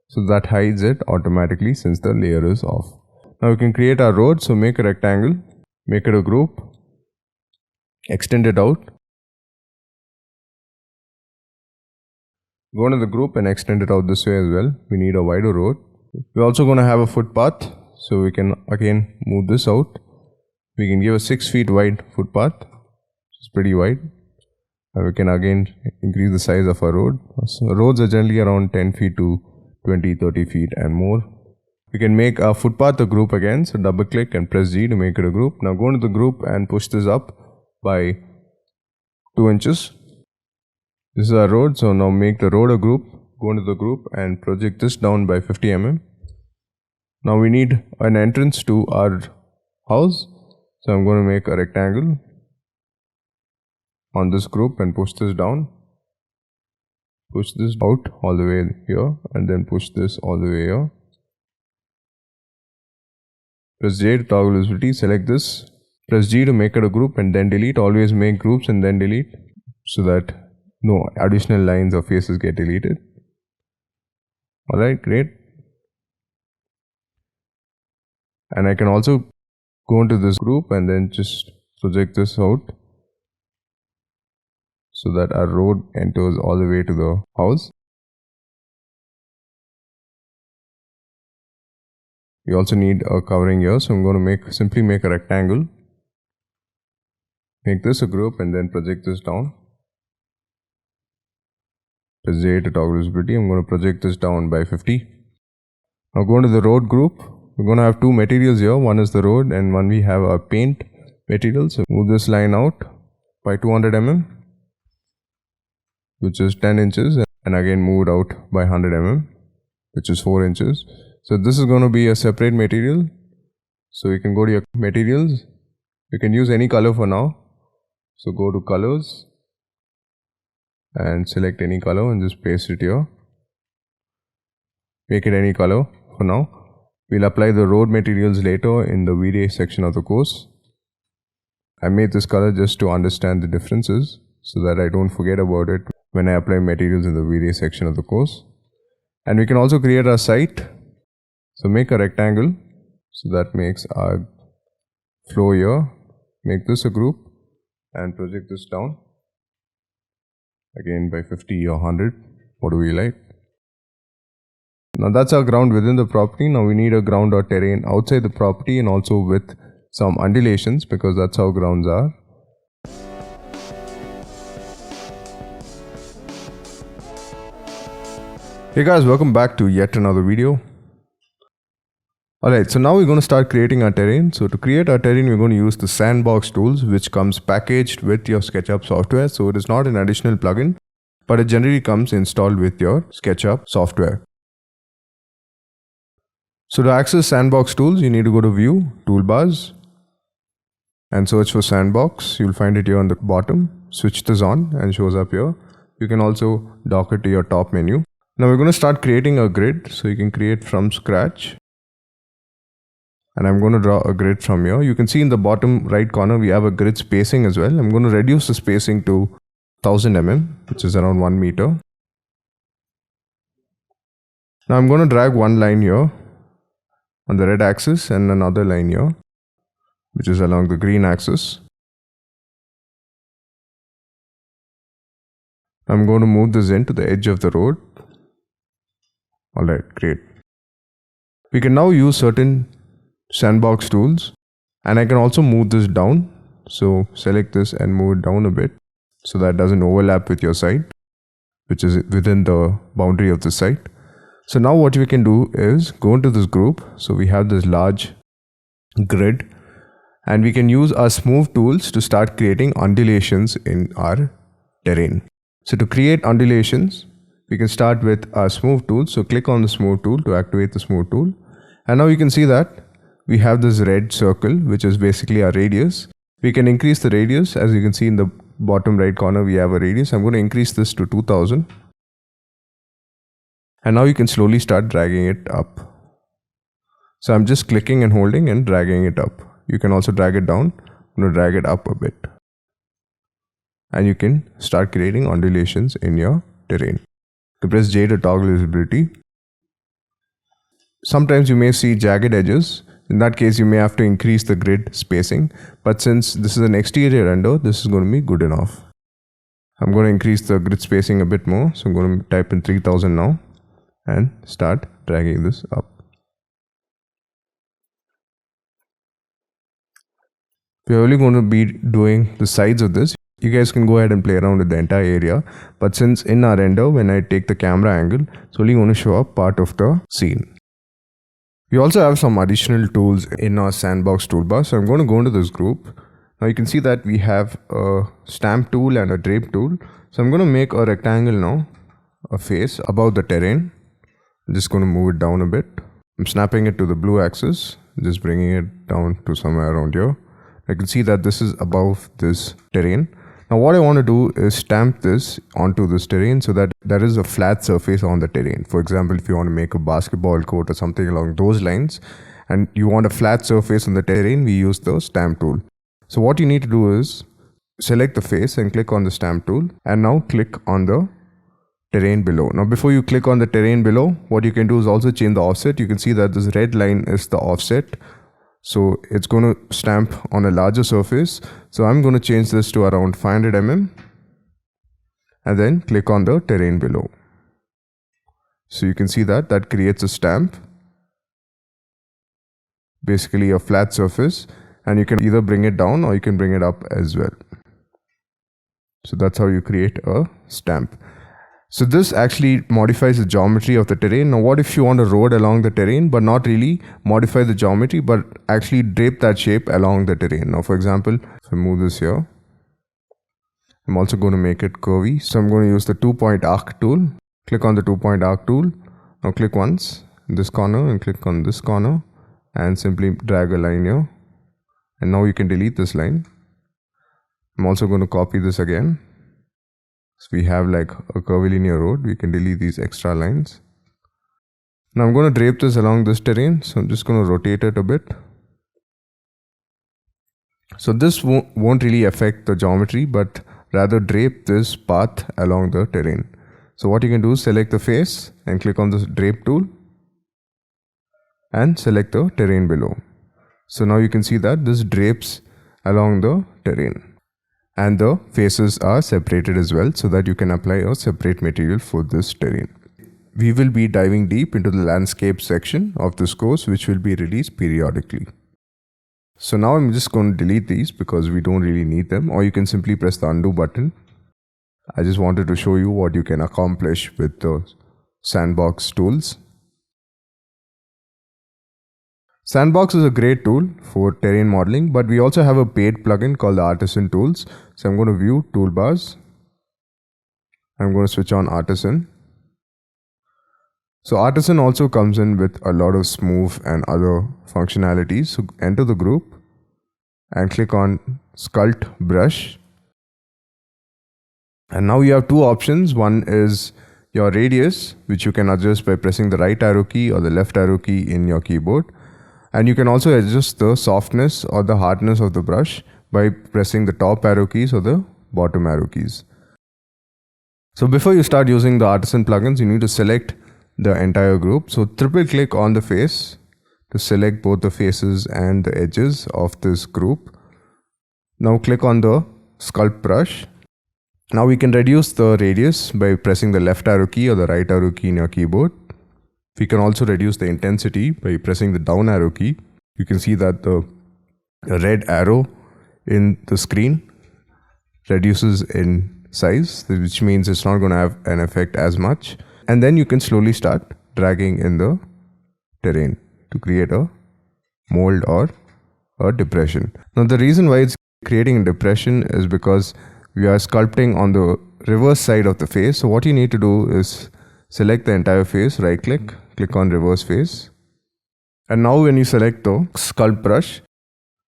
So that hides it automatically since the layer is off. Now we can create our road. So make a rectangle, make it a group, extend it out. Go into the group and extend it out this way as well. We need a wider road. We're also going to have a footpath. So we can again move this out. We can give a 6 feet wide footpath. It's pretty wide. And we can again increase the size of our road. So roads are generally around 10 feet to 20-30 feet and more. We can make a footpath a group again. So double click and press G to make it a group. Now go into the group and push this up by 2 inches. This is our road. So now make the road a group. Go into the group and project this down by 50 mm. Now we need an entrance to our house. So I'm going to make a rectangle on this group and push this down. Push this out all the way here and then push this all the way here. Press J to toggle visibility, select this. Press G to make it a group and then delete. Always make groups and then delete so that no additional lines or faces get deleted. Alright, great. And I can also go into this group and then just project this out so that our road enters all the way to the house. We also need a covering here, so I'm going to simply make a rectangle. Make this a group and then project this down. Press J to toggle visibility. I'm going to project this down by 50. Now go into the road group. We're going to have two materials here. One is the road and one we have our paint material. So move this line out by 200 mm, which is 10 inches, and again move it out by 100 mm, which is 4 inches. So this is going to be a separate material. So you can go to your materials. You can use any color for now. So go to colors and select any color and just paste it here. Make it any color for now. We'll apply the road materials later in the V-Ray section of the course. I made this color just to understand the differences so that I don't forget about it when I apply materials in the V-Ray section of the course. And we can also create our site. So make a rectangle. So that makes our flow here. Make this a group and project this down. Again by 50 or 100. What do we like? Now that's our ground within the property. Now we need a ground or terrain outside the property and also with some undulations because that's how grounds are. Hey guys, welcome back to yet another video. Alright, so now we're going to start creating our terrain. So to create our terrain, we're going to use the sandbox tools, which comes packaged with your SketchUp software. So it is not an additional plugin, but it generally comes installed with your SketchUp software. So to access sandbox tools, you need to go to View, Toolbars, and search for sandbox. You'll find it here on the bottom. Switch this on and shows up here. You can also dock it to your top menu. Now we're going to start creating a grid. So you can create from scratch. And I'm going to draw a grid from here. You can see in the bottom right corner, we have a grid spacing as well. I'm going to reduce the spacing to 1000 mm, which is around 1 meter. Now I'm going to drag one line here on the red axis and another line here, which is along the green axis. I'm going to move this into the edge of the road. Alright, great. We can now use certain sandbox tools, and I can also move this down. So select this and move it down a bit so that it doesn't overlap with your site, which is within the boundary of the site. So now what we can do is go into this group. So we have this large grid, and we can use our smooth tools to start creating undulations in our terrain. So to create undulations, we can start with our smooth tool. So click on the smooth tool to activate the smooth tool. And now you can see that we have this red circle, which is basically our radius. We can increase the radius. As you can see in the bottom right corner, we have a radius. I'm going to increase this to 2000. And now you can slowly start dragging it up. So I'm just clicking and holding and dragging it up. You can also drag it down. I'm going to drag it up a bit. And you can start creating undulations in your terrain. To press J to toggle visibility. Sometimes you may see jagged edges. In that case, you may have to increase the grid spacing. But since this is an exterior render, this is going to be good enough. I'm going to increase the grid spacing a bit more. So I'm going to type in 3000 now and start dragging this up. We're only going to be doing the sides of this. You guys can go ahead and play around with the entire area. But since in our render, when I take the camera angle, it's only going to show up part of the scene. We also have some additional tools in our sandbox toolbar. So I'm going to go into this group. Now you can see that we have a stamp tool and a drape tool. So I'm going to make a rectangle now, a face above the terrain. I'm just going to move it down a bit. I'm snapping it to the blue axis, just bringing it down to somewhere around here. I can see that this is above this terrain. Now what I want to do is stamp this onto this terrain so that there is a flat surface on the terrain. For example, if you want to make a basketball court or something along those lines, and you want a flat surface on the terrain, we use the stamp tool. So what you need to do is select the face and click on the stamp tool, and now click on the terrain below. Now before you click on the terrain below, what you can do is also change the offset. You can see that this red line is the offset. So it's going to stamp on a larger surface. So I'm going to change this to around 500 mm and then click on the terrain below. So you can see that creates a stamp, basically a flat surface, and you can either bring it down or you can bring it up as well. So that's how you create a stamp. So this actually modifies the geometry of the terrain. Now what if you want a road along the terrain but not really modify the geometry but actually drape that shape along the terrain? Now for example, if I move this here, I'm also going to make it curvy. So I'm going to use the 2-point arc tool. Click on the 2-point arc tool. Now click once in this corner and click on this corner and simply drag a line here. And now you can delete this line. I'm also going to copy this again. So we have like a curvilinear road. We can delete these extra lines. Now I'm going to drape this along this terrain. So I'm just going to rotate it a bit. So this won't really affect the geometry, but rather drape this path along the terrain. So what you can do is select the face and click on the drape tool and select the terrain below. So now you can see that this drapes along the terrain. And the faces are separated as well so that you can apply a separate material for this terrain. We will be diving deep into the landscape section of this course, which will be released periodically. So now I'm just going to delete these because we don't really need them, or you can simply press the undo button. I just wanted to show you what you can accomplish with the sandbox tools. Sandbox is a great tool for terrain modeling, but we also have a paid plugin called the Artisan Tools. So I'm going to view toolbars. I'm going to switch on Artisan. So Artisan also comes in with a lot of smooth and other functionalities. So enter the group and click on Sculpt Brush. And now you have two options. One is your radius, which you can adjust by pressing the right arrow key or the left arrow key in your keyboard. And you can also adjust the softness or the hardness of the brush by pressing the top arrow keys or the bottom arrow keys. So before you start using the Artisan plugins, you need to select the entire group. So triple click on the face to select both the faces and the edges of this group. Now click on the Sculpt Brush. Now we can reduce the radius by pressing the left arrow key or the right arrow key in your keyboard. We can also reduce the intensity by pressing the down arrow key. You can see that the red arrow in the screen reduces in size, which means it's not going to have an effect as much. And then you can slowly start dragging in the terrain to create a mold or a depression. Now the reason why it's creating a depression is because we are sculpting on the reverse side of the face. So what you need to do is select the entire face, right click, click on reverse face. And now when you select the sculpt brush,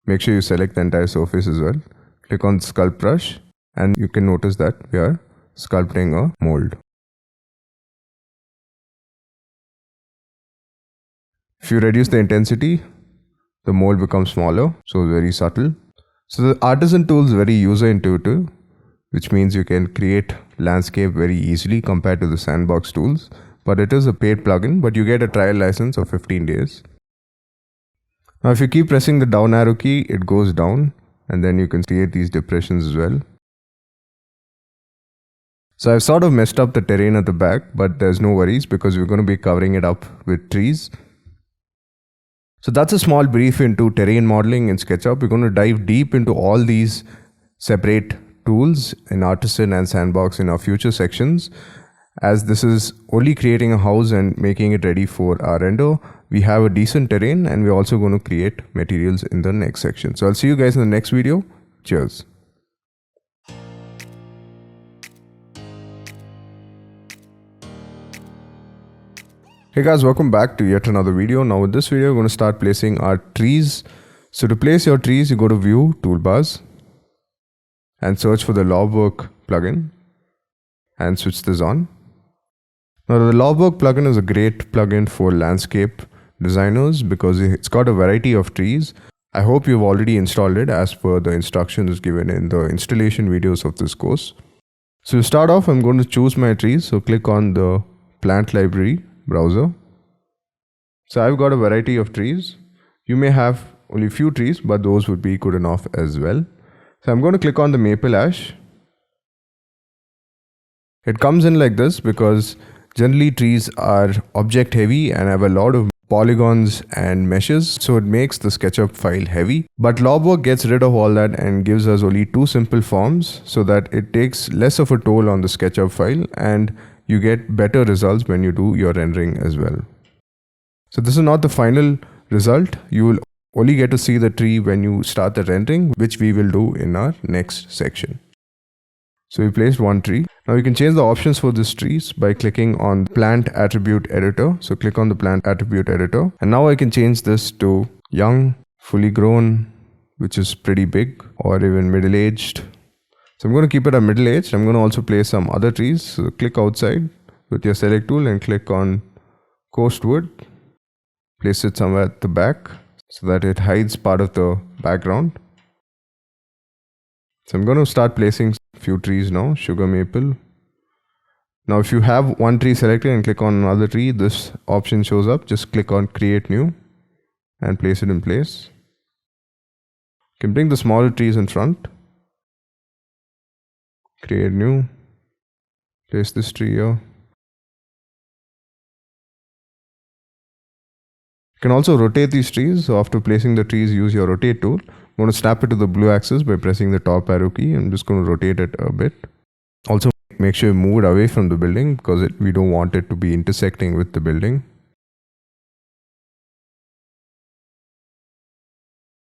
make sure you select the entire surface as well. Click on sculpt brush and you can notice that we are sculpting a mold. If you reduce the intensity, the mold becomes smaller, so very subtle. So the Artisan tool is very user intuitive, which means you can create landscape very easily compared to the Sandbox tools. But it is a paid plugin, but you get a trial license of 15 days. Now if you keep pressing the down arrow key, it goes down and then you can create these depressions as well. So I've sort of messed up the terrain at the back, but there's no worries because we're going to be covering it up with trees. So that's a small brief into terrain modeling in SketchUp. We're going to dive deep into all these separate tools in Artisan and Sandbox in our future sections. As this is only creating a house and making it ready for our render, we have a decent terrain and we're also going to create materials in the next section. So I'll see you guys in the next video. Cheers. Hey guys, welcome back to yet another video. Now in this video, we're going to start placing our trees. So to place your trees, you go to View, Toolbars, and search for the Laubwerk plugin and switch this on. Now the Laubwerk plugin is a great plugin for landscape designers because it's got a variety of trees. I hope you've already installed it as per the instructions given in the installation videos of this course. So to start off, I'm going to choose my trees. So click on the plant library browser. So I've got a variety of trees. You may have only few trees, but those would be good enough as well. So I'm going to click on the maple ash. It comes in like this because generally trees are object heavy and have a lot of polygons and meshes, so it makes the SketchUp file heavy. But Laubwerk gets rid of all that and gives us only two simple forms so that it takes less of a toll on the SketchUp file and you get better results when you do your rendering as well. So this is not the final result. You will only get to see the tree when you start the rendering, which we will do in our next section. So we placed one tree. Now you can change the options for these trees by clicking on Plant Attribute Editor. So click on the Plant Attribute Editor. And now I can change this to young, fully grown, which is pretty big, or even middle-aged. So I'm going to keep it at middle-aged. I'm going to also place some other trees. So click outside with your select tool and click on Coast Wood. Place it somewhere at the back so that it hides part of the background. So I'm going to start placing a few trees now. Sugar maple. Now if you have one tree selected and click on another tree, this option shows up. Just click on Create New and place it in place. You can bring the smaller trees in front. Create New. Place this tree here. You can also rotate these trees. So after placing the trees, use your rotate tool. I'm going to snap it to the blue axis by pressing the top arrow key. I'm just going to rotate it a bit. Also make sure you move it away from the building because we don't want it to be intersecting with the building.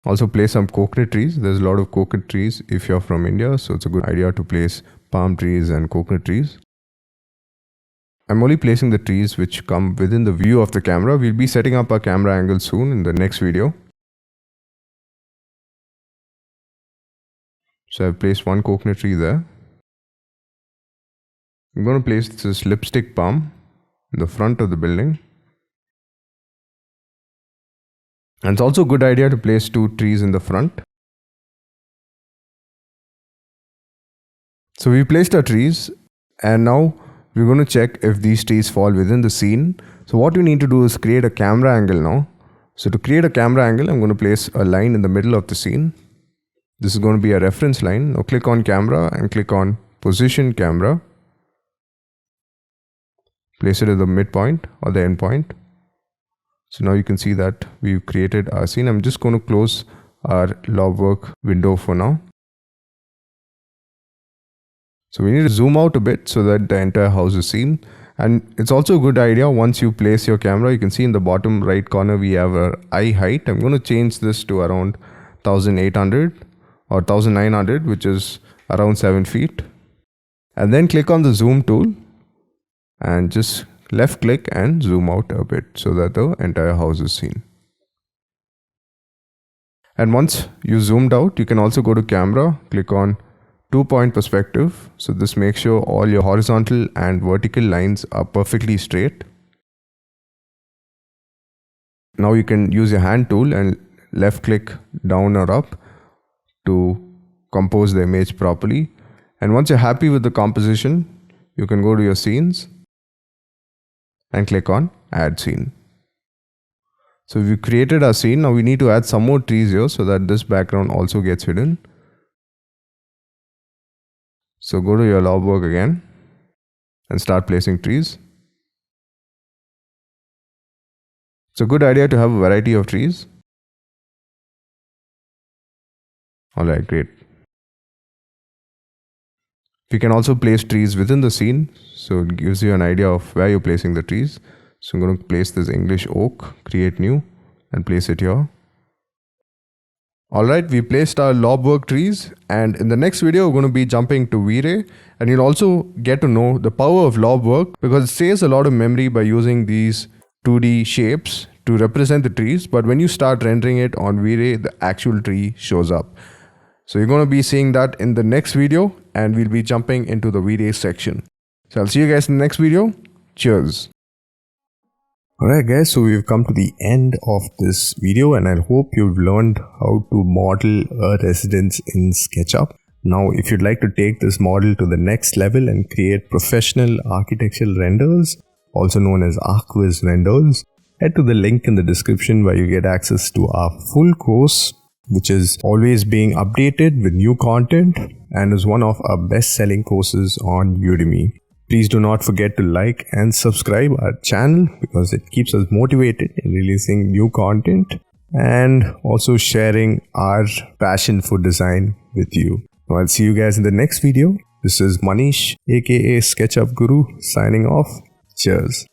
Also place some coconut trees. There's a lot of coconut trees if you're from India, so it's a good idea to place palm trees and coconut trees. I'm only placing the trees which come within the view of the camera. We'll be setting up our camera angle soon in the next video. So I've placed one coconut tree there. I'm going to place this lipstick palm in the front of the building. And it's also a good idea to place 2 trees in the front. So we placed our trees, and now we're going to check if these trees fall within the scene. So what you need to do is create a camera angle now. So to create a camera angle, I'm going to place a line in the middle of the scene. This is going to be a reference line. Now click on camera and click on position camera. Place it at the midpoint or the end point. So now you can see that we've created our scene. I'm just going to close our Laubwerk window for now. So we need to zoom out a bit so that the entire house is seen. And it's also a good idea, once you place your camera, you can see in the bottom right corner we have our eye height. I'm going to change this to around 1800 or 1900, which is around 7 feet. And then click on the zoom tool and just left click and zoom out a bit so that the entire house is seen. And once you zoomed out, you can also go to camera, click on 2-point perspective. So this makes sure all your horizontal and vertical lines are perfectly straight. Now you can use your hand tool and left click down or up to compose the image properly. And once you're happy with the composition, you can go to your scenes and click on add scene. So we've created our scene. Now we need to add some more trees here so that this background also gets hidden. So go to your Laubwerk again and start placing trees. It's a good idea to have a variety of trees. Alright, great. We can also place trees within the scene, so it gives you an idea of where you're placing the trees. So I'm going to place this English oak, create new, and place it here. Alright, we placed our Laubwerk trees, and in the next video we're going to be jumping to Vray, and you'll also get to know the power of Laubwerk because it saves a lot of memory by using these 2D shapes to represent the trees, but when you start rendering it on Vray, the actual tree shows up. So you're going to be seeing that in the next video, and we'll be jumping into the Vray section. So I'll see you guys in the next video. Cheers. Alright guys, so we've come to the end of this video, and I hope you've learned how to model a residence in SketchUp. Now if you'd like to take this model to the next level and create professional architectural renders, also known as ArchViz renders, head to the link in the description where you get access to our full course, which is always being updated with new content and is one of our best-selling courses on Udemy. Please do not forget to like and subscribe our channel because it keeps us motivated in releasing new content and also sharing our passion for design with you. Now I'll see you guys in the next video. This is Manish aka SketchUp Guru signing off. Cheers.